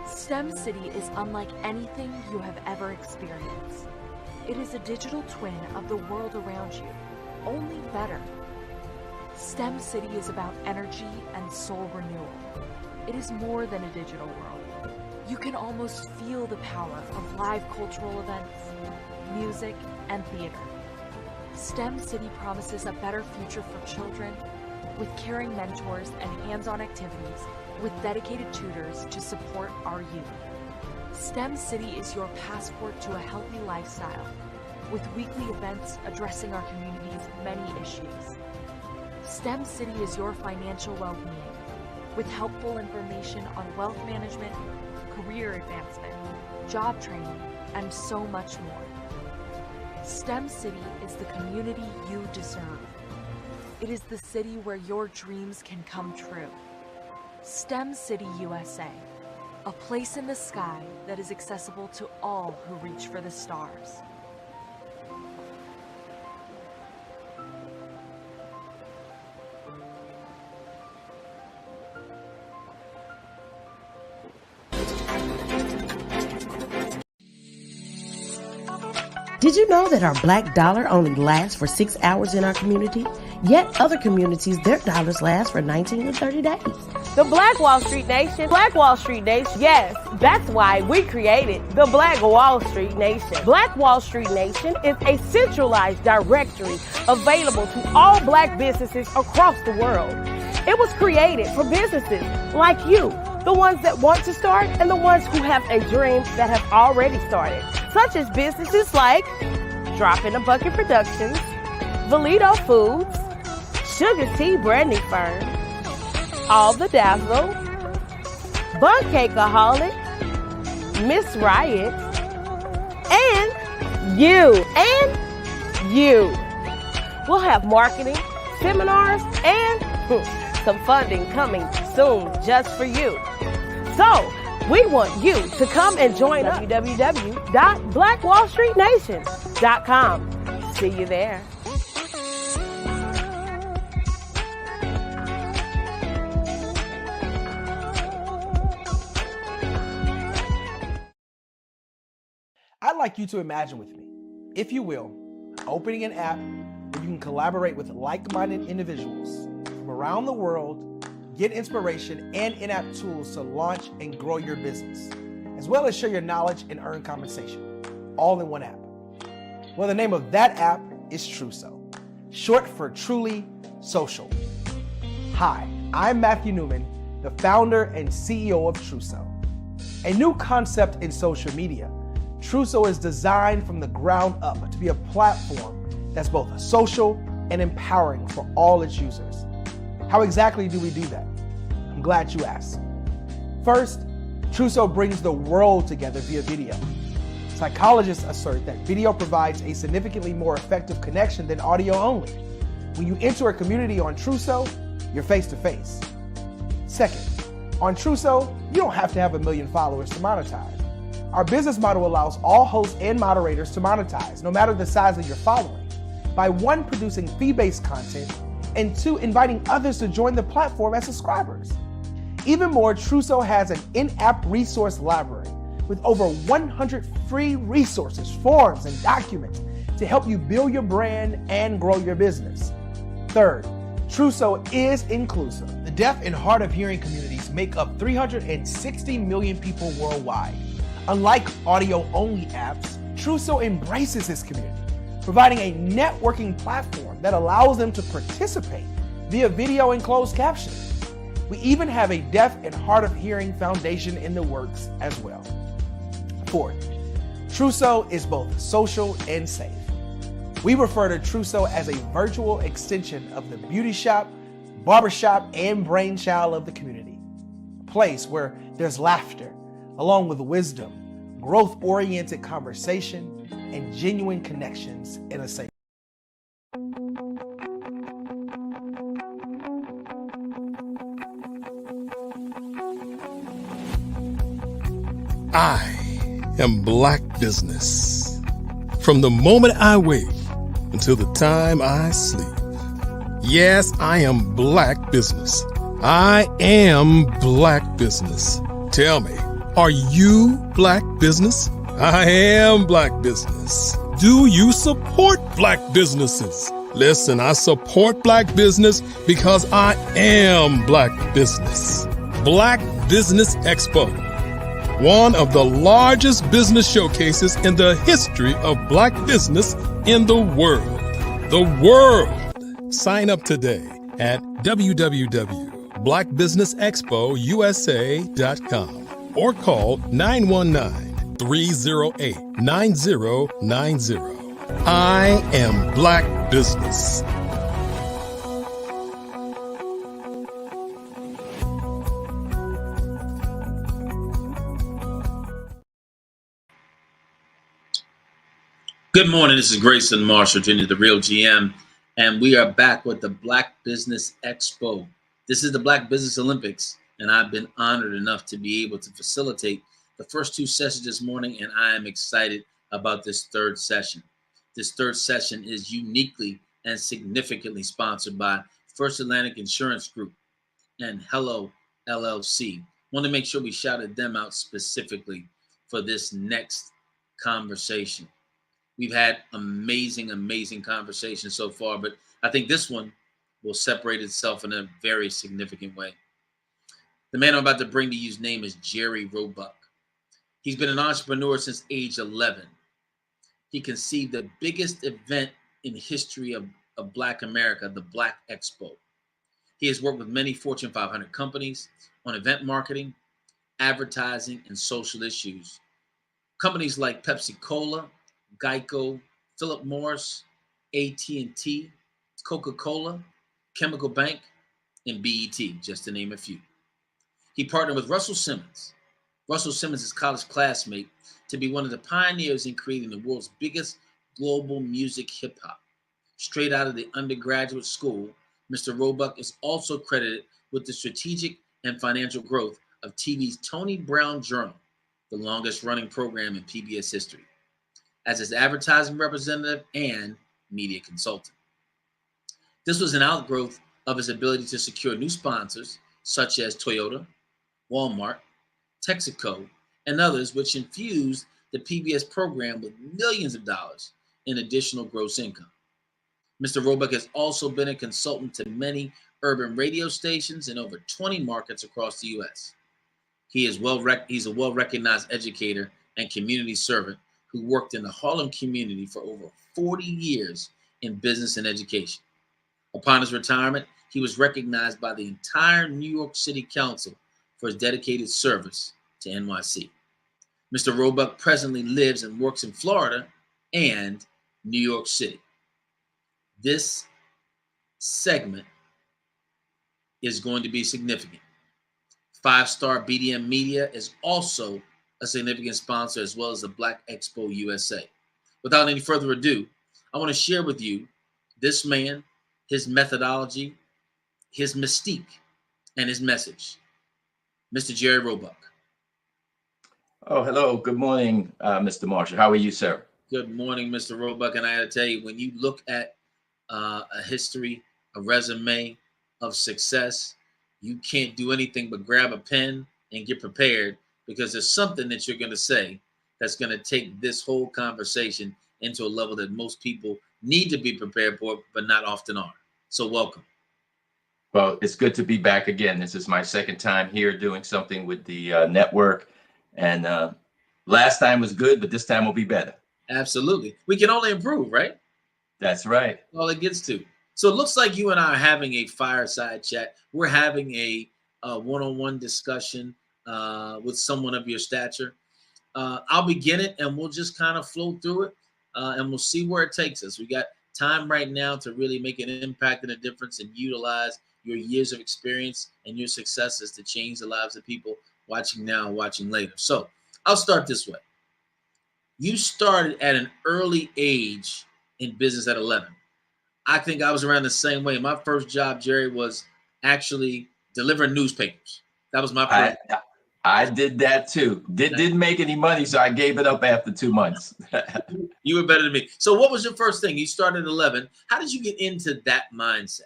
STEM City is unlike anything you have ever experienced. It is a digital twin of the world around you, only better. STEM City is about energy and soul renewal. It is more than a digital world. You can almost feel the power of live cultural events, music, and theater. STEM City promises a better future for children with caring mentors and hands-on activities with dedicated tutors to support our youth. STEM City is your passport to a healthy lifestyle with weekly events addressing our community's many issues. STEM City is your financial well-being with helpful information on wealth management, career advancement, job training, and so much more. STEM City is the community you deserve. It is the city where your dreams can come true. STEM City USA, a place in the sky that is accessible to all who reach for the stars. Did you know that our black dollar only lasts for 6 hours in our community? Yet other communities, their dollars last for 19 to 30 days. The Black Wall Street Nation. Black Wall Street Nation. Yes, that's why we created the Black Wall Street Nation. Black Wall Street Nation is a centralized directory available to all black businesses across the world. It was created for businesses like you, the ones that want to start and the ones who have a dream that have already started, such as businesses like Drop in a Bucket Productions, Valito Foods, Sugar Tea Branding Firm, All the Dazzle, Bun Cakeaholic, Miss Riot, and you. We'll have marketing, seminars, and some funding coming soon just for you. So, we want you to come and join us. www.blackwallstreetnation.com. See you there. I'd like you to imagine with me, if you will, opening an app, where you can collaborate with like-minded individuals from around the world, get inspiration and in-app tools to launch and grow your business, as well as share your knowledge and earn compensation, all in one app. Well, the name of that app is Truso, short for Truly Social. Hi, I'm Matthew Newman, the founder and CEO of Truso. A new concept in social media, Truso is designed from the ground up to be a platform that's both social and empowering for all its users. How exactly do we do that? I'm glad you asked. First, Truso brings the world together via video. Psychologists assert that video provides a significantly more effective connection than audio only. When you enter a community on Truso, you're face to face. Second, on Truso, you don't have to have 1 million followers to monetize. Our business model allows all hosts and moderators to monetize, no matter the size of your following, by 1, producing fee-based content, and 2, inviting others to join the platform as subscribers. Even more, Truso has an in-app resource library with over 100 free resources, forms, and documents to help you build your brand and grow your business. Third, Truso is inclusive. The deaf and hard of hearing communities make up 360 million people worldwide. Unlike audio-only apps, Truso embraces this community, providing a networking platform that allows them to participate via video and closed captioning. We even have a deaf and hard of hearing foundation in the works as well. Fourth, Truso is both social and safe. We refer to Truso as a virtual extension of the beauty shop, barbershop, and brainchild of the community. A place where there's laughter, along with wisdom, growth-oriented conversation, and genuine connections in a safe. I am Black Business. From the moment I wake until the time I sleep. Yes, I am Black Business. I am Black Business. Tell me, are you Black Business? I am Black Business. Do you support Black businesses? Listen, I support Black business because I am Black Business. Black Business Expo, one of the largest business showcases in the history of Black business in the world. The world! Sign up today at www.blackbusinessexpousa.com or call 919-308-9090. I am Black Business. Good morning. This is Grayson Marshall Jr., the Real GM, and we are back with the Black Business Expo. This is the Black Business Olympics, and I've been honored enough to be able to facilitate the first 2 sessions this morning, and I am excited about this third session. This third session is uniquely and significantly sponsored by First Atlantic Insurance Group and Hello LLC. Want to make sure we shouted them out specifically for this next conversation. We've had amazing conversations so far, but I think this one will separate itself in a very significant way. The man I'm about to bring to you's name is Jerry Roebuck. He's been an entrepreneur since age 11. He conceived the biggest event in the history of Black America, the Black Expo. He has worked with many Fortune 500 companies on event marketing, advertising, and social issues. Companies like Pepsi Cola, Geico, Philip Morris, AT&T, Coca-Cola, Chemical Bank, and BET, just to name a few. He partnered with Russell Simmons, Simmons' college classmate, to be one of the pioneers in creating the world's biggest global music hip-hop. Straight out of the undergraduate school, Mr. Roebuck is also credited with the strategic and financial growth of TV's Tony Brown Journal, the longest-running program in PBS history, as its advertising representative and media consultant. This was an outgrowth of his ability to secure new sponsors such as Toyota, Walmart, Texaco, and others, which infused the PBS program with millions of dollars in additional gross income. Mr. Roebuck has also been a consultant to many urban radio stations in over 20 markets across the U.S. He's a well-recognized educator and community servant who worked in the Harlem community for over 40 years in business and education. Upon his retirement, he was recognized by the entire New York City Council for his dedicated service to NYC. Mr. Roebuck presently lives and works in Florida and New York City. This segment is going to be significant. 5-Star BDM Media is also a significant sponsor, as well as the Black Expo USA. Without any further ado, I want to share with you this man, his methodology, his mystique, and his message. Mr. Jerry Roebuck. Oh, hello. Good morning, Mr. Marshall. How are you, sir? Good morning, Mr. Roebuck. And I got to tell you, when you look at a history, a resume of success, you can't do anything but grab a pen and get prepared, because there's something that you're going to say that's going to take this whole conversation into a level that most people need to be prepared for, but not often are. So welcome. Well, it's good to be back again. This is my second time here doing something with the network. And last time was good, but this time will be better. Absolutely. We can only improve, right? That's right. All it gets to. So it looks like you and I are having a fireside chat. We're having a one-on-one discussion with someone of your stature. I'll begin it, and we'll just kind of flow through it, and we'll see where it takes us. We got time right now to really make an impact and a difference and utilize your years of experience and your successes to change the lives of people watching now and watching later. So I'll start this way. You started at an early age in business at 11. I think I was around the same way. My first job, Jerry, was actually delivering newspapers. That was my first. I did that too. Didn't make any money, so I gave it up after 2 months. You were better than me. So what was your first thing? You started at 11. How did you get into that mindset?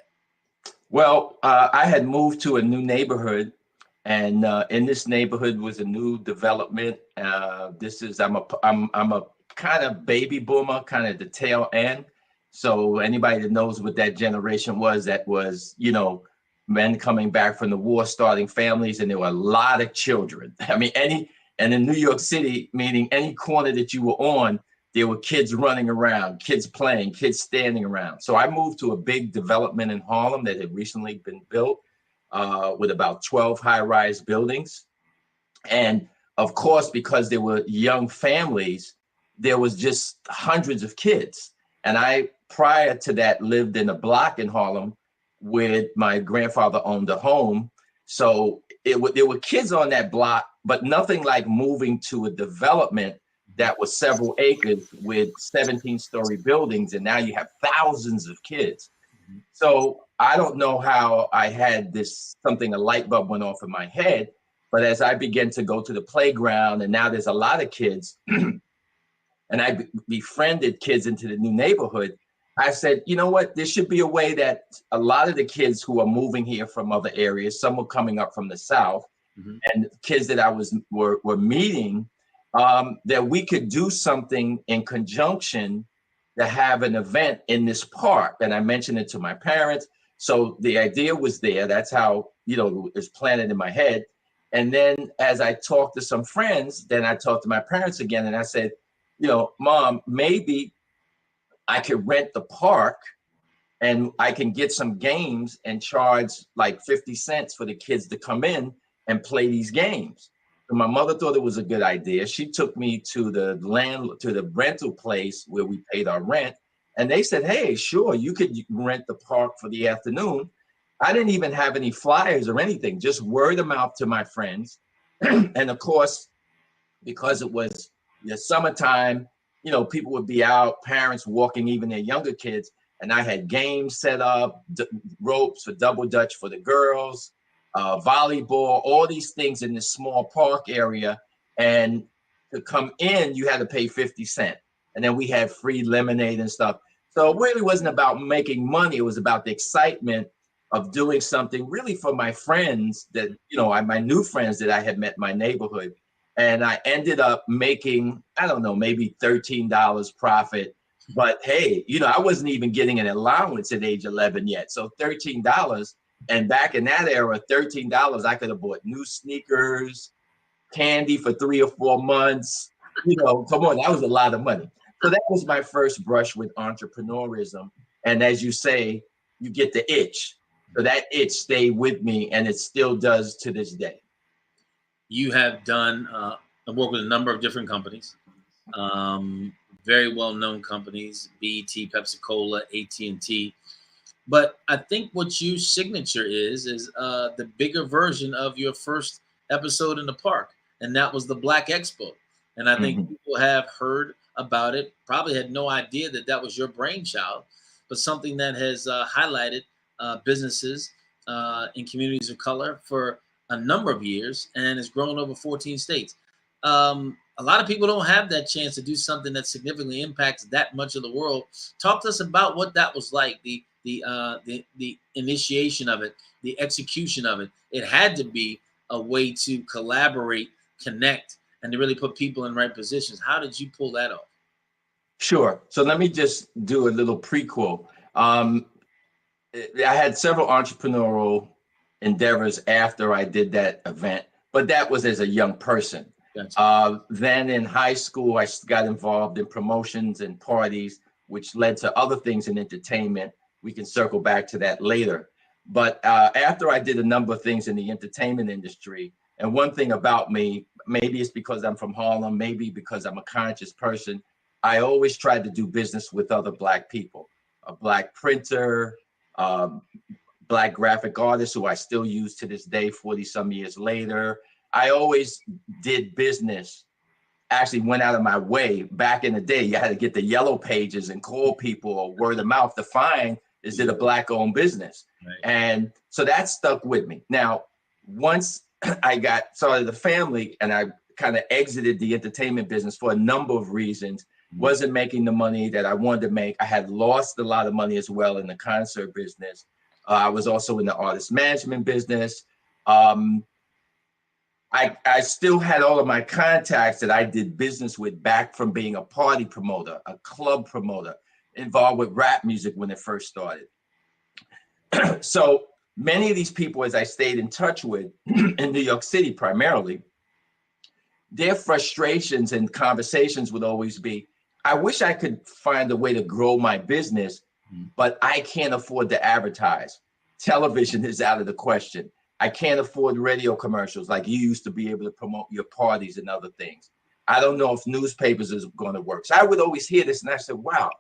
Well, I had moved to a new neighborhood, and in this neighborhood was a new development. I'm a kind of baby boomer, kind of the tail end. So anybody that knows what that generation was, that was, men coming back from the war, starting families, and there were a lot of children. I mean, and in New York City, meaning any corner that you were on, there were kids running around, kids playing, kids standing around. So I moved to a big development in Harlem that had recently been built with about 12 high-rise buildings. And of course, because there were young families, there was just hundreds of kids. And I, prior to that, lived in a block in Harlem where my grandfather owned a home. So there were kids on that block, but nothing like moving to a development that was several acres with 17-story buildings, and now you have thousands of kids. So I don't know how I had a light bulb went off in my head, but as I began to go to the playground, and now there's a lot of kids, and I befriended kids into the new neighborhood, I said, you know what, there should be a way that a lot of the kids who are moving here from other areas, some were coming up from the South, and kids that I were meeting, that we could do something in conjunction to have an event in this park. And I mentioned it to my parents. So the idea was there. That's how, it's planted in my head. And then as I talked to some friends, then I talked to my parents again, and I said, Mom, maybe I could rent the park and I can get some games and charge like 50 cents for the kids to come in and play these games. So my mother thought it was a good idea. She took me to the rental place where we paid our rent. And they said, hey, sure, you could rent the park for the afternoon. I didn't even have any flyers or anything, just word of mouth to my friends. And of course, because it was the summertime, people would be out, parents walking even their younger kids. And I had games set up, ropes for double dutch for the girls, volleyball, all these things in this small park area. And to come in, you had to pay 50 cents. And then we had free lemonade and stuff. So it really wasn't about making money. It was about the excitement of doing something really for my friends that, my new friends that I had met in my neighborhood. And I ended up making, I don't know, maybe $13 profit But hey, I wasn't even getting an allowance at age 11 yet. So $13, and back in that era, $13, I could have bought new sneakers, candy for 3 or 4 months. Come on, that was a lot of money. So that was my first brush with entrepreneurism. And as you say, you get the itch. So that itch stayed with me, and it still does to this day. You have done work with a number of different companies, very well-known companies, BET, Pepsi-Cola, AT&T. But I think what your signature is the bigger version of your first episode in the park, and that was the Black Expo. And I think people have heard about it, probably had no idea that was your brainchild, but something that has highlighted businesses in communities of color for a number of years and has grown over 14 states. A lot of people don't have that chance to do something that significantly impacts that much of the world. Talk to us about what that was like, the initiation of it, the execution of it. It had to be a way to collaborate, connect, and to really put people in right positions. How did you pull that off? Sure. So let me just do a little prequel. I had several entrepreneurial endeavors after I did that event, but that was as a young person. Gotcha. Then in high school, I got involved in promotions and parties, which led to other things in entertainment. We can circle back to that later. But after I did a number of things in the entertainment industry, and one thing about me, maybe it's because I'm from Harlem, maybe because I'm a conscious person, I always tried to do business with other Black people, a Black printer, Black graphic artist who I still use to this day, 40 some years later. I always did business, actually went out of my way. Back in the day, you had to get the yellow pages and call people or word of mouth to find, is it a Black owned business? Right. And so that stuck with me. Now, once I started a family and I kind of exited the entertainment business for a number of reasons, wasn't making the money that I wanted to make. I had lost a lot of money as well in the concert business. I was also in the artist management business. I still had all of my contacts that I did business with back from being a party promoter, a club promoter, involved with rap music when it first started. So many of these people, as I stayed in touch with in New York City primarily, their frustrations and conversations would always be, I wish I could find a way to grow my business, but I can't afford to advertise. Television is out of the question. I can't afford radio commercials like you used to be able to promote your parties and other things. I don't know if newspapers is going to work. So I would always hear this and I said, wow,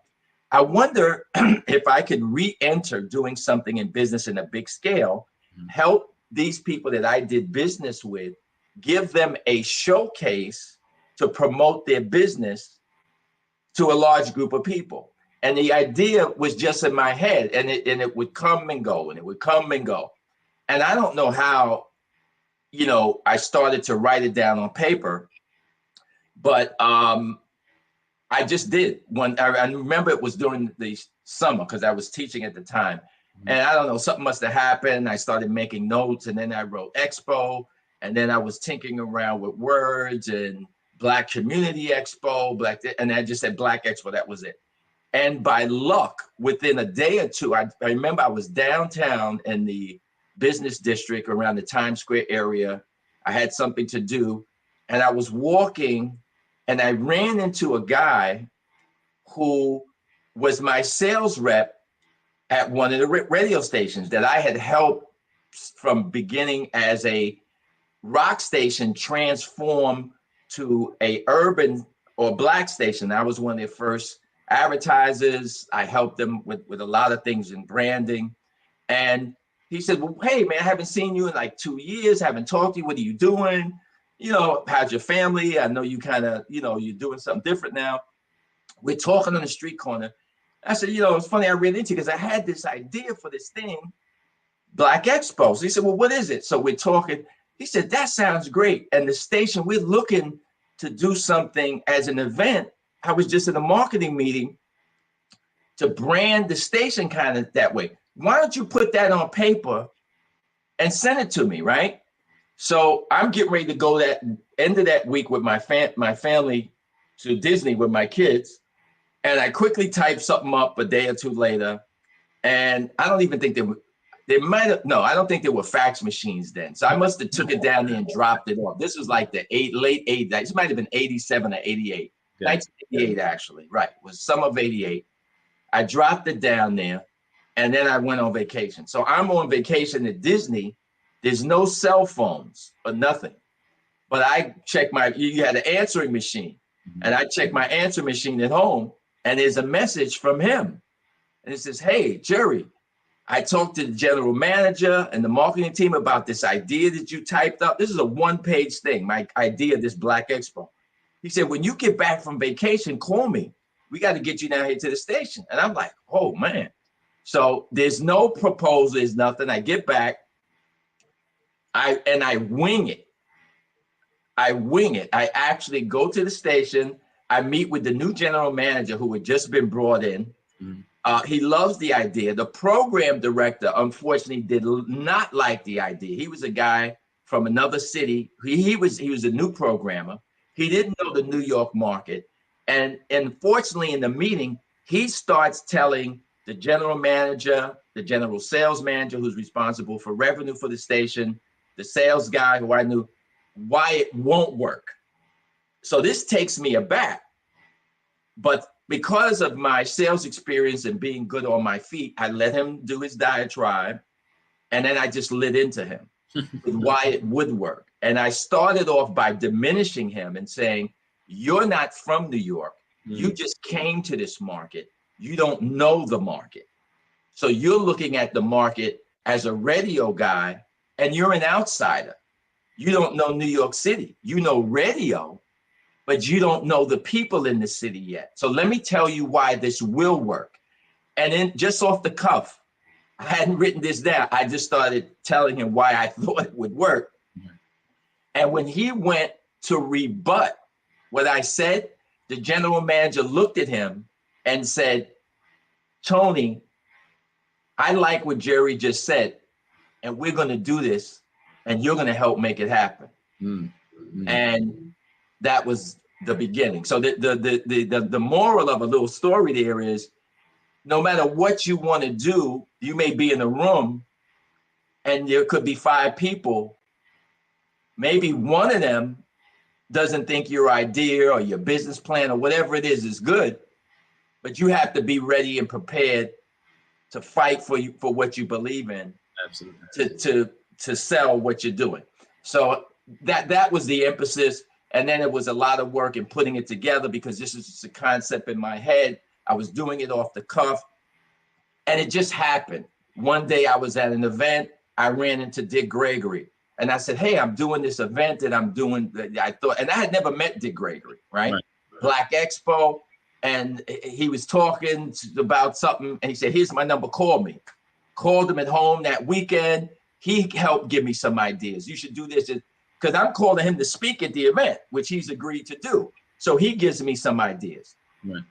I wonder if I could re-enter doing something in business in a big scale, help these people that I did business with, give them a showcase to promote their business to a large group of people. And the idea was just in my head, and it would come and go, and it would come and go. And I don't know how, I started to write it down on paper, but I just did. I remember it was during the summer because I was teaching at the time. And I don't know, something must have happened. I started making notes, and then I wrote Expo, and then I was tinkering around with words and Black Community Expo, and I just said Black Expo, that was it. And by luck, within a day or two, I remember I was downtown in the business district around the Times Square area. I had something to do, and I was walking, and I ran into a guy who was my sales rep at one of the radio stations that I had helped from beginning as a rock station transform to a urban or Black station. I was one of their first advertisers. I helped them with a lot of things in branding. And he said, well, hey man, I haven't seen you in like 2 years, haven't talked to you. What are you doing? How's your family? I know you kind of, you're doing something different now. We're talking on the street corner. I said, it's funny I ran into you because I had this idea for this thing, Black Expo. So he said, well, what is it? So we're talking. He said, that sounds great. And the station, we're looking to do something as an event. I was just in a marketing meeting to brand the station kind of that way. Why don't you put that on paper and send it to me, right? So I'm getting ready to go that end of that week with my family to Disney with my kids. And I quickly typed something up a day or two later. And I don't even think I don't think there were fax machines then. So I must have took it down there and dropped it off. This was like the late 80s. This might have been 87 or 88. Yeah. 1988, actually. Right. It was summer of 88. I dropped it down there and then I went on vacation. So I'm on vacation at Disney. There's no cell phones or nothing. But I checked you had an answering machine. And I checked my answering machine at home and there's a message from him. And it says, "Hey, Jerry, I talked to the general manager and the marketing team about this idea that you typed up. This is a one-page thing, my idea, this Black Expo." He said, "When you get back from vacation, call me. We got to get you down here to the station." And I'm like, oh, man. So there's no proposal, there's nothing. I get back, I wing it. I actually go to the station. I meet with the new general manager who had just been brought in. He loves the idea. The program director, unfortunately, did not like the idea. He was a guy from another city. He was a new programmer. He didn't know the New York market. And unfortunately, in the meeting, he starts telling the general manager, the general sales manager who's responsible for revenue for the station, the sales guy who I knew, why it won't work. So this takes me aback. But because of my sales experience and being good on my feet, I let him do his diatribe. And then I just lit into him with why it would work. And I started off by diminishing him and saying, "You're not from New York. You just came to this market. You don't know the market. So you're looking at the market as a radio guy and you're an outsider. You don't know New York City. You know radio, but you don't know the people in the city yet. So let me tell you why this will work." And then just off the cuff, I hadn't written this down. I just started telling him why I thought it would work. And when he went to rebut what I said, the general manager looked at him and said, "Tony, I like what Jerry just said, and we're going to do this, and you're going to help make it happen." And that was the beginning. So the moral of a little story there is, no matter what you want to do, you may be in a room and there could be 5 people. Maybe one of them doesn't think your idea or your business plan or whatever it is good, but you have to be ready and prepared to fight for what you believe in. Absolutely. To sell what you're doing. So that was the emphasis. And then it was a lot of work in putting it together because this is just a concept in my head. I was doing it off the cuff and it just happened. One day I was at an event. I ran into Dick Gregory and I said, "Hey, I'm doing this event that I'm doing." I had never met Dick Gregory, right? Black Expo. And he was talking about something and he said, "Here's my number, call me." Called him at home that weekend. He helped give me some ideas. "You should do this." Because I'm calling him to speak at the event, which he's agreed to do. So he gives me some ideas. Right.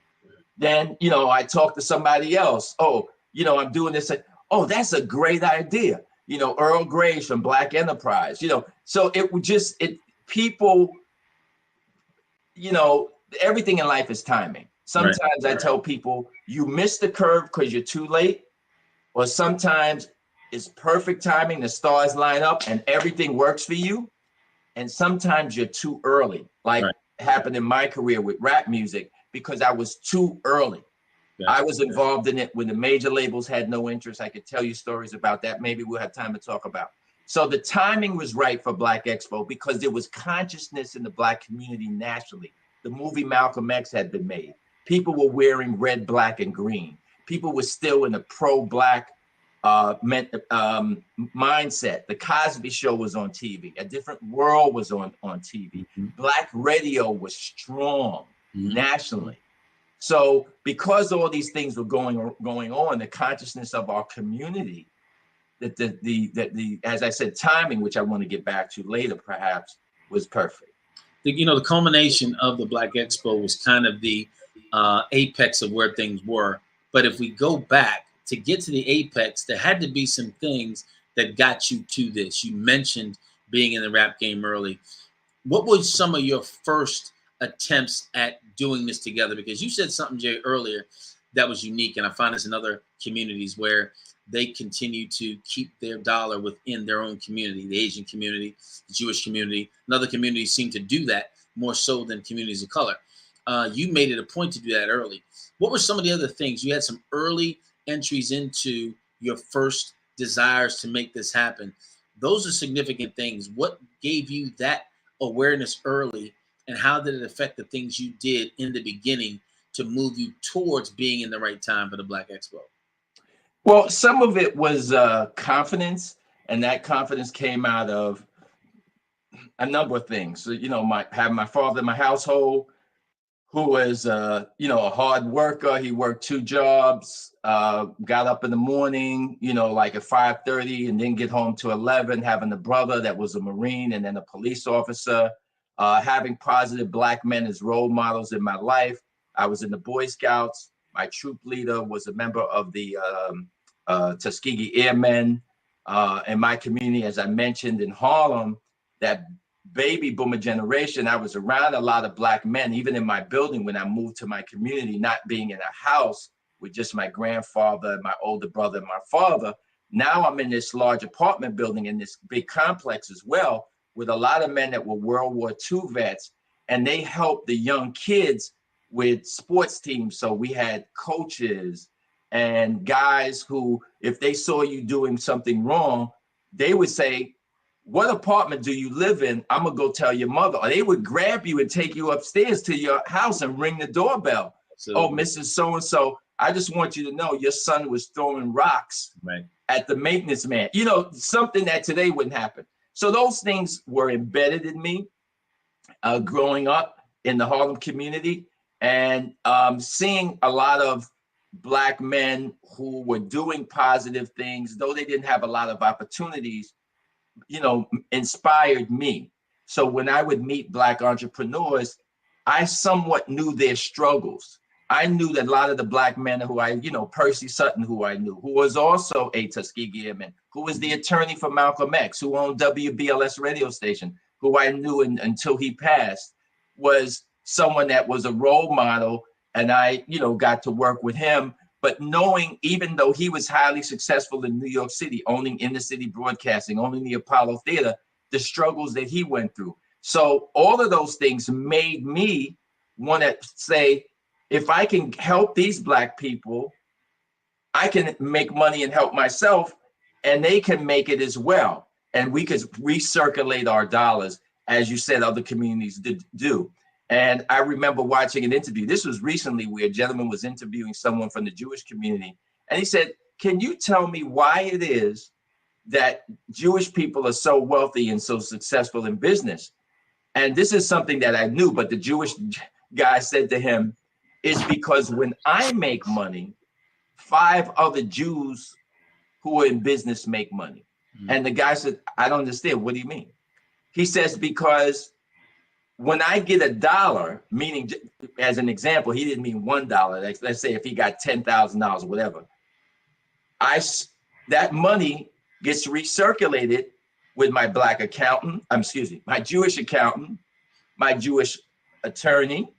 Then, I talk to somebody else. "Oh, I'm doing this." "Oh, that's a great idea." Earl Gray's from Black Enterprise, so it would people, everything in life is timing. Sometimes I tell people you miss the curve because you're too late, or sometimes it's perfect timing. The stars line up and everything works for you. And sometimes you're too early, like happened in my career with rap music, because I was too early. I was involved in it when the major labels had no interest. I could tell you stories about that. Maybe we'll have time to talk about. So the timing was right for Black Expo because there was consciousness in the Black community nationally. The movie Malcolm X had been made. People were wearing red, black, and green. People were still in a pro-Black mindset. The Cosby Show was on TV. A Different World was on TV. Black radio was strong nationally. So because all these things were going on, the consciousness of our community, that the as I said, timing, which I want to get back to later, perhaps, was perfect. The culmination of the Black Expo was kind of the apex of where things were. But if we go back to get to the apex, there had to be some things that got you to this. You mentioned being in the rap game early. What was some of your first attempts at doing this together? Because you said something, Jay, earlier that was unique, and I find this in other communities where they continue to keep their dollar within their own community, the Asian community, the Jewish community, and other communities seem to do that more so than communities of color. You made it a point to do that early. What were some of the other things? You had some early entries into your first desires to make this happen. Those are significant things. What gave you that awareness early, and how did it affect the things you did in the beginning to move you towards being in the right time for the Black Expo? Well, some of it was confidence, and that confidence came out of a number of things. So, having my father in my household, who was, a hard worker. He worked 2 jobs, got up in the morning, like at 5:30, and then get home to 11, having a brother that was a Marine and then a police officer, having positive Black men as role models in my life. I was in the Boy Scouts. My troop leader was a member of the Tuskegee Airmen. In my community, as I mentioned, in Harlem, that baby boomer generation, I was around a lot of Black men, even in my building when I moved to my community, not being in a house with just my grandfather, my older brother, and my father. Now I'm in this large apartment building in this big complex as well, with a lot of men that were World War II vets, and they helped the young kids with sports teams. So we had coaches and guys who, if they saw you doing something wrong, they would say, "What apartment do you live in? I'm gonna go tell your mother." Or they would grab you and take you upstairs to your house and ring the doorbell. Absolutely. "Oh, Mrs. So-and-so, I just want you to know your son was throwing rocks at the maintenance man." Something that today wouldn't happen. So those things were embedded in me growing up in the Harlem community, and seeing a lot of Black men who were doing positive things, though they didn't have a lot of opportunities, inspired me. So when I would meet Black entrepreneurs, I somewhat knew their struggles. I knew that a lot of the Black men who Percy Sutton, who I knew, who was also a Tuskegee Airman, who was the attorney for Malcolm X, who owned WBLS radio station, who I knew until he passed, was someone that was a role model. And I, got to work with him. But knowing, even though he was highly successful in New York City, owning inner city broadcasting, owning the Apollo Theater, the struggles that he went through. So all of those things made me want to say, if I can help these Black people, I can make money and help myself, and they can make it as well. And we could recirculate our dollars, as you said, other communities do. And I remember watching an interview. This was recently, where a gentleman was interviewing someone from the Jewish community. And he said, "Can you tell me why it is that Jewish people are so wealthy and so successful in business?" And this is something that I knew, but the Jewish guy said to him, "It's because when I make money, 5 other Jews who are in business make money." And the guy said, "I don't understand. What do you mean?" He says, "Because when I get $1, meaning, as an example, he didn't mean $1. Let's say if he got $10,000 or whatever, that money gets recirculated with my Black accountant, my Jewish accountant, my Jewish attorney,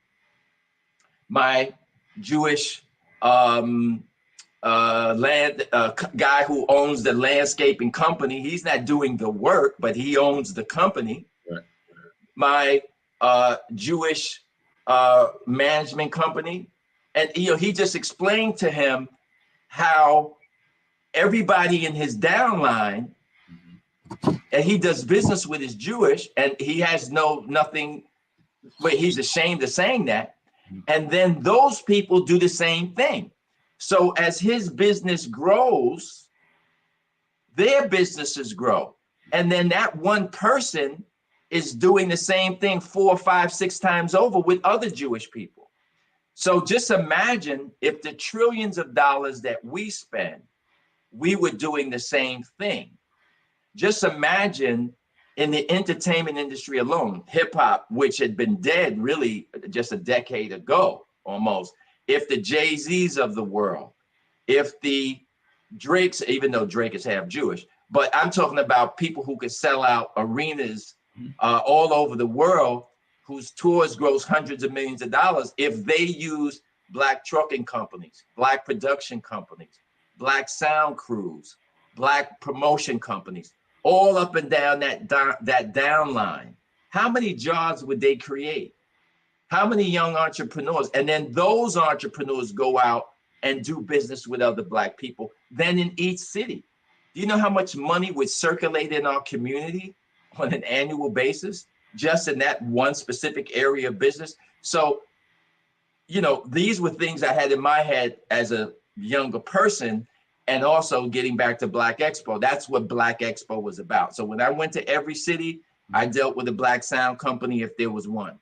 my Jewish guy who owns the landscaping company. He's not doing the work, but he owns the company. Right. My Jewish management company." And he just explained to him how everybody in his downline, and he does business with, is Jewish, and he has nothing, but he's ashamed of saying that. And then those people do the same thing. So as his business grows, their businesses grow. And then that one person is doing the same thing 4, 5, 6 times over with other Jewish people. So just imagine if the trillions of dollars that we spend, we were doing the same thing. Just imagine in the entertainment industry alone, hip hop, which had been dead really just a decade ago almost, if the Jay-Z's of the world, if the Drakes, even though Drake is half Jewish, but I'm talking about people who could sell out arenas all over the world, whose tours gross hundreds of millions of dollars if they use Black trucking companies, Black production companies, Black sound crews, Black promotion companies, all up and down that down line. How many jobs would they create? How many young entrepreneurs? And then those entrepreneurs go out and do business with other Black people. Then in each city, do you know how much money would circulate in our community on an annual basis, just in that one specific area of business? So, you know, these were things I had in my head as a younger person. And also getting back to Black Expo, that's what Black Expo was about. So when I went to every city, I dealt with a Black sound company if there was one,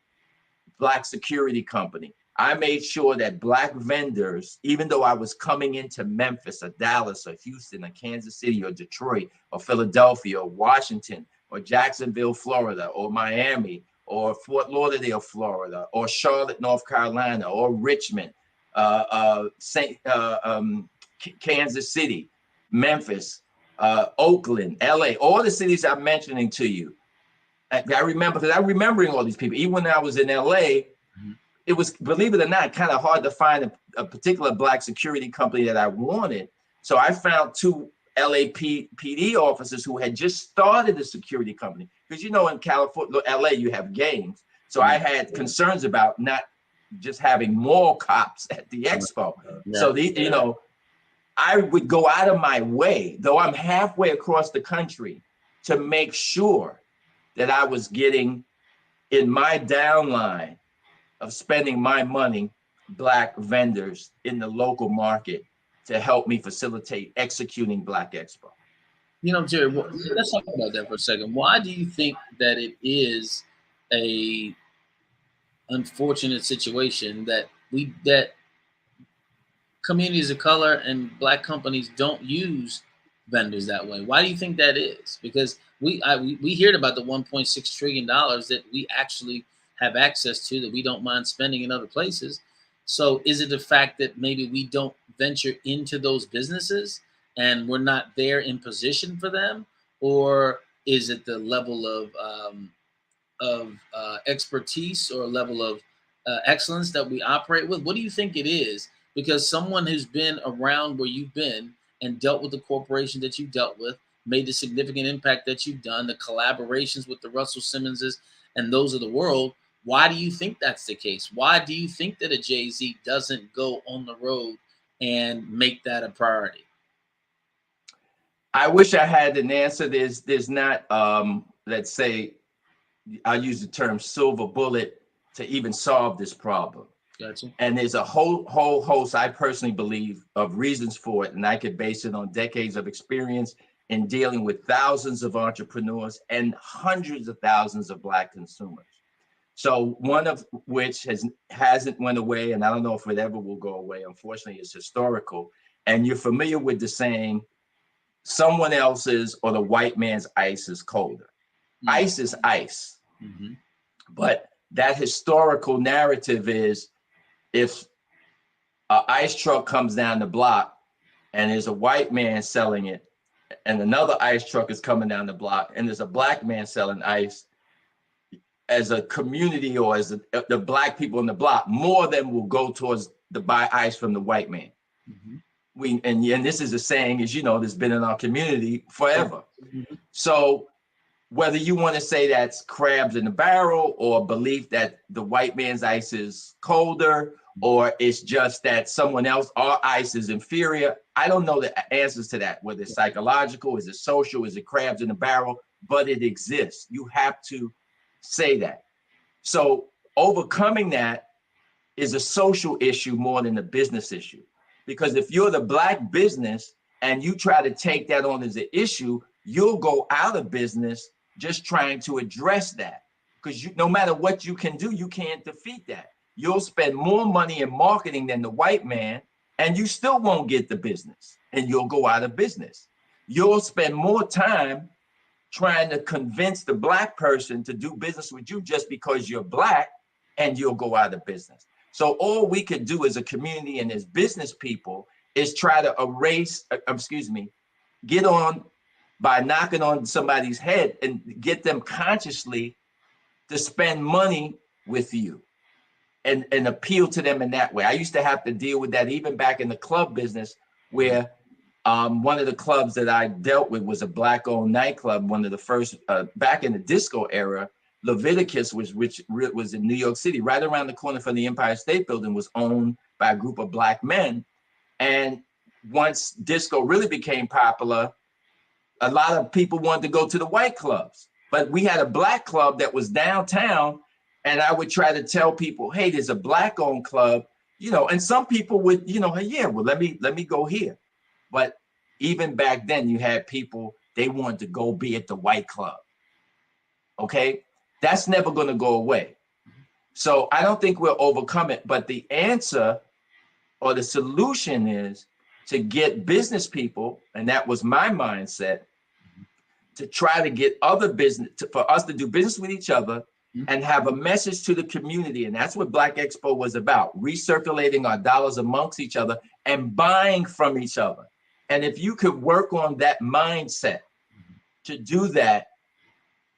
Black security company. I made sure that Black vendors, even though I was coming into Memphis or Dallas or Houston or Kansas City or Detroit or Philadelphia or Washington or Jacksonville, Florida, or Miami or Fort Lauderdale, Florida, or Charlotte, North Carolina, or Richmond, Kansas City, Memphis, Oakland, LA, all the cities I'm mentioning to you. I remember, because I'm remembering all these people. Even when I was in LA, it was, believe it or not, kind of hard to find a particular Black security company that I wanted. So I found two LAPD officers who had just started a security company. Because you know, in California, LA, you have gangs. So I had concerns about not just having more cops at the expo. So you know, I would go out of my way, though I'm halfway across the country, to make sure that I was getting in my downline of spending my money, Black vendors in the local market to help me facilitate executing Black Expo. You know, Jerry, let's talk about that for a second. Why do you think that it is a unfortunate situation that communities of color and Black companies don't use vendors that way? Why do you think that is? Because we heard about the $1.6 trillion that we actually have access to that we don't mind spending in other places. So is it the fact that maybe we don't venture into those businesses and we're not there in position for them? Or is it the level of expertise or level of excellence that we operate with? What do you think it is? Because someone who's been around where you've been and dealt with the corporation that you dealt with, made the significant impact that you've done, the collaborations with the Russell Simmonses and those of the world, why do you think that's the case? Why do you think that a Jay-Z doesn't go on the road and make that a priority? I wish I had an answer. There's not, let's say, I'll use the term silver bullet to even solve this problem. Gotcha. And there's a whole host, I personally believe, of reasons for it. And I could base it on decades of experience in dealing with thousands of entrepreneurs and hundreds of thousands of Black consumers. So one of which hasn't went away, and I don't know if it ever will go away, unfortunately, is historical. And you're familiar with the saying, someone else's or the white man's ice is colder. Mm-hmm. Ice is ice. Mm-hmm. But that historical narrative is, if an ice truck comes down the block and there's a white man selling it, and another ice truck is coming down the block and there's a Black man selling ice, as a community or as the Black people in the block, more of them will go towards the buy ice from the white man. Mm-hmm. And this is a saying, as you know, that's been in our community forever. Mm-hmm. So whether you want to say that's crabs in the barrel or belief that the white man's ice is colder, or it's just that someone else, our ice is inferior, I don't know the answers to that, whether it's psychological, is it social, is it crabs in the barrel, but it exists. You have to say that. So overcoming that is a social issue more than a business issue. Because if you're the Black business and you try to take that on as an issue, you'll go out of business just trying to address that. Because no matter what you can do, you can't defeat that. You'll spend more money in marketing than the white man, and you still won't get the business, and you'll go out of business. You'll spend more time trying to convince the Black person to do business with you just because you're Black, and you'll go out of business. So all we could do as a community and as business people is try to get on by knocking on somebody's head and get them consciously to spend money with you and appeal to them in that way. I used to have to deal with that even back in the club business, where one of the clubs that I dealt with was a Black-owned nightclub, one of the first back in the disco era. Leviticus, which was in New York City, right around the corner from the Empire State Building, was owned by a group of Black men. And once disco really became popular, a lot of people wanted to go to the white clubs. But we had a Black club that was downtown, and I would try to tell people, hey, there's a Black-owned club, you know, and some people would, you know, hey, yeah, well, let me go here. But even back then, you had people, they wanted to go be at the white club. Okay? That's never going to go away. So I don't think we'll overcome it. But the answer or the solution is to get business people, and that was my mindset, to try to get other business, for us to do business with each other and have a message to the community. And that's what Black Expo was about, recirculating our dollars amongst each other and buying from each other. And if you could work on that mindset to do that,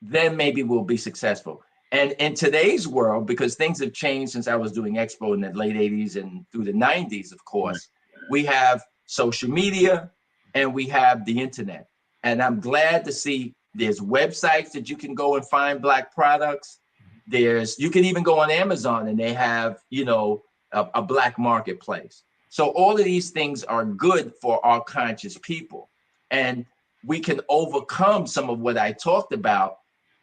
then maybe we'll be successful. And in today's world, because things have changed since I was doing Expo in the late 80s and through the 90s, of course, we have social media and we have the internet. And I'm glad to see there's websites that you can go and find Black products. You can even go on Amazon and they have, you know, a Black marketplace. So all of these things are good for our conscious people. And we can overcome some of what I talked about,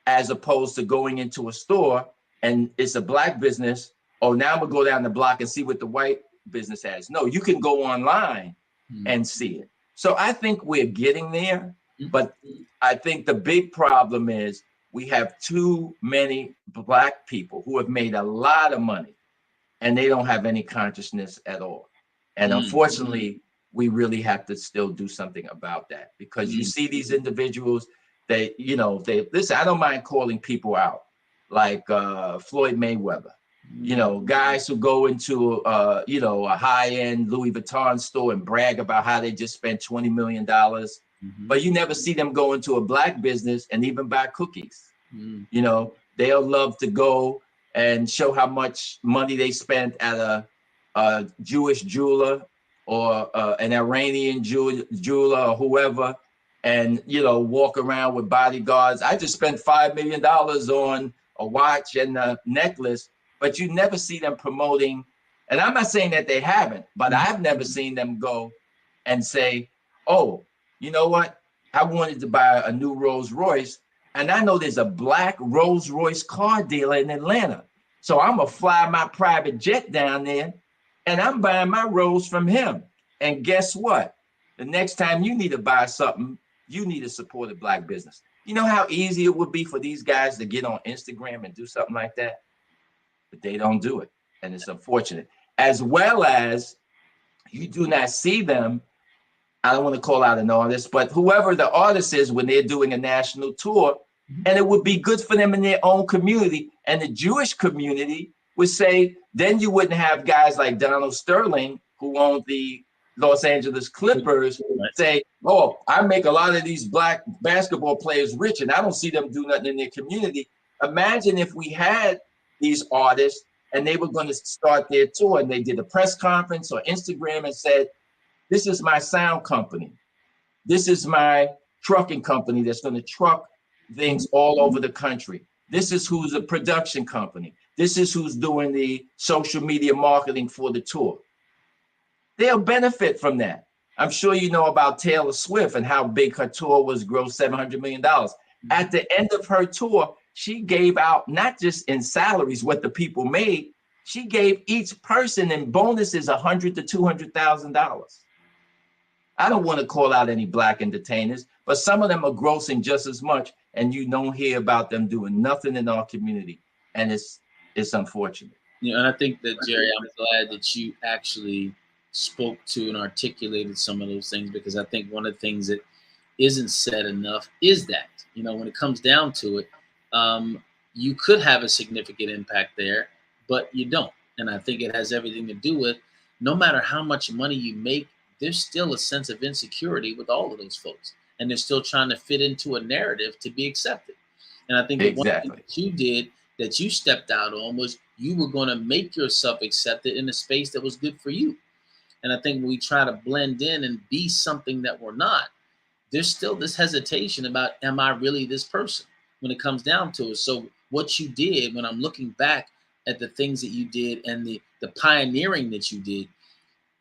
as opposed to going into a store and it's a Black business. Oh, now I'm gonna go down the block and see what the white business has. No, you can go online and see it. So I think we're getting there, but I think the big problem is we have too many Black people who have made a lot of money and they don't have any consciousness at all. And unfortunately, we really have to still do something about that, because you see these individuals, they listen, I don't mind calling people out, like Floyd Mayweather, you know, guys who go into, a high-end Louis Vuitton store and brag about how they just spent $20 million, but you never see them go into a Black business and even buy cookies. You know, they'll love to go and show how much money they spent at a Jewish jeweler or an Iranian jeweler or whoever, and, you know, walk around with bodyguards. I just spent $5 million on a watch and a necklace, but you never see them promoting. And I'm not saying that they haven't, but I've never seen them go and say, oh, you know what? I wanted to buy a new Rolls Royce, and I know there's a Black Rolls Royce car dealer in Atlanta. So I'm gonna fly my private jet down there and I'm buying my Rolls from him. And guess what? The next time you need to buy something, you need to support a Black business. You know how easy it would be for these guys to get on Instagram and do something like that? But they don't do it. And it's unfortunate. As well as you do not see them, I don't want to call out an artist, but whoever the artist is when they're doing a national tour, and it would be good for them in their own community. And the Jewish community would say, then you wouldn't have guys like Donald Sterling, who owned the Los Angeles Clippers, say, oh, I make a lot of these Black basketball players rich and I don't see them do nothing in their community. Imagine if we had these artists and they were going to start their tour and they did a press conference or Instagram and said, this is my sound company. This is my trucking company that's going to truck things all over the country. This is who's a production company. This is who's doing the social media marketing for the tour. They'll benefit from that. I'm sure you know about Taylor Swift and how big her tour was, grossed $700 million. At the end of her tour, she gave out, not just in salaries, what the people made, she gave each person in bonuses $100,000 to $200,000. I don't want to call out any Black entertainers, but some of them are grossing just as much, and you don't hear about them doing nothing in our community, and it's unfortunate. You know, and I think that, Jerry, I'm glad that you actually spoke to and articulated some of those things, because I think one of the things that isn't said enough is that, you know, when it comes down to it, you could have a significant impact there, but you don't. And I think it has everything to do with, no matter how much money you make, there's still a sense of insecurity with all of those folks. And they're still trying to fit into a narrative to be accepted. And I think that one thing that you did that you stepped out on was you were going to make yourself accepted in a space that was good for you. And I think when we try to blend in and be something that we're not, there's still this hesitation about, am I really this person when it comes down to it? So what you did, when I'm looking back at the things that you did and the pioneering that you did,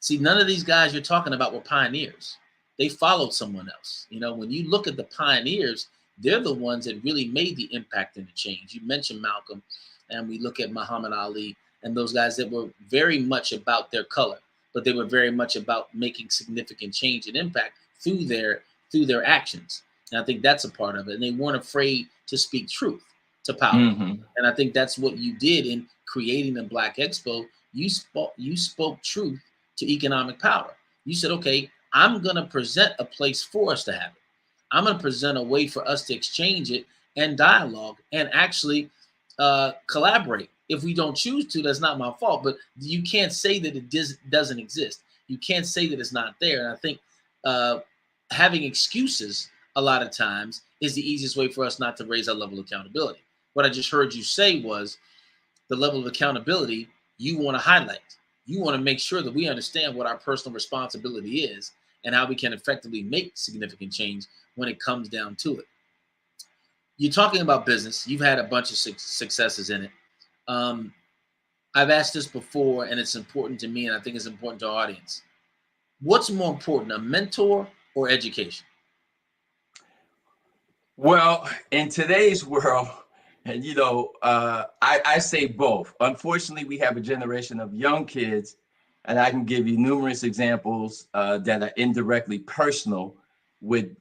see, none of these guys you're talking about were pioneers. They followed someone else. You know, when you look at the pioneers, they're the ones that really made the impact and the change. You mentioned Malcolm, and we look at Muhammad Ali and those guys that were very much about their color, but they were very much about making significant change and impact through their actions. And I think that's a part of it. And they weren't afraid to speak truth to power. Mm-hmm. And I think that's what you did in creating the Black Expo. You spoke truth to economic power. You said, okay, I'm going to present a place for us to have it. I'm going to present a way for us to exchange it and dialogue and actually collaborate. If we don't choose to, that's not my fault. But you can't say that it doesn't exist. You can't say that it's not there. And I think having excuses a lot of times is the easiest way for us not to raise our level of accountability. What I just heard you say was the level of accountability you want to highlight. You want to make sure that we understand what our personal responsibility is and how we can effectively make significant change when it comes down to it. You're talking about business. You've had a bunch of successes in it. I've asked this before, and it's important to me, and I think it's important to our audience. What's more important, a mentor or education? Well, in today's world, and I say both. Unfortunately, we have a generation of young kids, and I can give you numerous examples that are indirectly personal with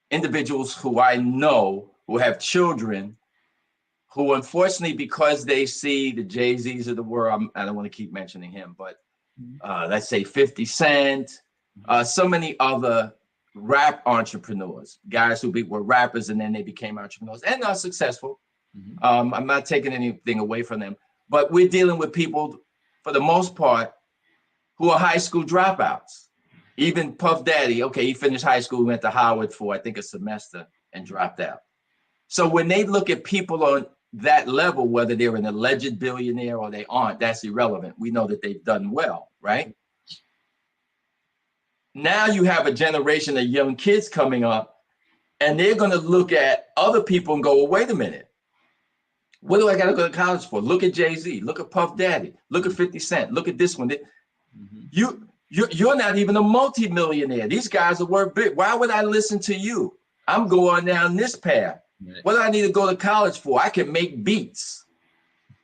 individuals who I know who have children who, unfortunately, because they see the Jay-Z's of the world, I don't want to keep mentioning him, but let's say 50 Cent, so many other rap entrepreneurs, guys who were rappers and then they became entrepreneurs and are successful. I'm not taking anything away from them, but we're dealing with people, for the most part, who are high school dropouts. Even Puff Daddy, okay, he finished high school, went to Howard for, I think, a semester and dropped out. So when they look at people on that level, whether they're an alleged billionaire or they aren't, that's irrelevant. We know that they've done well, right? Now you have a generation of young kids coming up, and they're going to look at other people and go, well, wait a minute. What do I got to go to college for? Look at Jay-Z. Look at Puff Daddy. Look at 50 Cent. Look at this one. You're not even a multi-millionaire. These guys are worth big. Why would I listen to you? I'm going down this path. What do I need to go to college for? I can make beats.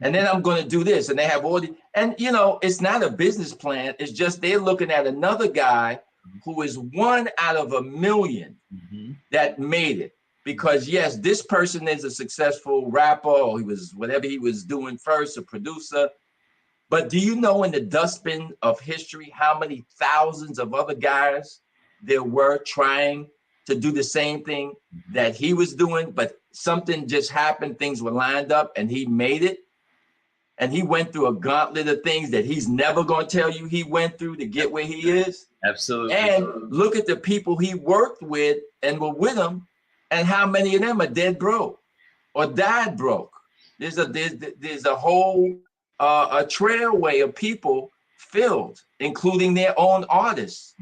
And then I'm going to do this. And they have all the, and it's not a business plan. It's just they're looking at another guy who is one out of a million that made it. Because yes, this person is a successful rapper, or he was whatever he was doing first, a producer. But do you know in the dustbin of history how many thousands of other guys there were trying to do the same thing that he was doing, but something just happened, things were lined up and he made it. And he went through a gauntlet of things that he's never going to tell you he went through to get where he is. Absolutely. And look at the people he worked with and were with him, and how many of them are dead broke or died broke. There's a whole a trailway of people filled, including their own artists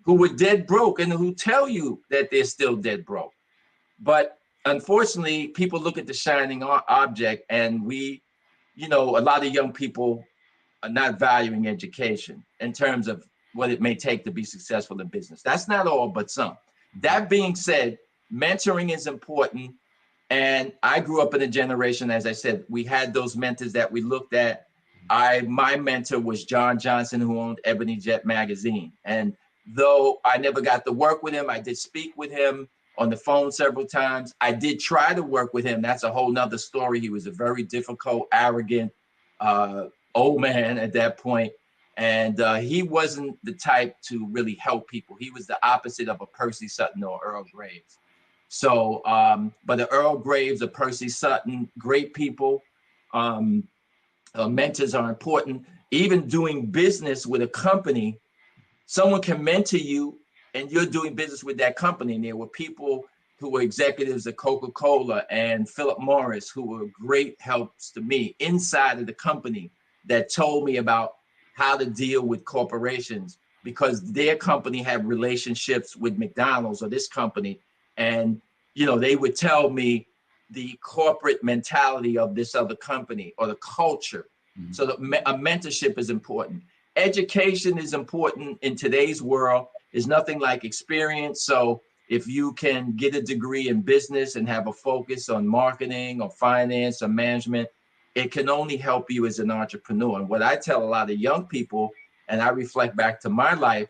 who were dead broke and who tell you that they're still dead broke. But unfortunately, people look at the shining object, and we, a lot of young people are not valuing education in terms of what it may take to be successful in business. That's not all, but some. That being said, mentoring is important. And I grew up in a generation, as I said, we had those mentors that we looked at. My mentor was John Johnson, who owned Ebony Jet magazine. And though I never got to work with him, I did speak with him on the phone several times. I did try to work with him. That's a whole nother story. He was a very difficult, arrogant, old man at that point. And he wasn't the type to really help people. He was the opposite of a Percy Sutton or Earl Graves. So, but the Earl Graves, the Percy Sutton, great people. Mentors are important. Even doing business with a company, someone can mentor you and you're doing business with that company. And there were people who were executives at Coca-Cola and Philip Morris, who were great helps to me inside of the company, that told me about how to deal with corporations, because their company had relationships with McDonald's or this company. And, you know, they would tell me the corporate mentality of this other company or the culture. So a mentorship is important. Education is important in today's world. There's nothing like experience. So if you can get a degree in business and have a focus on marketing or finance or management, it can only help you as an entrepreneur. And what I tell a lot of young people, and I reflect back to my life,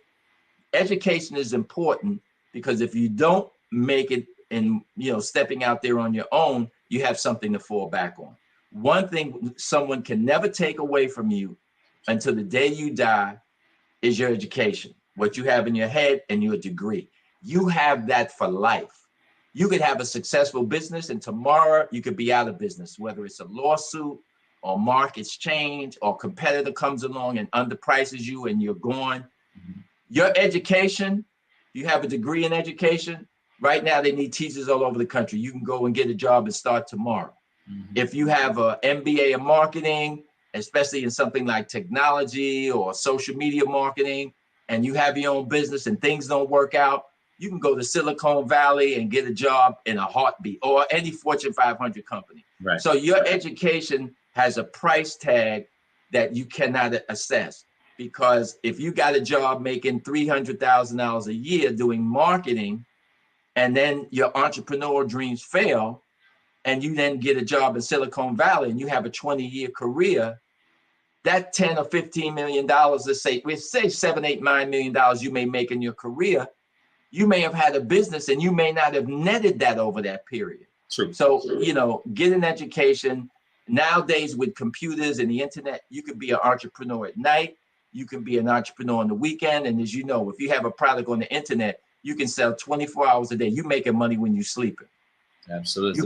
education is important, because if you don't make it in, you know, stepping out there on your own, you have something to fall back on. One thing someone can never take away from you until the day you die is your education, what you have in your head and your degree. You have that for life. You could have a successful business and tomorrow you could be out of business, whether it's a lawsuit or markets change or competitor comes along and underprices you and you're gone. Your education, you have a degree in education. Right now they need teachers all over the country. You can go and get a job and start tomorrow. If you have an MBA in marketing, especially in something like technology or social media marketing, and you have your own business and things don't work out, you can go to Silicon Valley and get a job in a heartbeat, or any Fortune 500 company. Right. So your education has a price tag that you cannot assess, because if you got a job making $300,000 a year doing marketing, and then your entrepreneurial dreams fail, and you then get a job in Silicon Valley and you have a 20-year career, that 10 or 15 million dollars, let's say $7, $8, $9 million you may make in your career, you may have had a business and you may not have netted that over that period. True. So, you know, get an education. Nowadays with computers and the internet, you could be an entrepreneur at night, you can be an entrepreneur on the weekend. And as you know, if you have a product on the internet, you can sell 24 hours a day. You're making money when you're sleeping. Absolutely.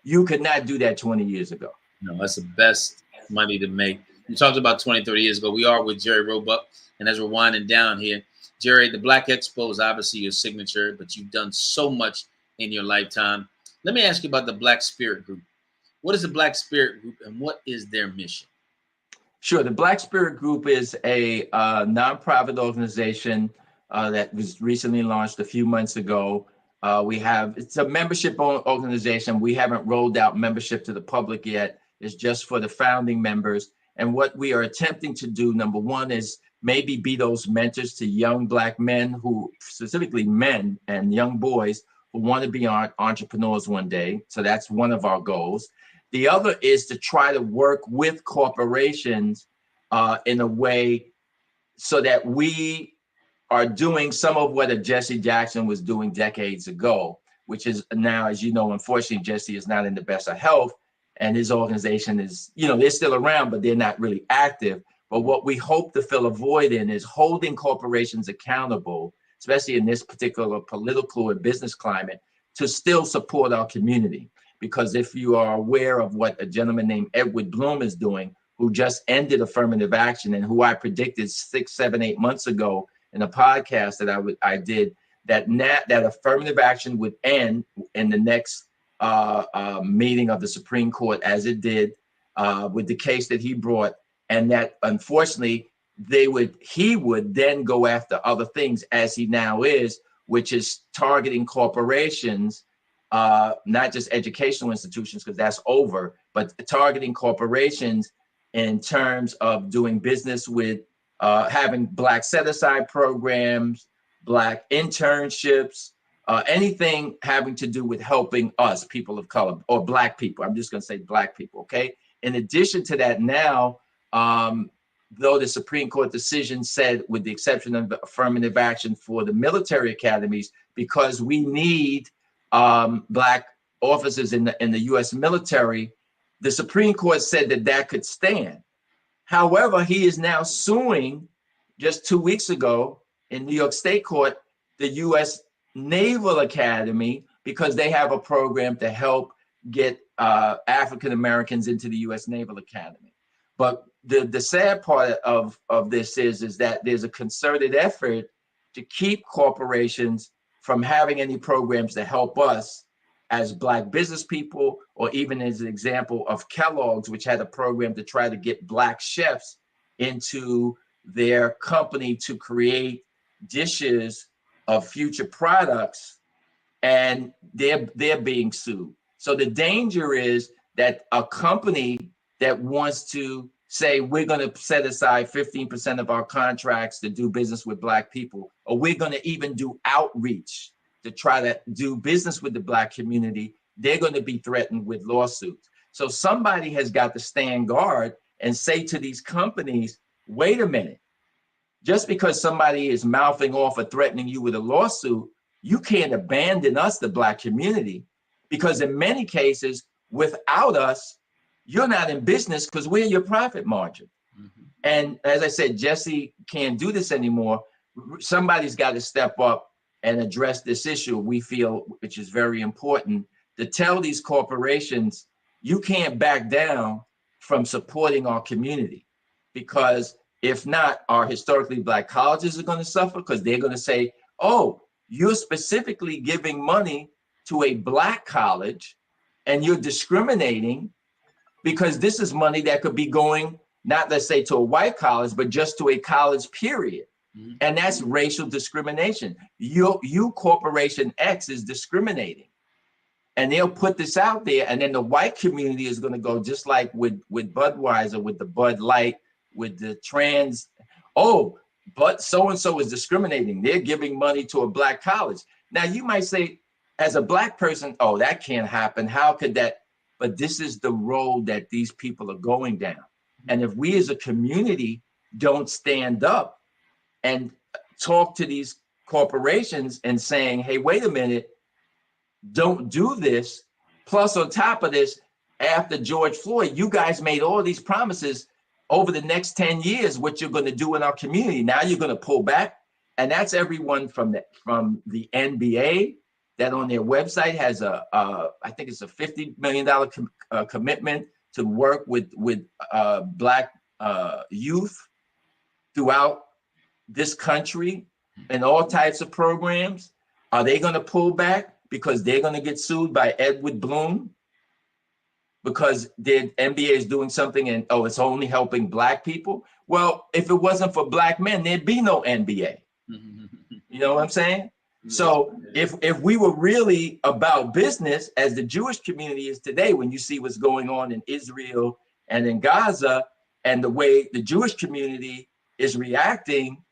You could not do that 20 years ago. No, that's the best money to make. You talked about 20, 30 years ago. We are with Jerry Roebuck. And as we're winding down here, Jerry, the Black Expo is obviously your signature, but you've done so much in your lifetime. Let me ask you about the Black Spirit Group. What is the Black Spirit Group and what is their mission? Sure. The Black Spirit Group is a nonprofit organization that was recently launched a few months ago. It's a membership organization. We haven't rolled out membership to the public yet. It's just for the founding members. And what we are attempting to do, number one, is maybe be those mentors to young Black men, who specifically men and young boys who want to be entrepreneurs one day. So that's one of our goals. The other is to try to work with corporations in a way so that we are doing some of what a Jesse Jackson was doing decades ago, which is now, as you know, unfortunately, Jesse is not in the best of health, and his organization is, you know, they're still around, but they're not really active. But what we hope to fill a void in is holding corporations accountable, especially in this particular political and business climate, to still support our community. Because if you are aware of what a gentleman named Edward Bloom is doing, who just ended affirmative action and who I predicted 6, 7, 8 months ago in a podcast that I did, that affirmative action would end in the next meeting of the Supreme Court, as it did with the case that he brought, and that unfortunately he would then go after other things, as he now is, which is targeting corporations, not just educational institutions, because that's over, but targeting corporations in terms of doing business with having Black set-aside programs, Black internships, anything having to do with helping us, people of color, or Black people. I'm just going to say Black people, okay? In addition to that, now, though the Supreme Court decision said, with the exception of affirmative action for the military academies, because we need Black officers in the U.S. military, the Supreme Court said that could stand. However, he is now suing, just 2 weeks ago in New York State Court, the U.S. Naval Academy, because they have a program to help get African Americans into the U.S. Naval Academy. But the sad part of this is that there's a concerted effort to keep corporations from having any programs to help us as Black business people, or even as an example of Kellogg's, which had a program to try to get Black chefs into their company to create dishes of future products, and they're being sued. So the danger is that a company that wants to say, we're going to set aside 15% of our contracts to do business with Black people, or we're going to even do outreach to try to do business with the Black community, they're going to be threatened with lawsuits. So somebody has got to stand guard and say to these companies, wait a minute, just because somebody is mouthing off or threatening you with a lawsuit, you can't abandon us, the Black community, because in many cases, without us, you're not in business because we're your profit margin. And as I said, Jesse can't do this anymore. Somebody's got to step up and address this issue, we feel, which is very important, to tell these corporations, you can't back down from supporting our community, because if not, our historically Black colleges are going to suffer, because they're going to say, oh, you're specifically giving money to a Black college and you're discriminating, because this is money that could be going, not let's say to a white college, but just to a college period. And that's racial discrimination. You Corporation X is discriminating. And they'll put this out there, and then the white community is going to go, just like with Budweiser, with the Bud Light, with the trans, oh, but so-and-so is discriminating. They're giving money to a Black college. Now you might say, as a Black person, oh, that can't happen. How could that? But this is the road that these people are going down. And if we as a community don't stand up and talk to these corporations and saying, hey, wait a minute, don't do this. Plus, on top of this, after George Floyd, you guys made all these promises over the next 10 years, what you're going to do in our community. Now you're going to pull back. And that's everyone from the NBA, that on their website has I think it's a $50 million commitment to work with Black youth throughout this country and all types of programs. Are they going to pull back because they're going to get sued by Edward Bloom because the NBA is doing something and, oh, it's only helping Black people? Well, if it wasn't for Black men, there'd be no NBA. You know what I'm saying? So if we were really about business, as the Jewish community is today, when you see what's going on in Israel and in Gaza, and the way the Jewish community is reacting,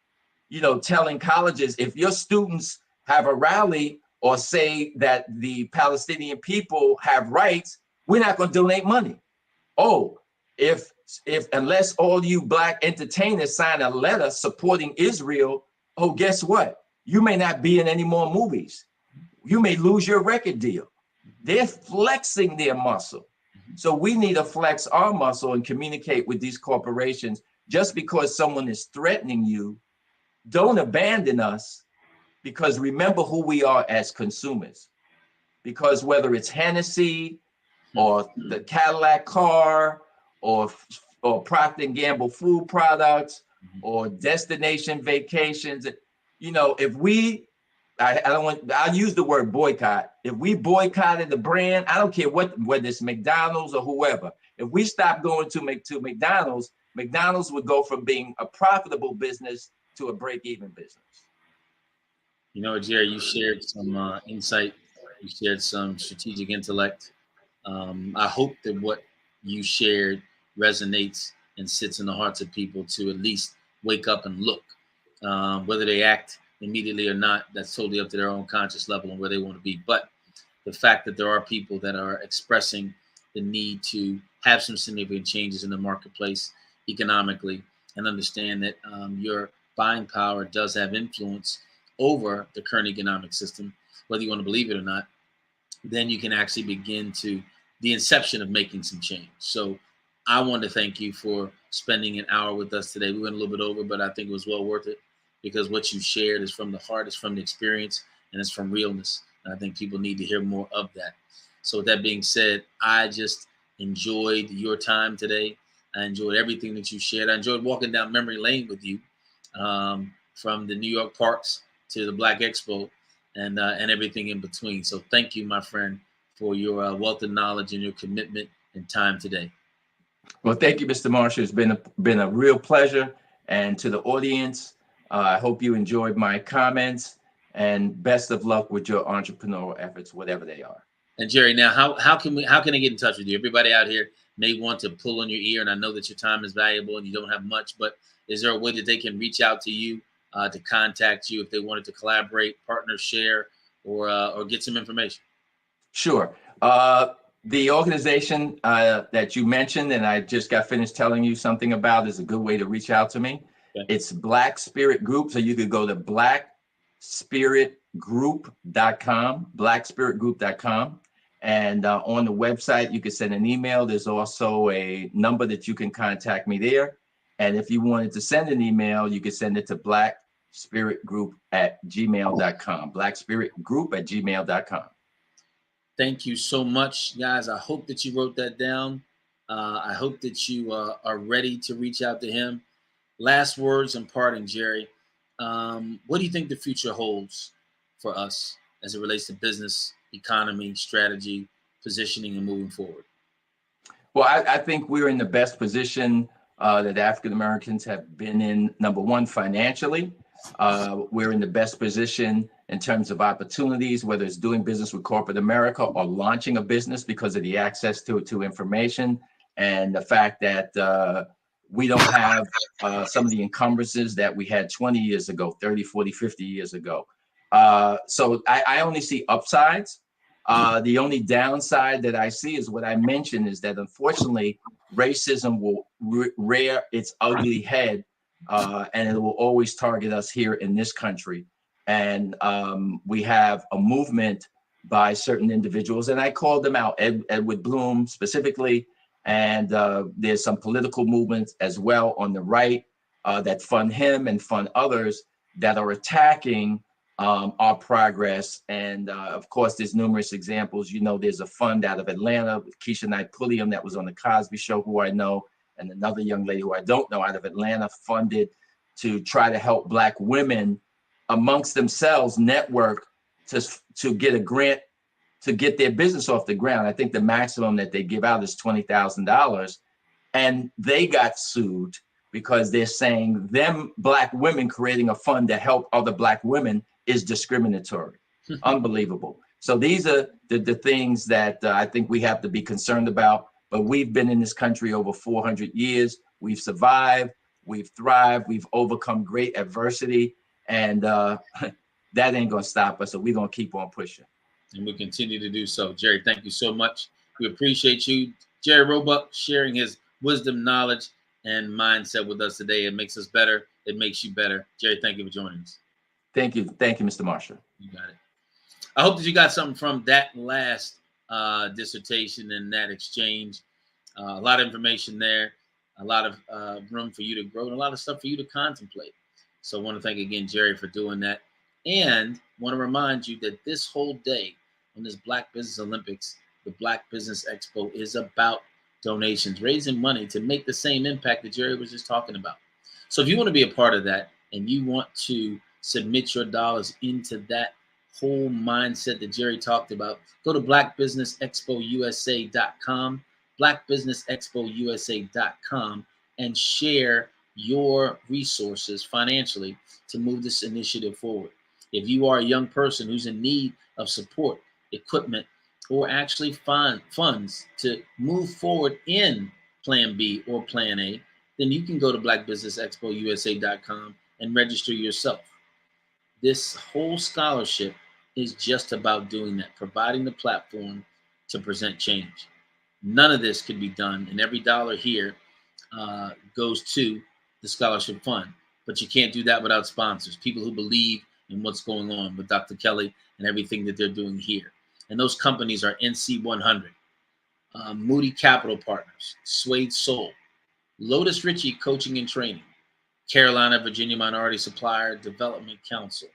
you know, telling colleges, if your students have a rally or say that the Palestinian people have rights, we're not going to donate money. Oh, if unless all you Black entertainers sign a letter supporting Israel, oh, guess what? You may not be in any more movies. You may lose your record deal. They're flexing their muscle. So we need to flex our muscle and communicate with these corporations. Just because someone is threatening you, don't abandon us, because remember who we are as consumers. Because whether it's Hennessy or the Cadillac car or Procter & Gamble food products or Destination Vacations, you know, if we, I'll use the word boycott. If we boycotted the brand, I don't care whether it's McDonald's or whoever. If we stop going to McDonald's, McDonald's would go from being a profitable business to a break-even business. You know, Jerry, you shared some insight. You shared some strategic intellect. I hope that what you shared resonates and sits in the hearts of people to at least wake up and look. Whether they act immediately or not, that's totally up to their own conscious level and where they want to be. But the fact that there are people that are expressing the need to have some significant changes in the marketplace economically, and understand that your buying power does have influence over the current economic system, whether you want to believe it or not, then you can actually begin to the inception of making some change. So I want to thank you for spending an hour with us today. We went a little bit over, but I think it was well worth it, because what you shared is from the heart, it's from the experience, and it's from realness. And I think people need to hear more of that. So with that being said, I just enjoyed your time today. I enjoyed everything that you shared. I enjoyed walking down memory lane with you, from the New York parks to the Black Expo. and everything in between. So thank you, my friend, for your wealth of knowledge and your commitment and time today. Well, thank you, Mr. Marshall. It's been a real pleasure. And to the audience, I hope you enjoyed my comments, and best of luck with your entrepreneurial efforts, whatever they are. And Jerry, now how can I get in touch with you? Everybody out here may want to pull on your ear, and I know that your time is valuable and you don't have much, but is there a way that they can reach out to you to contact you if they wanted to collaborate, partner, share, or get some information? Sure. The organization that you mentioned, and I just got finished telling you something about, is a good way to reach out to me. Okay. It's Black Spirit Group. So you could go to blackspiritgroup.com, blackspiritgroup.com. And on the website, you can send an email. There's also a number that you can contact me there. And if you wanted to send an email, you can send it to blackspiritgroup@gmail.com, blackspiritgroup@gmail.com. Thank you so much, guys. I hope that you wrote that down. I hope that you are ready to reach out to him. Last words in parting, Jerry. What do you think the future holds for us as it relates to business, economy, strategy, positioning, and moving forward? Well, I think we're in the best position that African Americans have been in. Number one, financially, we're in the best position in terms of opportunities, whether it's doing business with corporate America or launching a business because of the access to information and the fact that we don't have some of the encumbrances that we had 20 years ago, 30, 40, 50 years ago. So I only see upsides. The only downside that I see is what I mentioned, is that unfortunately racism will rear its ugly head, and it will always target us here in this country. And we have a movement by certain individuals, and I called them out, Edward Bloom specifically, and there's some political movements as well on the right that fund him and fund others that are attacking our progress. And of course, there's numerous examples. You know, there's a fund out of Atlanta with Keisha Knight Pulliam that was on the Cosby Show, who I know, and another young lady who I don't know out of Atlanta, funded to try to help Black women amongst themselves network to get a grant to get their business off the ground. I think the maximum that they give out is $20,000, and they got sued because they're saying them Black women creating a fund to help other Black women is discriminatory. Unbelievable. So these are the things that I think we have to be concerned about. But we've been in this country over 400 years. We've survived, we've thrived, we've overcome great adversity, and that ain't gonna stop us. So we're gonna keep on pushing. And we continue to do so. Jerry, thank you so much. We appreciate you. Jerry Roebuck sharing his wisdom, knowledge, and mindset with us today. It makes us better. It makes you better. Jerry, thank you for joining us. Thank you. Thank you, Mr. Marshall. You got it. I hope that you got something from that last dissertation and that exchange. A lot of information there, a lot of room for you to grow, and a lot of stuff for you to contemplate. So I want to thank again Jerry for doing that. And want to remind you that this whole day on this Black Business Olympics, the Black Business Expo, is about donations, raising money to make the same impact that Jerry was just talking about. So if you want to be a part of that and you want to submit your dollars into that whole mindset that Jerry talked about, go to blackbusinessexpousa.com, blackbusinessexpousa.com, and share your resources financially to move this initiative forward. If you are a young person who's in need of support, equipment, or actually funds to move forward in Plan B or Plan A, then you can go to blackbusinessexpousa.com and register yourself. This whole scholarship is just about doing that, providing the platform to present change. None of this could be done, and every dollar here goes to the scholarship fund. But you can't do that without sponsors, people who believe in what's going on with Dr. Kelly and everything that they're doing here. And those companies are NC 100, Moody Capital Partners, Suede Soul, Lotus Ritchie Coaching and Training, Carolina, Virginia Minority Supplier Development Council,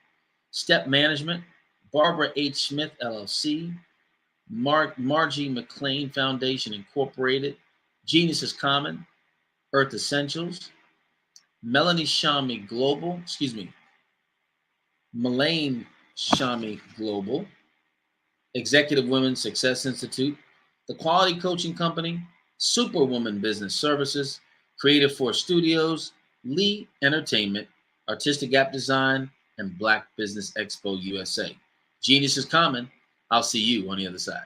Step Management, Barbara H. Smith, LLC, Margie McLean Foundation, Incorporated, Genius is Common, Earth Essentials, Melanie Shami Global, Mullane Shami Global, Executive Women Success Institute, The Quality Coaching Company, Superwoman Business Services, Creative Force Studios, Lee Entertainment, Artistic App Design, and Black Business Expo USA. Genius is common. I'll see you on the other side.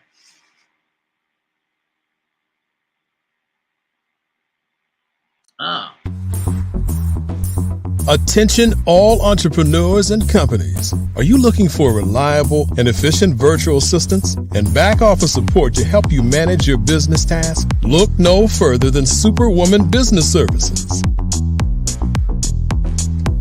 Attention all entrepreneurs and companies. Are you looking for reliable and efficient virtual assistants and back office support to help you manage your business tasks? Look no further than Superwoman Business Services.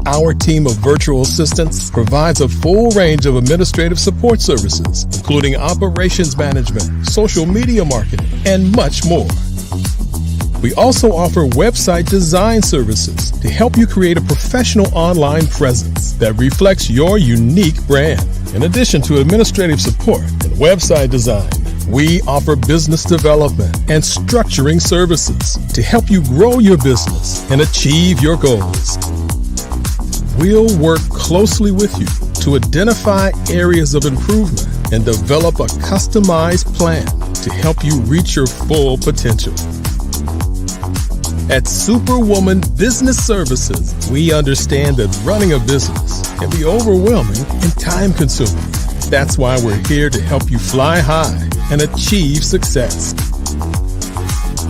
Our team of virtual assistants provides a full range of administrative support services, including operations management, social media marketing, and much more. We also offer website design services to help you create a professional online presence that reflects your unique brand. In addition to administrative support and website design, we offer business development and structuring services to help you grow your business and achieve your goals. We'll work closely with you to identify areas of improvement and develop a customized plan to help you reach your full potential. At Superwoman Business Services, we understand that running a business can be overwhelming and time-consuming. That's why we're here to help you fly high and achieve success.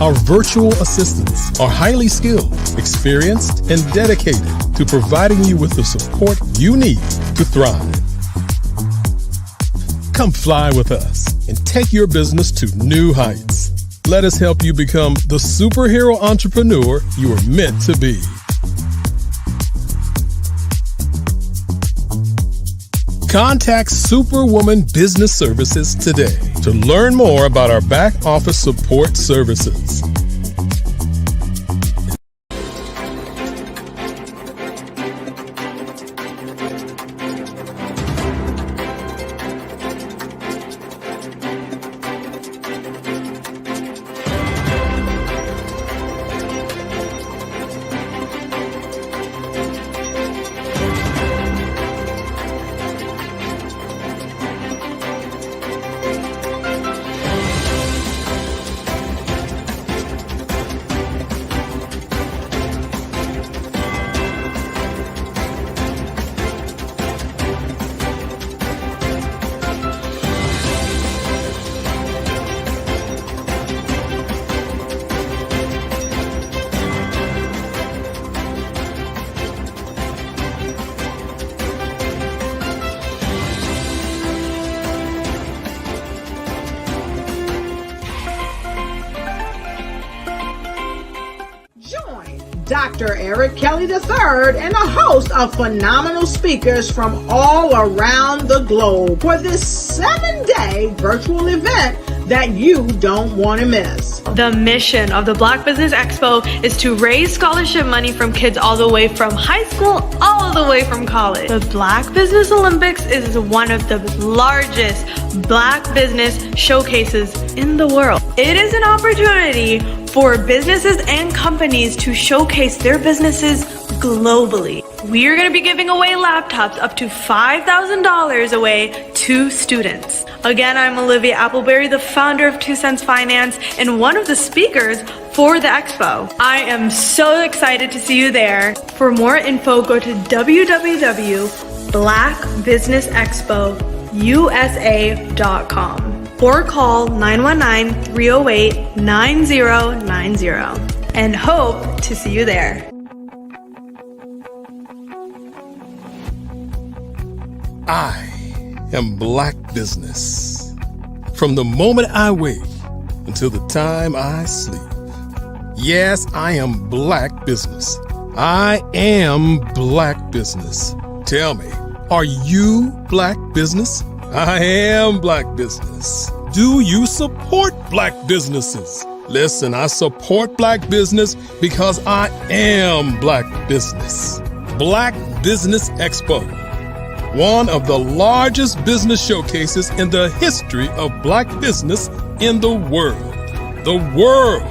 Our virtual assistants are highly skilled, experienced, and dedicated to providing you with the support you need to thrive. Come fly with us and take your business to new heights. Let us help you become the superhero entrepreneur you are meant to be. Contact Superwoman Business Services today to learn more about our back office support services. Dr. Eric Kelly III and a host of phenomenal speakers from all around the globe for this 7-day virtual event that you don't want to miss. The mission of the Black Business Expo is to raise scholarship money from kids all the way from high school, all the way from college. The Black Business Olympics is one of the largest Black business showcases in the world. It is an opportunity for businesses and companies to showcase their businesses globally. We are going to be giving away laptops up to $5,000 away to students. Again, I'm Olivia Appleberry, the founder of 2 Cents Finance and one of the speakers for the expo. I am so excited to see you there. For more info, go to www.blackbusinessexpousa.com or call 919-308-9090 and hope to see you there. I am Black Business. From the moment I wake until the time I sleep. Yes, I am Black Business. I am Black Business. Tell me, are you Black Business? I am Black Business. Do you support Black businesses? Listen, I support Black business because I am Black Business. Black Business Expo, one of the largest business showcases in the history of Black business in the world. The world.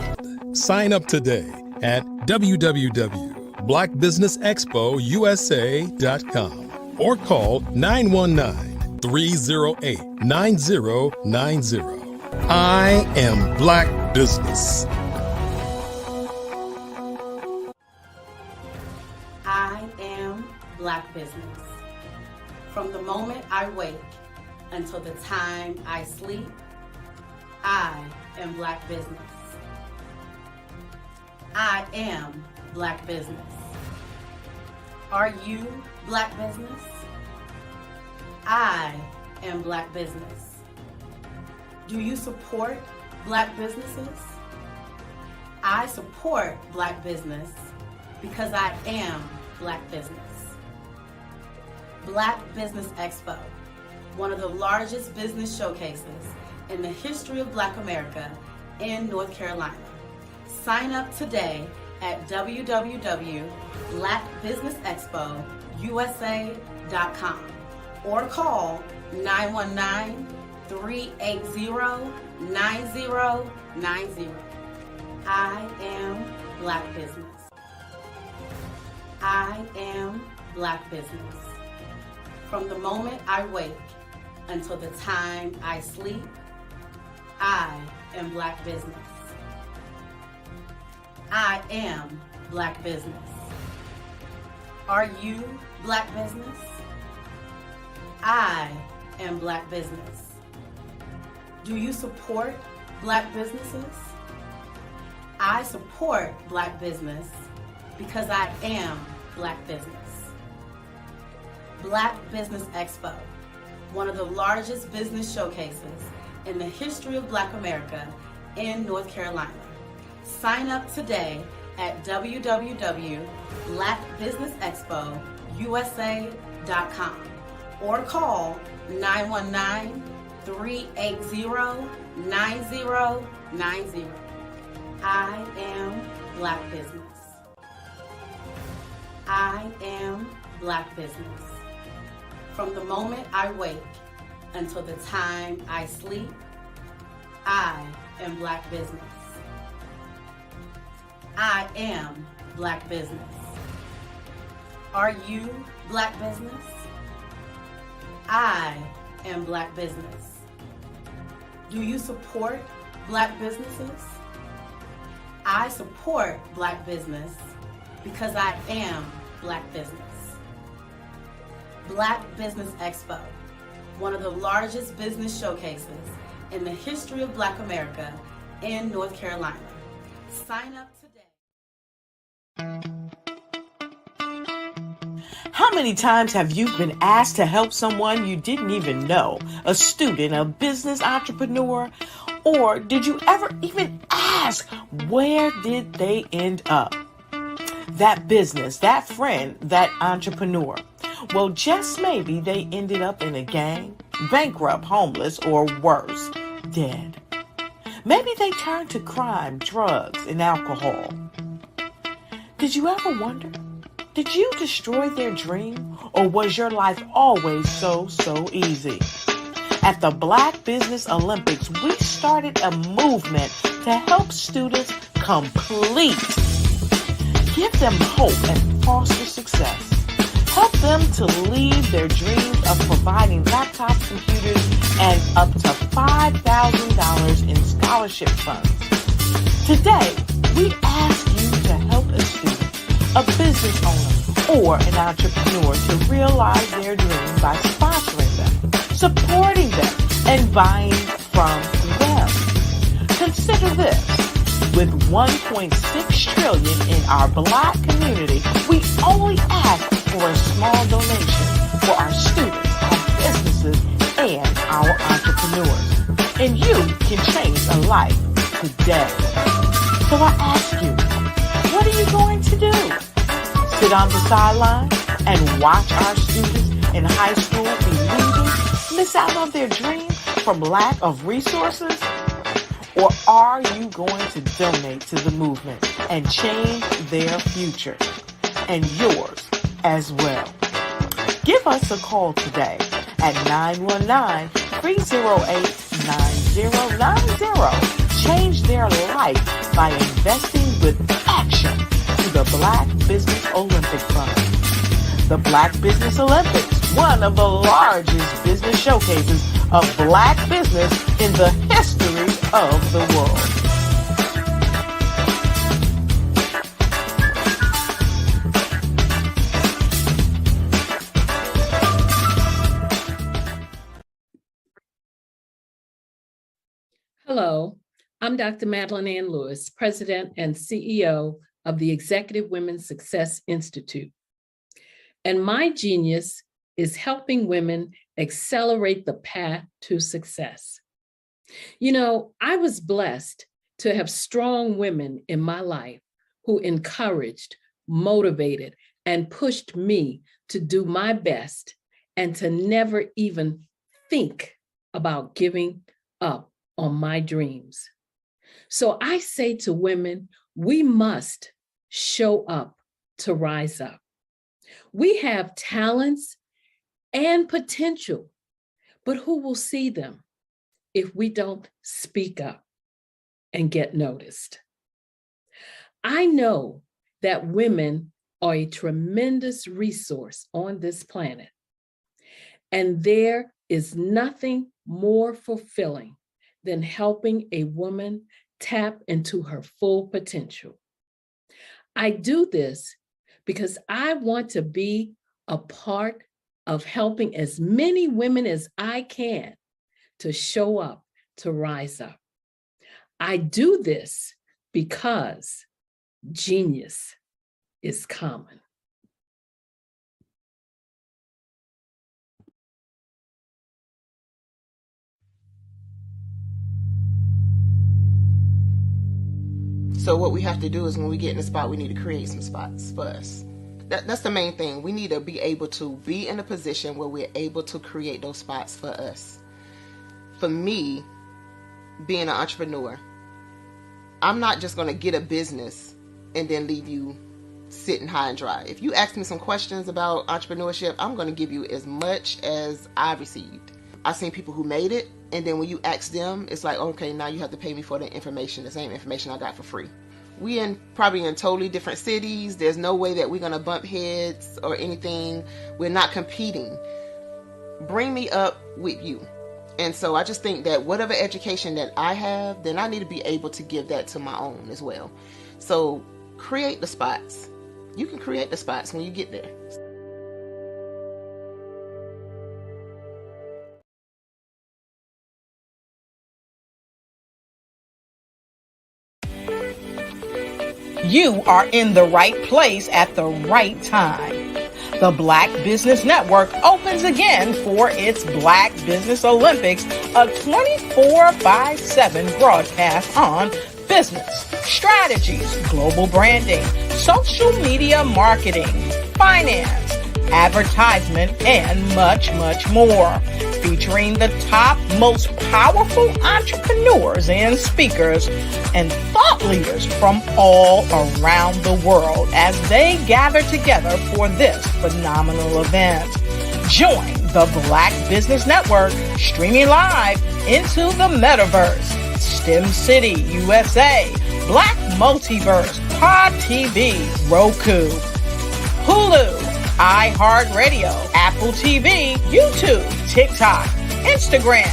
Sign up today at www.blackbusinessexpousa.com or call 919 308-9090. I am Black Business. I am Black Business. From the moment I wake until the time I sleep, I am Black Business. I am Black Business. Are you Black Business? I am Black Business. Do you support Black businesses? I support Black business because I am Black Business. Black Business Expo, one of the largest business showcases in the history of Black America in North Carolina. Sign up today at www.blackbusinessexpousa.com or call 919-380-9090. I am Black Business. I am Black Business. From the moment I wake until the time I sleep, I am Black Business. I am Black Business. Are you Black Business? I am Black Business. Do you support Black businesses? I support Black business because I am Black Business. Black Business Expo, one of the largest business showcases in the history of Black America in North Carolina. Sign up today at www.blackbusinessexpousa.com or call 919-380-9090. I am Black Business. I am Black Business. From the moment I wake until the time I sleep, I am Black Business. I am Black Business. Are you Black Business? I am Black Business. Do you support Black businesses? I support Black business because I am Black Business. Black Business Expo, one of the largest business showcases in the history of Black America in North Carolina. Sign up today. How many times have you been asked to help someone you didn't even know, a student, a business entrepreneur, or did you ever even ask, where did they end up? That business, that friend, that entrepreneur. Well, just maybe they ended up in a gang, bankrupt, homeless, or worse, dead. Maybe they turned to crime, drugs, and alcohol. Did you ever wonder? Did you destroy their dream, or was your life always so easy? At the Black Business Olympics, we started a movement to help students complete. Give them hope and foster success. Help them to leave their dreams of providing laptops, computers, and up to $5,000 in scholarship funds. Today, we ask you to help a student, a business owner, or an entrepreneur to realize their dreams by sponsoring them, supporting them, and buying from them. Consider this. With $1.6 trillion in our Black community, we only ask for a small donation for our students, our businesses, and our entrepreneurs. And you can change a life today. So I ask you, what are you going to do? Sit on the sideline and watch our students in high school be losers, miss out on their dreams from lack of resources? Or are you going to donate to the movement and change their future and yours as well? Give us a call today at 919-308-9090. Change their life by investing with action to the Black Business Olympic Fund. The Black Business Olympics, one of the largest business showcases of Black business in the history of the world. Hello, I'm Dr. Madeline Ann Lewis, President and CEO of the Executive Women's Success Institute. And my genius is helping women accelerate the path to success. You know, I was blessed to have strong women in my life who encouraged, motivated, and pushed me to do my best and to never even think about giving up on my dreams. So I say to women, we must show up to rise up. We have talents and potential, but who will see them if we don't speak up and get noticed? I know that women are a tremendous resource on this planet, and there is nothing more fulfilling than helping a woman tap into her full potential. I do this because I want to be a part of helping as many women as I can to show up, to rise up. I do this because genius is common. So what we have to do is when we get in a spot, we need to create some spots for us. That's the main thing. We need to be able to be in a position where we're able to create those spots for us. For me, being an entrepreneur, I'm not just going to get a business and then leave you sitting high and dry. If you ask me some questions about entrepreneurship, I'm going to give you as much as I received. I've seen people who made it, and then when you ask them, it's like, okay, now you have to pay me for the information, the same information I got for free. We probably in totally different cities. There's no way that we're going to bump heads or anything. We're not competing. Bring me up with you. And so I just think that whatever education that I have, then I need to be able to give that to my own as well. So create the spots. You can create the spots when you get there. You are in the right place at the right time. The Black Business Network opens again for its Black Business Olympics, a 24/7 broadcast on business, strategies, global branding, social media marketing, finance, advertisement, and much, much more. Featuring the top, most powerful entrepreneurs and speakers and thought leaders from all around the world as they gather together for this phenomenal event. Join the Black Business Network streaming live into the metaverse, STEM City, USA, Black Multiverse, Pod TV, Roku, Hulu, iHeartRadio, Apple TV, YouTube, TikTok, Instagram,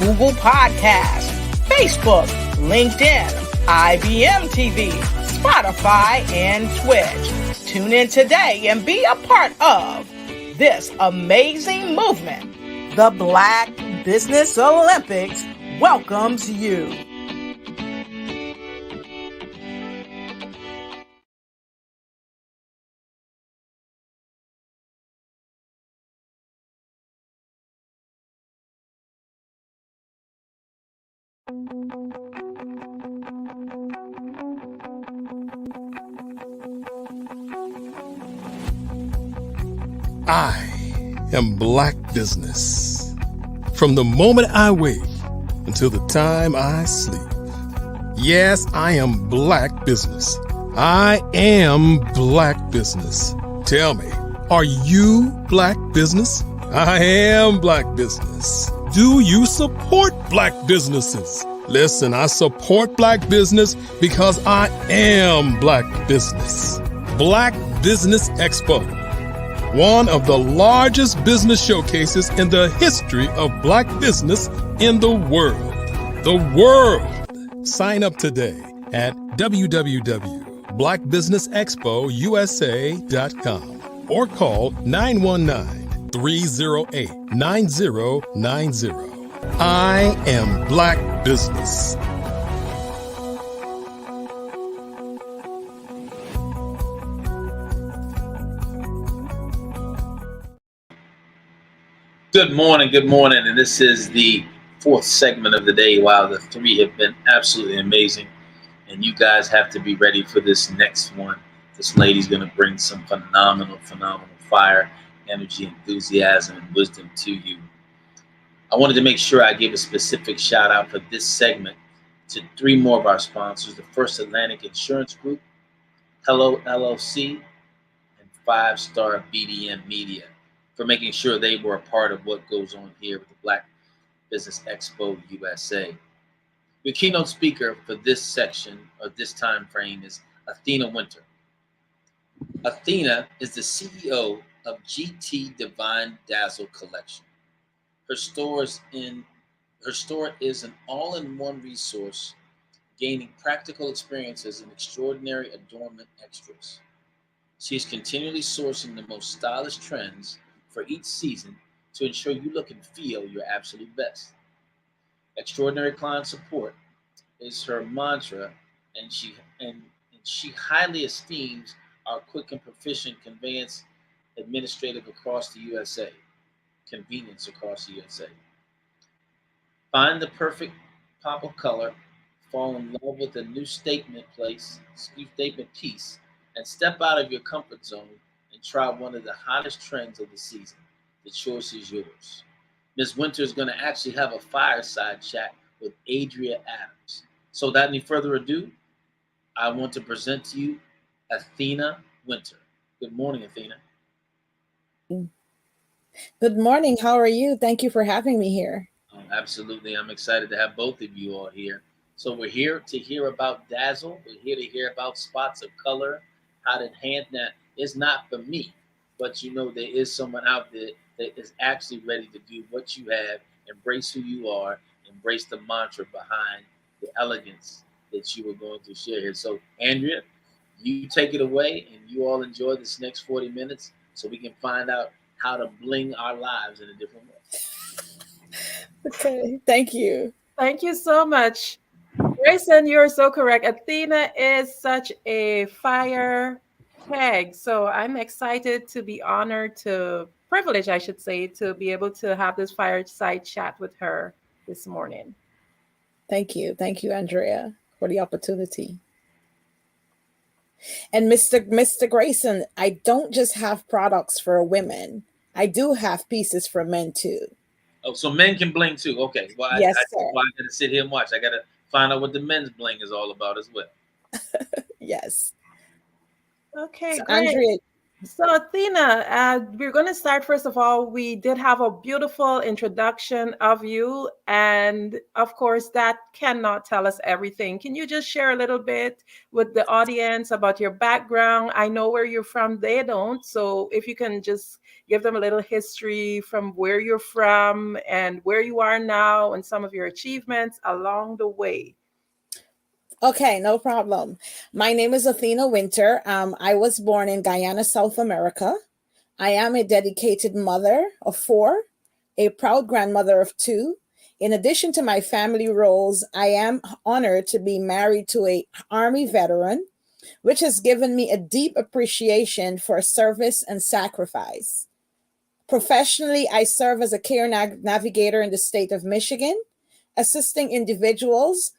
Google Podcasts, Facebook, LinkedIn, IBM TV, Spotify, and Twitch. Tune in today and be a part of this amazing movement. The Black Business Olympics welcomes you. I am Black Business. From the moment I wake until the time I sleep. Yes, I am Black Business. I am Black Business. Tell me, are you Black Business? I am Black Business. Do you support Black businesses? Listen, I support Black business because I am Black Business. Black Business Expo one of the largest business showcases in the history of Black business in the world. The world! Sign up today at www.blackbusinessexpousa.com or call 919-308-9090. I am Black Business. Good morning, and this is the fourth segment of the day. Wow, the three have been absolutely amazing, and you guys have to be ready for this next one. This lady's going to bring some phenomenal fire, energy, enthusiasm, and wisdom to you. I wanted to make sure I give a specific shout out for this segment to three more of our sponsors: the First Atlantic Insurance Group, Hello LLC, and 5-Star BDM Media, for making sure they were a part of what goes on here with the Black Business Expo USA. The keynote speaker for this section, or this time frame, is Athena Winter. Athena is the CEO of GT Divine Dazzle Collection. Her store is an all-in-one resource, gaining practical experiences and extraordinary adornment extras. She is continually sourcing the most stylish trends for each season to ensure you look and feel your absolute best. Extraordinary client support is her mantra, and she highly esteems our quick and proficient convenience across the USA. Find the perfect pop of color, fall in love with a new statement piece, and step out of your comfort zone and try one of the hottest trends of the season. The choice is yours. Ms. Winter is going to actually have a fireside chat with Adria Adams. So without any further ado, I want to present to you Athena Winter. Good morning, Athena. Good morning. How are you? Thank you for having me here. Absolutely. I'm excited to have both of you all here. So we're here to hear about Dazzle. We're here to hear about spots of color, how to enhance that. It's not for me, but you know there is someone out there that is actually ready to do what you have, embrace who you are, embrace the mantra behind the elegance that you were going to share here. So Andrea, you take it away, and you all enjoy this next 40 minutes so we can find out how to bling our lives in a different way. Okay, thank you. Thank you so much. Grayson, you're so correct. Athena is such a fire peg. So I'm excited to be privileged, I should say, to be able to have this fireside chat with her this morning. Thank you. Thank you, Andrea, for the opportunity. And Mr. Grayson, I don't just have products for women. I do have pieces for men too. Oh, so men can bling too. Okay. Well, yes, sir. I got to sit here and watch. I got to find out what the men's bling is all about as well. Yes. Okay, so great. Andrea, So Athena, we're going to start. First of all, we did have a beautiful introduction of you. And of course, that cannot tell us everything. Can you just share a little bit with the audience about your background? I know where you're from. They don't. So if you can just give them a little history from where you're from and where you are now and some of your achievements along the way. Okay, no problem. My name is Athena Winter. I was born in Guyana, South America. I am a dedicated mother of 4, a proud grandmother of 2. In addition to my family roles, I am honored to be married to an Army veteran, which has given me a deep appreciation for service and sacrifice. Professionally, I serve as a care navigator in the state of Michigan, assisting individuals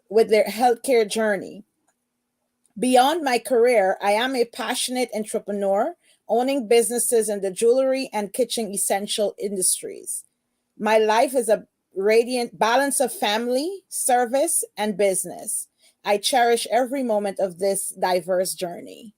with their healthcare journey. Beyond my career, I am a passionate entrepreneur, owning businesses in the jewelry and kitchen essential industries. My life is a radiant balance of family, service, and business. I cherish every moment of this diverse journey.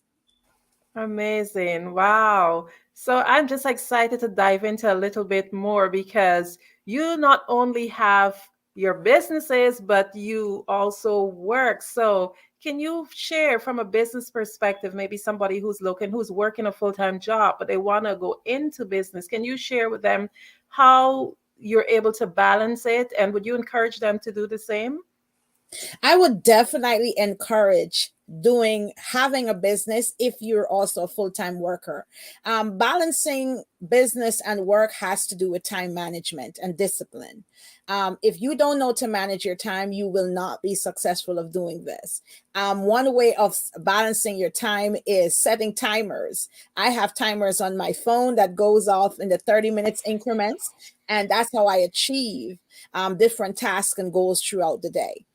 Amazing. Wow. So I'm just excited to dive into a little bit more because you not only have your businesses, but you also work. So can you share from a business perspective, maybe somebody who's working a full-time job, but they want to go into business? Can you share with them how you're able to balance it? And would you encourage them to do the same? I would definitely encourage having a business if you're also a full-time worker. Balancing business and work has to do with time management and discipline. If you don't know to manage your time, you will not be successful of doing this. One way of balancing your time is setting timers. I have timers on my phone that goes off in the 30 minutes increments, and that's how I achieve different tasks and goals throughout the day.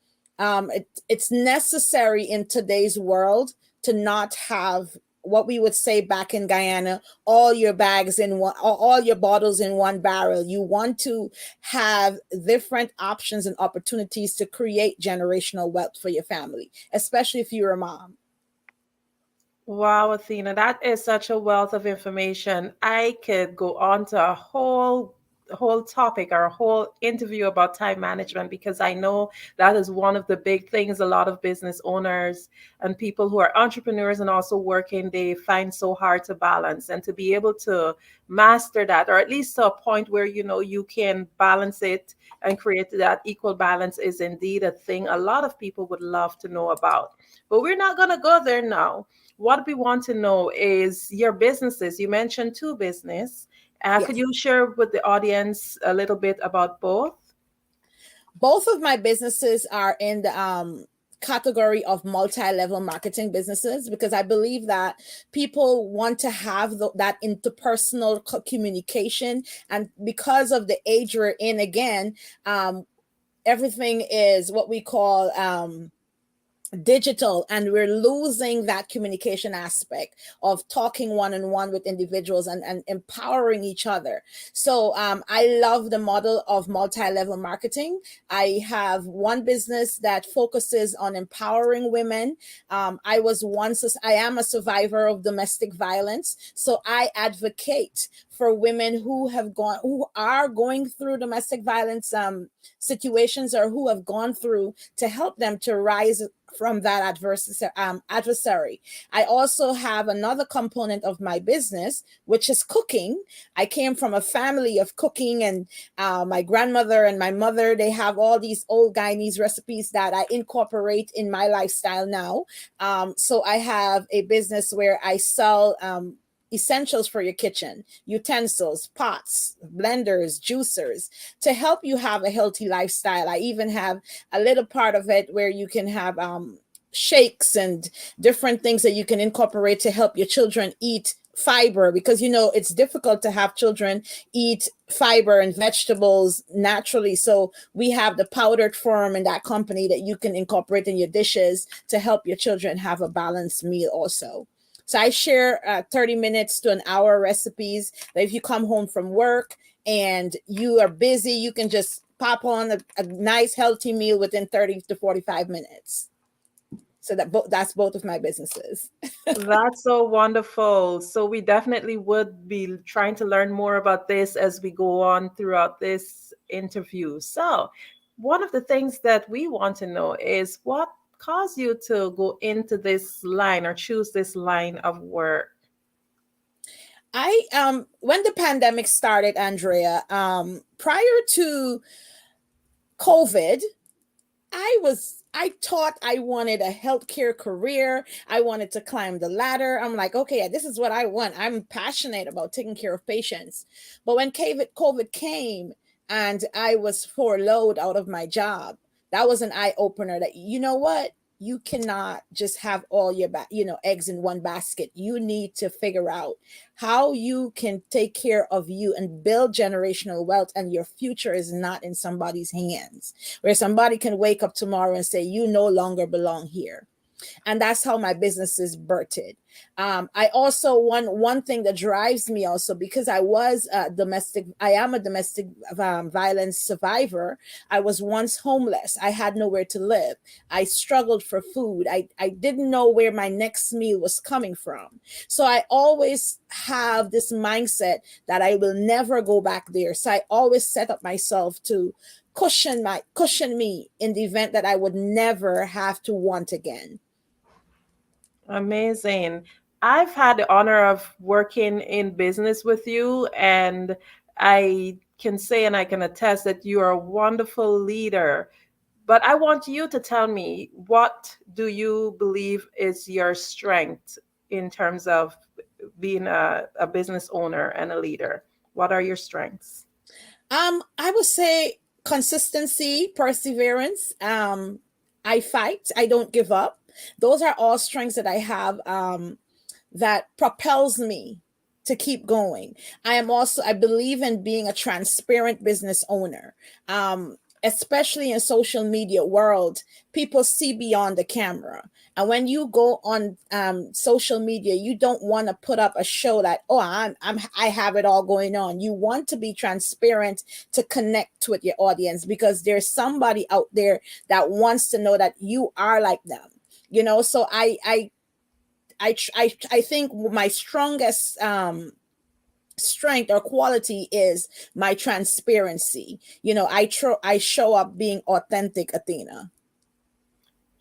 It's necessary in today's world to not have what we would say back in Guyana, all your bags in one, all your bottles in one barrel. You want to have different options and opportunities to create generational wealth for your family, especially if you're a mom. Wow, Athena, that is such a wealth of information. I could go on to a whole topic or a whole interview about time management, because I know that is one of the big things a lot of business owners and people who are entrepreneurs and also working, they find so hard to balance. And to be able to master that, or at least to a point where you can balance it and create that equal balance, is indeed a thing a lot of people would love to know about. But we're not going to go there now. What we want to know is your businesses. You mentioned two business. Yes. Could you share with the audience a little bit about both? Both of my businesses are in the category of multi-level marketing businesses, because I believe that people want to have that interpersonal communication. And because of the age we're in, again, everything is what we call digital, and we're losing that communication aspect of talking one-on-one with individuals and empowering each other. So I love the model of multi-level marketing. I have one business that focuses on empowering women. I am a survivor of domestic violence, so I advocate for women who are going through domestic violence situations, or who have gone through, to help them to rise from that adversary. I also have another component of my business, which is cooking. I came from a family of cooking, and my grandmother and my mother, they have all these old Guyanese recipes that I incorporate in my lifestyle now. So I have a business where I sell essentials for your kitchen, utensils, pots, blenders, juicers, to help you have a healthy lifestyle. I even have a little part of it where you can have shakes and different things that you can incorporate to help your children eat fiber, because it's difficult to have children eat fiber and vegetables naturally. So we have the powdered form in that company that you can incorporate in your dishes to help your children have a balanced meal also. So I share 30 minutes to an hour recipes that if you come home from work and you are busy, you can just pop on a nice healthy meal within 30 to 45 minutes. So that's both of my businesses. That's so wonderful. So we definitely would be trying to learn more about this as we go on throughout this interview. So one of the things that we want to know is what caused you to go into this line or choose this line of work? When the pandemic started, Andrea, prior to COVID, I thought I wanted a healthcare career. I wanted to climb the ladder. I'm like, okay, this is what I want. I'm passionate about taking care of patients. But when COVID came and I was furloughed out of my job, that was an eye opener that, you know what? You cannot just have all your eggs in one basket. You need to figure out how you can take care of you and build generational wealth, and your future is not in somebody's hands, where somebody can wake up tomorrow and say you no longer belong here. And that's how my business is birthed. I also one thing that drives me also, because I am a domestic violence survivor. I was once homeless. I had nowhere to live. I struggled for food. I didn't know where my next meal was coming from. So I always have this mindset that I will never go back there. So I always set up myself to cushion me in the event that I would never have to want again. Amazing. I've had the honor of working in business with you, and I can say and I can attest that you are a wonderful leader. But I want you to tell me, what do you believe is your strength in terms of being a business owner and a leader? What are your strengths? I would say consistency, perseverance. I fight. I don't give up. Those are all strengths that I have that propels me to keep going. I believe in being a transparent business owner. Especially in social media world, people see beyond the camera. And when you go on social media, you don't want to put up a show that, oh, I have it all going on. You want to be transparent to connect with your audience, because there's somebody out there that wants to know that you are like them. So I think my strongest strength or quality is my transparency. I show up being authentic, Athena.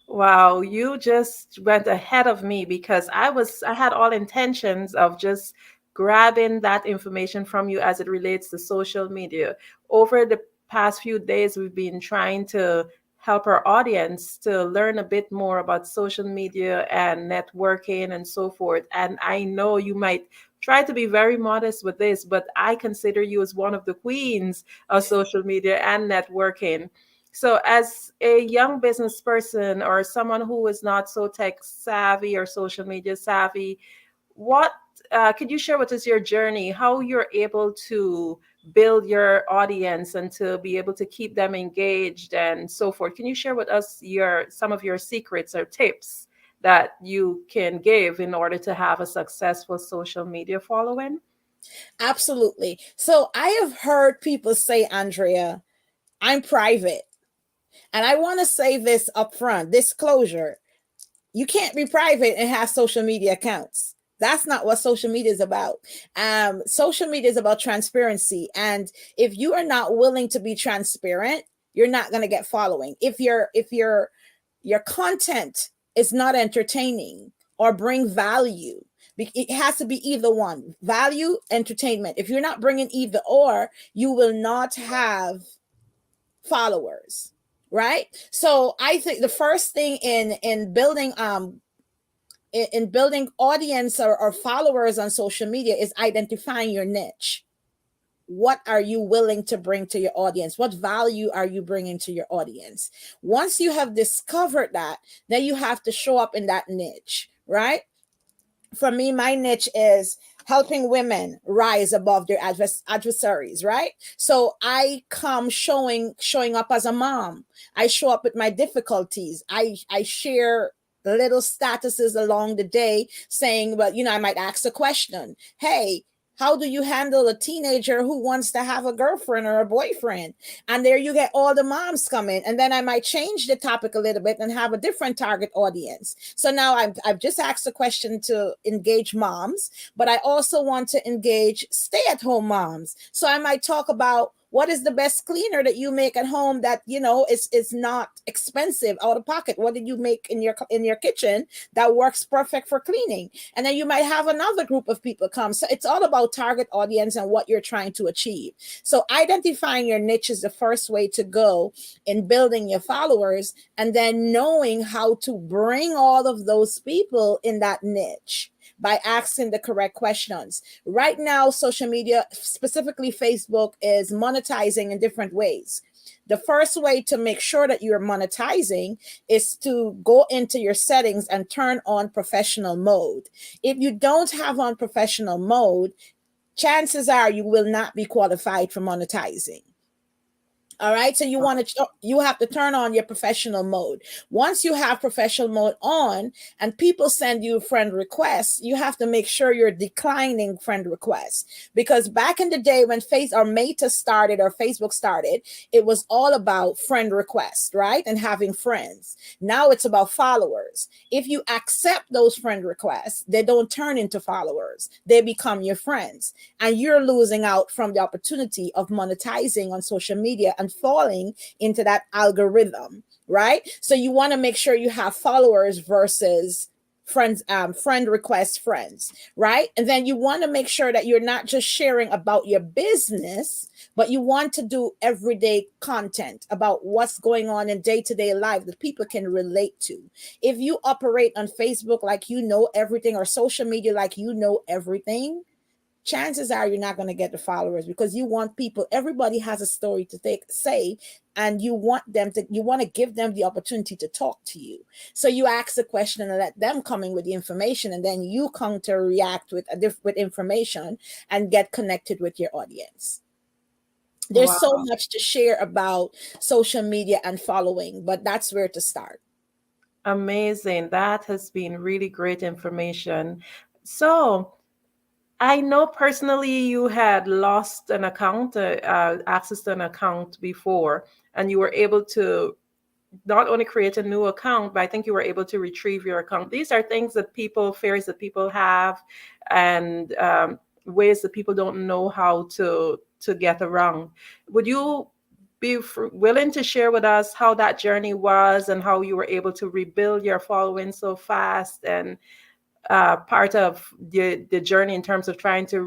Wow, you just went ahead of me, because I had all intentions of just grabbing that information from you as it relates to social media. Over the past few days, we've been trying to help our audience to learn a bit more about social media and networking and so forth. And I know you might try to be very modest with this, but I consider you as one of the queens of social media and networking. So, as a young business person or someone who is not so tech savvy or social media savvy, what could you share with us your journey, how you're able to build your audience and to be able to keep them engaged and so forth? Can you share with us some of your secrets or tips that you can give in order to have a successful social media following? Absolutely. So I have heard people say, Andrea, I'm private. And I want to say this up front, disclosure. You can't be private and have social media accounts. That's not what social media is about. Social media is about transparency. And if you are not willing to be transparent, you're not going to get following. If your content is not entertaining or bring value, it has to be either one, value, entertainment. If you're not bringing either or, you will not have followers. Right. So I think the first thing in building audience or followers on social media is identifying your niche. What are you willing to bring to your audience? What value are you bringing to your audience? Once you have discovered that, then you have to show up in that niche, right? For me, my niche is helping women rise above their adversaries, right? So I come showing up as a mom. I show up with my difficulties. I share little statuses along the day saying, well, I might ask a question. Hey, how do you handle a teenager who wants to have a girlfriend or a boyfriend? And there you get all the moms coming. And then I might change the topic a little bit and have a different target audience. So now I've just asked a question to engage moms, but I also want to engage stay-at-home moms. So I might talk about what is the best cleaner that you make at home that, is not expensive out of pocket? What did you make in your kitchen that works perfect for cleaning? And then you might have another group of people come. So it's all about target audience and what you're trying to achieve. So identifying your niche is the first way to go in building your followers, and then knowing how to bring all of those people in that niche by asking the correct questions. Right now, social media, specifically Facebook, is monetizing in different ways. The first way to make sure that you're monetizing is to go into your settings and turn on professional mode. If you don't have on professional mode, chances are you will not be qualified for monetizing. All right. So you have to turn on your professional mode. Once you have professional mode on and people send you friend requests, you have to make sure you're declining friend requests, because back in the day when Meta started or Facebook started, it was all about friend requests, right? And having friends. Now it's about followers. If you accept those friend requests, they don't turn into followers. They become your friends, and you're losing out from the opportunity of monetizing on social media and falling into that algorithm, right? So you want to make sure you have followers versus friends, friend request friends, right? And then you want to make sure that you're not just sharing about your business, but you want to do everyday content about what's going on in day-to-day life that people can relate to. If you operate on Facebook like you know everything, or social media like you know everything, chances are you're not going to get the followers, because you want people, everybody has a story to say, and you want to give them the opportunity to talk to you. So you ask the question and let them come in with the information, and then you counter react with information and get connected with your audience. There's so Wow. much to share about social media and following, but that's where to start. Amazing. That has been really great information. So, I know personally you had lost an account, access to an account before, and you were able to not only create a new account, but I think you were able to retrieve your account. These are things that fears that people have, and ways that people don't know how to get around. Would you be willing to share with us how that journey was and how you were able to rebuild your following so fast, and part of the journey in terms of trying to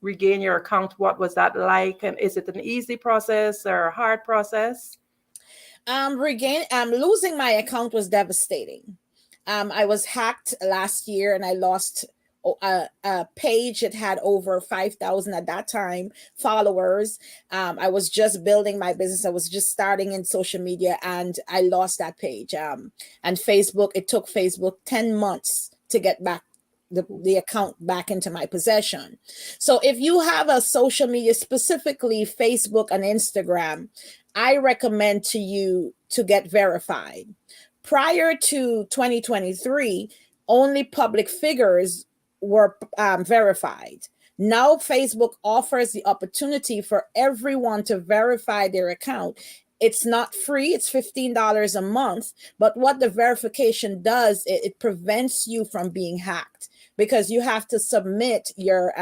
regain your account? What was that like? And is it an easy process or a hard process? Losing my account was devastating. I was hacked last year, and I lost a page. It had over 5,000 at that time followers. I was just building my business. I was just starting in social media, and I lost that page. And Facebook, it took Facebook 10 months to get back the account back into my possession. So if you have a social media, specifically Facebook and Instagram, I recommend to you to get verified. Prior to 2023, only public figures were verified. Now Facebook offers the opportunity for everyone to verify their account. It's not free, it's $15 a month, but what the verification does, it prevents you from being hacked, because you have to submit your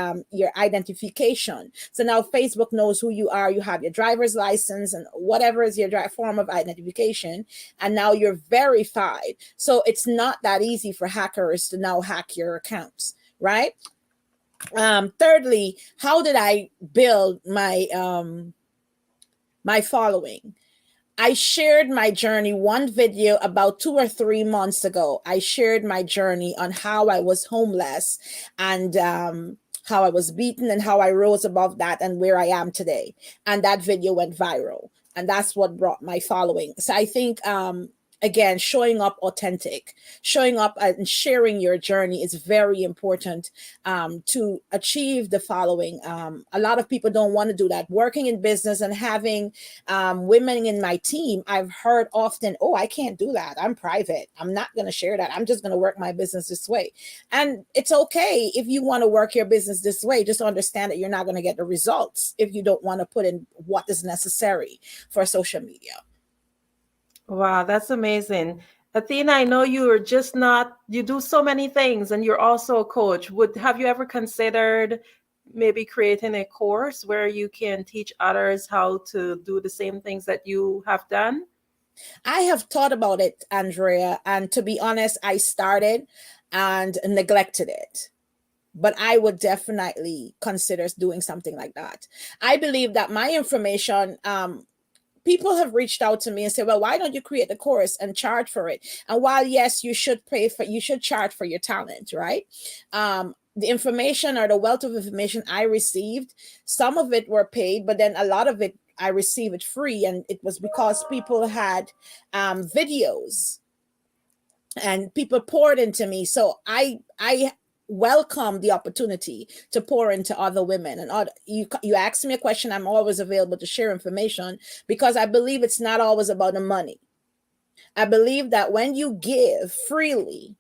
identification. So now Facebook knows who you are. You have your driver's license and whatever is your form of identification, and now you're verified. So it's not that easy for hackers to now hack your accounts, right? Thirdly, how did I build my my following? I shared my journey, one video about 2 or 3 months ago. I shared my journey on how I was homeless, and how I was beaten, and how I rose above that, and where I am today. And that video went viral, and that's what brought my following. So I think, again, showing up authentic, showing up and sharing your journey is very important to achieve the following. A lot of people don't want to do that. Working in business and having women in my team, I've heard often, oh, I can't do that. I'm private. I'm not going to share that. I'm just going to work my business this way. And it's okay if you want to work your business this way. Just understand that you're not going to get the results if you don't want to put in what is necessary for social media. Wow, that's amazing. Athena, I know you do so many things, and you're also a coach. Have you ever considered maybe creating a course where you can teach others how to do the same things that you have done? I have thought about it, Andrea, and to be honest, I started and neglected it. But I would definitely consider doing something like that. I believe that my information, people have reached out to me and said, well, why don't you create a course and charge for it? And while, yes, you should charge for your talent, right? The information, or the wealth of information I received, some of it were paid, but then a lot of it, I received it free. And it was because people had videos and people poured into me. So I welcome the opportunity to pour into other women. And you ask me a question, I'm always available to share information, because I believe it's not always about the money. I believe that when you give freely,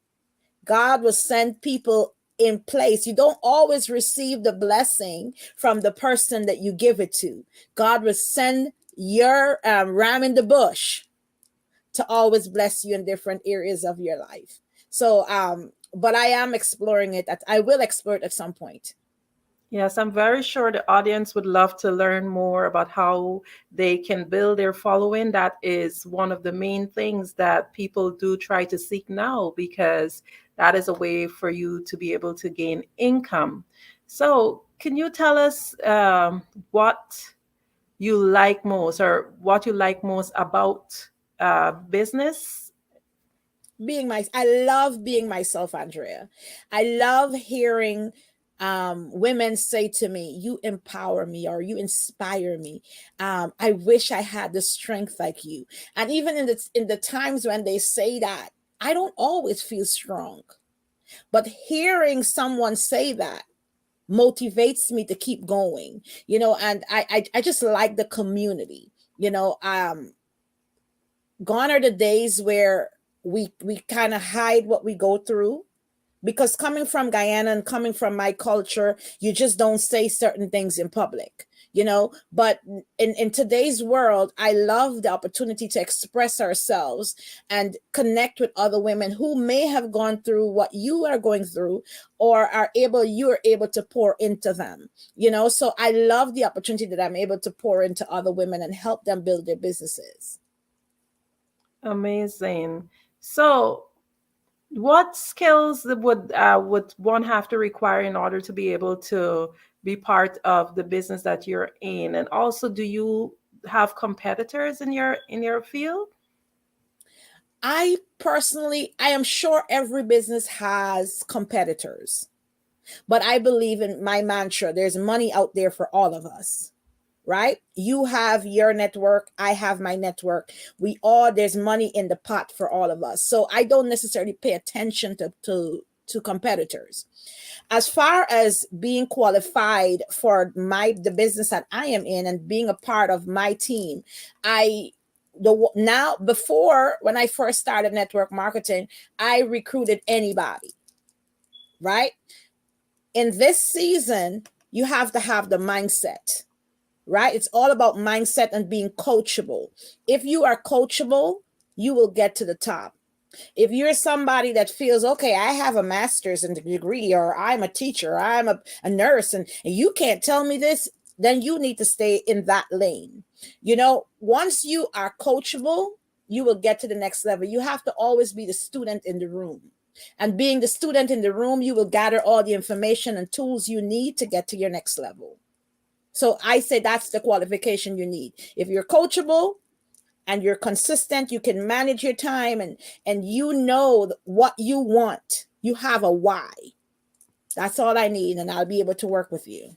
God will send people in place. You don't always receive the blessing from the person that you give it to. God will send your ram in the bush to always bless you in different areas of your life. So, but I am exploring it. I will explore it at some point. Yes, I'm very sure the audience would love to learn more about how they can build their following. That is one of the main things that people do try to seek now, because that is a way for you to be able to gain income. So, can you tell us what you like most, or what you like most about business? I love being myself, Andrea. I love hearing women say to me, you empower me or you inspire me. I wish I had the strength like you. And even in the times when they say that, I don't always feel strong. But hearing someone say that motivates me to keep going, and I just like the community. Gone are the days where we kind of hide what we go through, because coming from Guyana and coming from my culture, you just don't say certain things in public, but in today's world, I love the opportunity to express ourselves and connect with other women who may have gone through what you are going through, or you are able to pour into them, so I love the opportunity that I'm able to pour into other women and help them build their businesses. Amazing. So, what skills would one have to require in order to be able to be part of the business that you're in? And also, do you have competitors in your field? I am sure every business has competitors, but I believe in my mantra, there's money out there for all of us. Right? You have your network, I have my network. There's money in the pot for all of us. So I don't necessarily pay attention to competitors. As far as being qualified for the business that I am in and being a part of my team, before, when I first started network marketing, I recruited anybody, right? In this season, you have to have the mindset, right? It's all about mindset and being coachable. If you are coachable, you will get to the top. If you're somebody that feels, okay, I have a master's in the degree, or I'm a teacher, I'm a nurse, and you can't tell me this, then you need to stay in that lane. Once you are coachable, you will get to the next level. You have to always be the student in the room. And being the student in the room, you will gather all the information and tools you need to get to your next level. So I say that's the qualification you need. If you're coachable and you're consistent, you can manage your time, and you know what you want. You have a why. That's all I need, and I'll be able to work with you.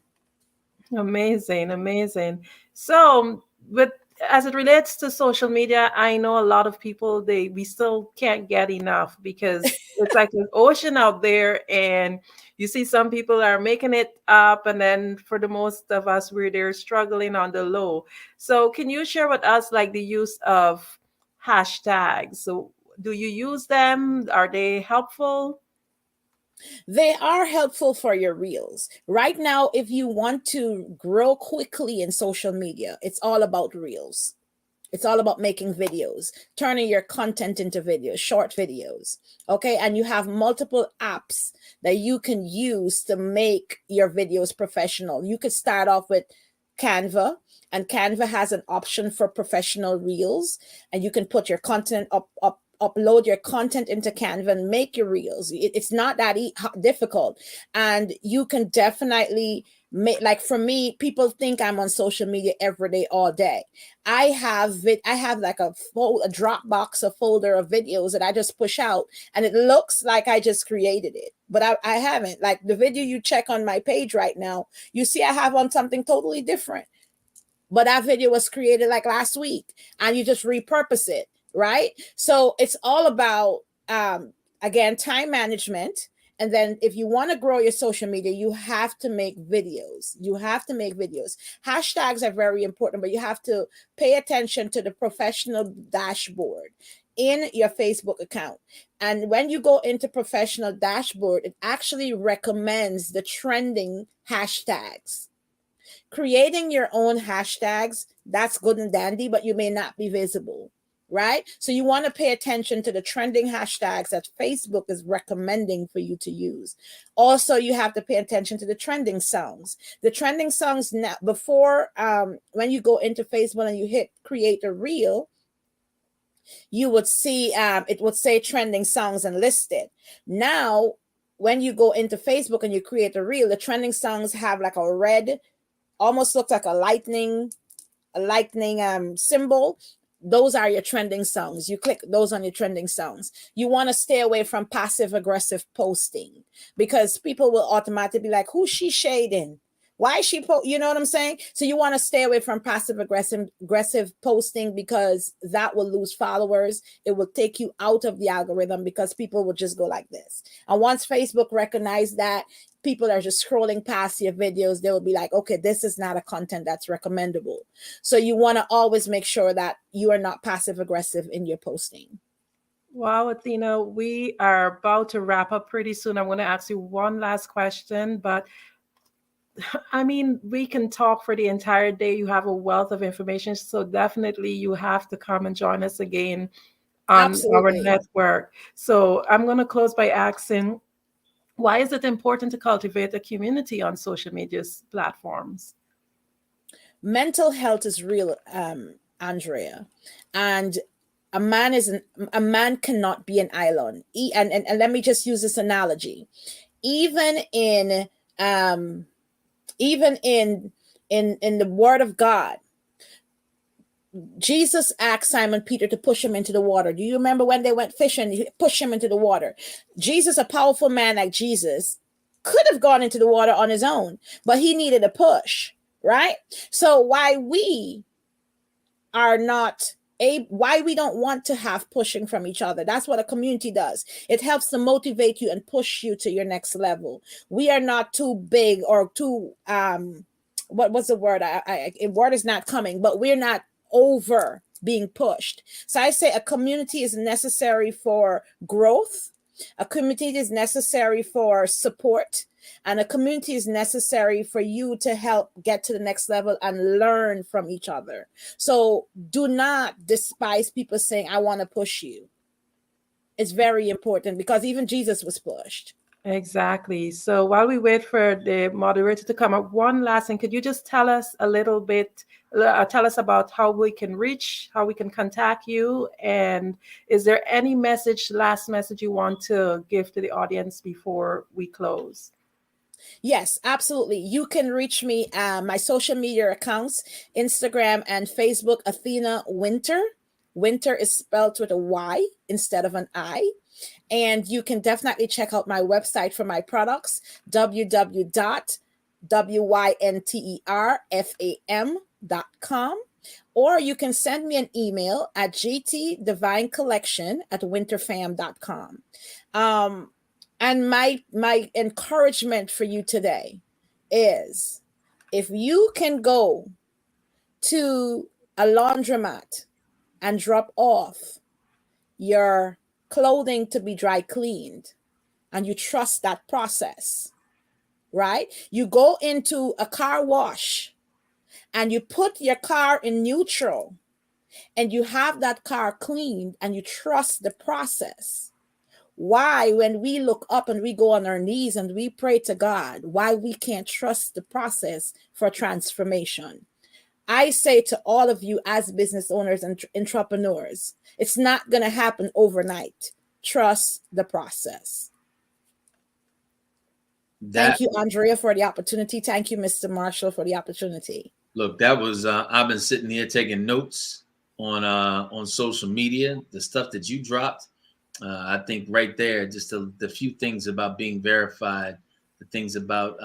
Amazing, amazing. So, but as it relates to social media, I know a lot of people, we still can't get enough, because it's like an ocean out there, and you see some people are making it up, and then for the most of us, we're there struggling on the low. So, can you share with us like the use of hashtags? So, do you use them? Are they helpful? They are helpful for your reels. Right now, if you want to grow quickly in social media, it's all about reels. It's all about making videos, turning your content into videos, short videos. Okay. And you have multiple apps that you can use to make your videos professional. You could start off with Canva, and Canva has an option for professional reels, and you can put your content upload your content into Canva and make your reels. It's not that difficult. And you can definitely make, like for me, people think I'm on social media every day, all day. I have like a Dropbox, a folder of videos that I just push out, and it looks like I just created it, but I haven't. Like the video you check on my page right now, you see I have on something totally different, but that video was created like last week, and you just repurpose it. Right? So it's all about, again, time management. And then if you want to grow your social media, you have to make videos. Hashtags are very important, but you have to pay attention to the professional dashboard in your Facebook account. And when you go into professional dashboard, it actually recommends the trending hashtags. Creating your own hashtags, that's good and dandy, but you may not be visible. right? So you want to pay attention to the trending hashtags that Facebook is recommending for you to use. Also, you have to pay attention to the trending songs. The trending songs now, before, when you go into Facebook and you hit create a reel, you would see it would say trending songs and list it. Now, when you go into Facebook and you create a reel, the trending songs have like a red, almost looks like a lightning symbol. Those are your trending songs. You click those on your trending songs. You want to stay away from passive aggressive posting, because people will automatically be like, who's she shading? Why is she you know what I'm saying? So you want to stay away from passive aggressive posting, because that will lose followers. It will take you out of the algorithm, because people will just go like this. And once Facebook recognizes that people are just scrolling past your videos, they will be like, okay, this is not a content that's recommendable. So you want to always make sure that you are not passive aggressive in your posting. Wow, Athena, we are about to wrap up pretty soon. I'm going to ask you one last question, but I mean, we can talk for the entire day. You have a wealth of information, so definitely you have to come and join us again on our Absolutely. network. So I'm going to close by asking, why is it important to cultivate a community on social media platforms? Mental health is real, Andrea, and a man cannot be an island. And let me just use this analogy. Even in the Word of God, Jesus asked Simon Peter to push him into the water. Do you remember when they went fishing? He pushed him into the water. Jesus, a powerful man like Jesus, could have gone into the water on his own, but he needed a push, right? So why we don't want to have pushing from each other. That's what a community does. It helps to motivate you and push you to your next level. We are not too big or too what was the word? A word is not coming, but we're not over being pushed. So I say a community is necessary for growth. A community is necessary for support. And a community is necessary for you to help get to the next level and learn from each other. So do not despise people saying, I want to push you. It's very important, because even Jesus was pushed. Exactly. So while we wait for the moderator to come up, one last thing, could you just tell us a little bit, tell us about how we can contact you? And is there any last message you want to give to the audience before we close? Yes, absolutely. You can reach me, my social media accounts, Instagram and Facebook, Athena Winter. Winter is spelled with a Y instead of an I. And you can definitely check out my website for my products, www.winterfam.com. Or you can send me an email at gtdivinecollection@winterfam.com. And my encouragement for you today is, if you can go to a laundromat and drop off your clothing to be dry cleaned, and you trust that process, right? You go into a car wash and you put your car in neutral and you have that car cleaned and you trust the process. Why, when we look up and we go on our knees and we pray to God, why we can't trust the process for transformation? I say to all of you as business owners and entrepreneurs, it's not going to happen overnight. Trust the process. Thank you, Andrea, for the opportunity. Thank you, Mr. Marshall, for the opportunity. Look, that was, I've been sitting here taking notes on social media, the stuff that you dropped. I think right there, just the few things about being verified, the things about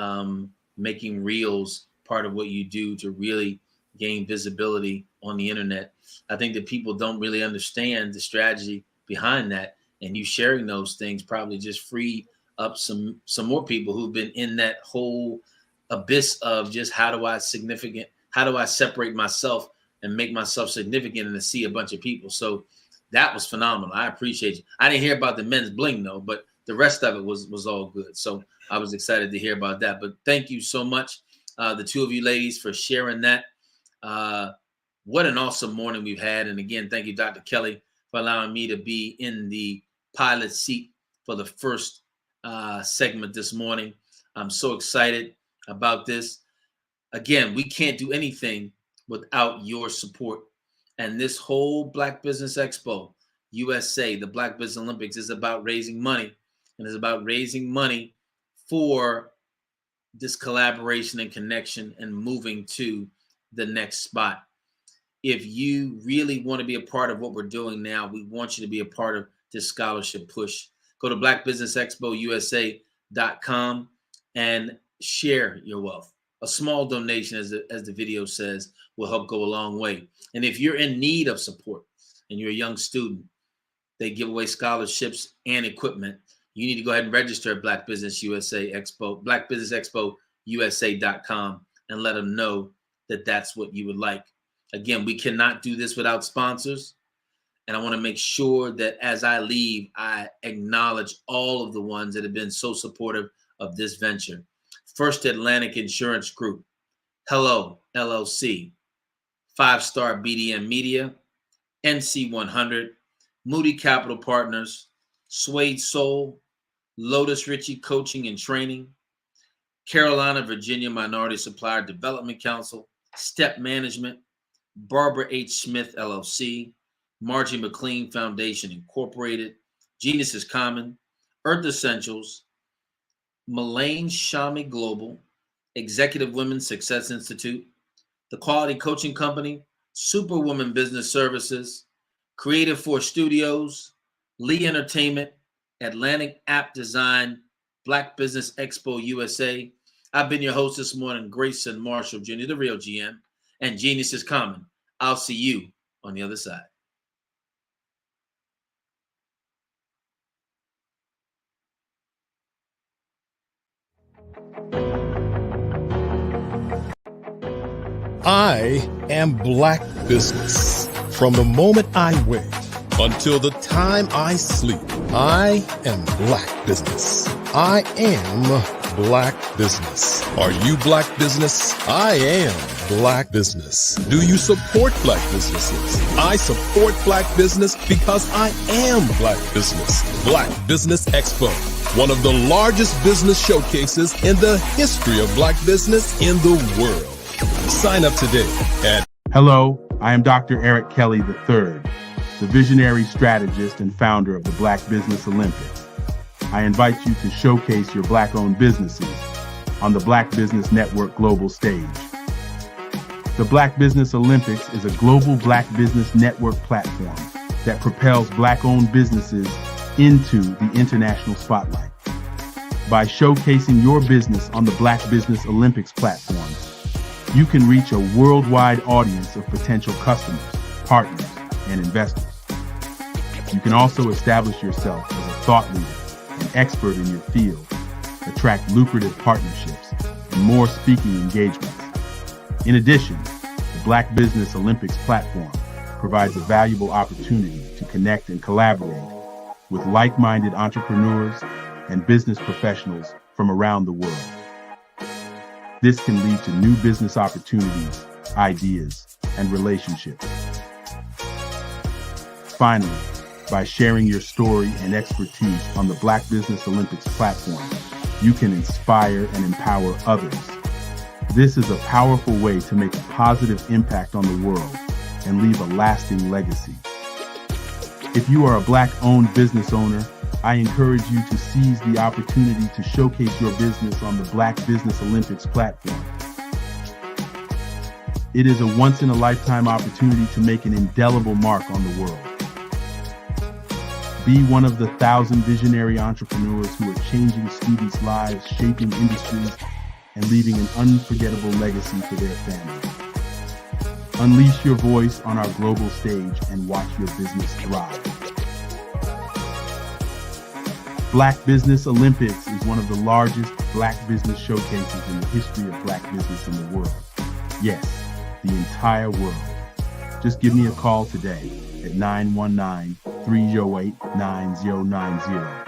making reels part of what you do to really gain visibility on the internet. I think that people don't really understand the strategy behind that, and you sharing those things probably just free up some more people who've been in that whole abyss of just how do I separate myself and make myself significant in the sea of a bunch of people. So that was phenomenal. I appreciate you. I didn't hear about the men's bling though, but the rest of it was all good. So I was excited to hear about that. But thank you so much, the two of you ladies, for sharing that. What an awesome morning we've had. And again, thank you, Dr. Kelly, for allowing me to be in the pilot seat for the first segment this morning. I'm so excited about this. Again, we can't do anything without your support. And this whole Black Business Expo USA, the Black Business Olympics, is about raising money. And it's about raising money for this collaboration and connection and moving to the next spot. If you really want to be a part of what we're doing now, we want you to be a part of this scholarship push. Go to blackbusinessexpousa.com and share your wealth. A small donation, as the video says, will help go a long way. And if you're in need of support and you're a young student, they give away scholarships and equipment. You need to go ahead and register at Black Business USA Expo, blackbusinessexpousa.com, and let them know that that's what you would like. Again, we cannot do this without sponsors. And I want to make sure that as I leave, I acknowledge all of the ones that have been so supportive of this venture. First Atlantic Insurance Group, Hello LLC, 5-Star BDM Media, NC 100, Moody Capital Partners, Suede Soul, Lotus Ritchie Coaching and Training, Carolina, Virginia Minority Supplier Development Council, Step Management, Barbara H. Smith LLC, Margie McLean Foundation Incorporated, Genius is Common, Earth Essentials, Mullane Shami Global, Executive Women's Success Institute, The Quality Coaching Company, Superwoman Business Services, Creative Force Studios, Lee Entertainment, Atlantic App Design, Black Business Expo USA. I've been your host this morning, Grayson Marshall Jr., the real GM, and Genius is Common. I'll see you on the other side. I am Black Business. From the moment I wake until the time I sleep, I am Black Business. I am Black Business. Are you Black Business? I am Black Business. Do you support Black businesses? I support Black Business because I am Black Business. Black Business Expo, one of the largest business showcases in the history of Black business in the world. Sign up today at... Hello, I am Dr. Eric Kelly III, the visionary strategist and founder of the Black Business Olympics. I invite you to showcase your Black-owned businesses on the Black Business Network global stage. The Black Business Olympics is a global Black Business Network platform that propels Black-owned businesses into the international spotlight. By showcasing your business on the Black Business Olympics platform, you can reach a worldwide audience of potential customers, partners, and investors. You can also establish yourself as a thought leader and expert in your field, attract lucrative partnerships, and more speaking engagements. In addition, the Black Business Olympics platform provides a valuable opportunity to connect and collaborate with like-minded entrepreneurs and business professionals from around the world. This can lead to new business opportunities, ideas, and relationships. Finally, by sharing your story and expertise on the Black Business Olympics platform, you can inspire and empower others. This is a powerful way to make a positive impact on the world and leave a lasting legacy. If you are a Black-owned business owner, I encourage you to seize the opportunity to showcase your business on the Black Business Olympics platform. It is a once-in-a-lifetime opportunity to make an indelible mark on the world. Be one of the 1,000 visionary entrepreneurs who are changing students' lives, shaping industries, and leaving an unforgettable legacy for their families. Unleash your voice on our global stage and watch your business thrive. Black Business Olympics is one of the largest Black business showcases in the history of Black business in the world. Yes, the entire world. Just give me a call today at 919-308-9090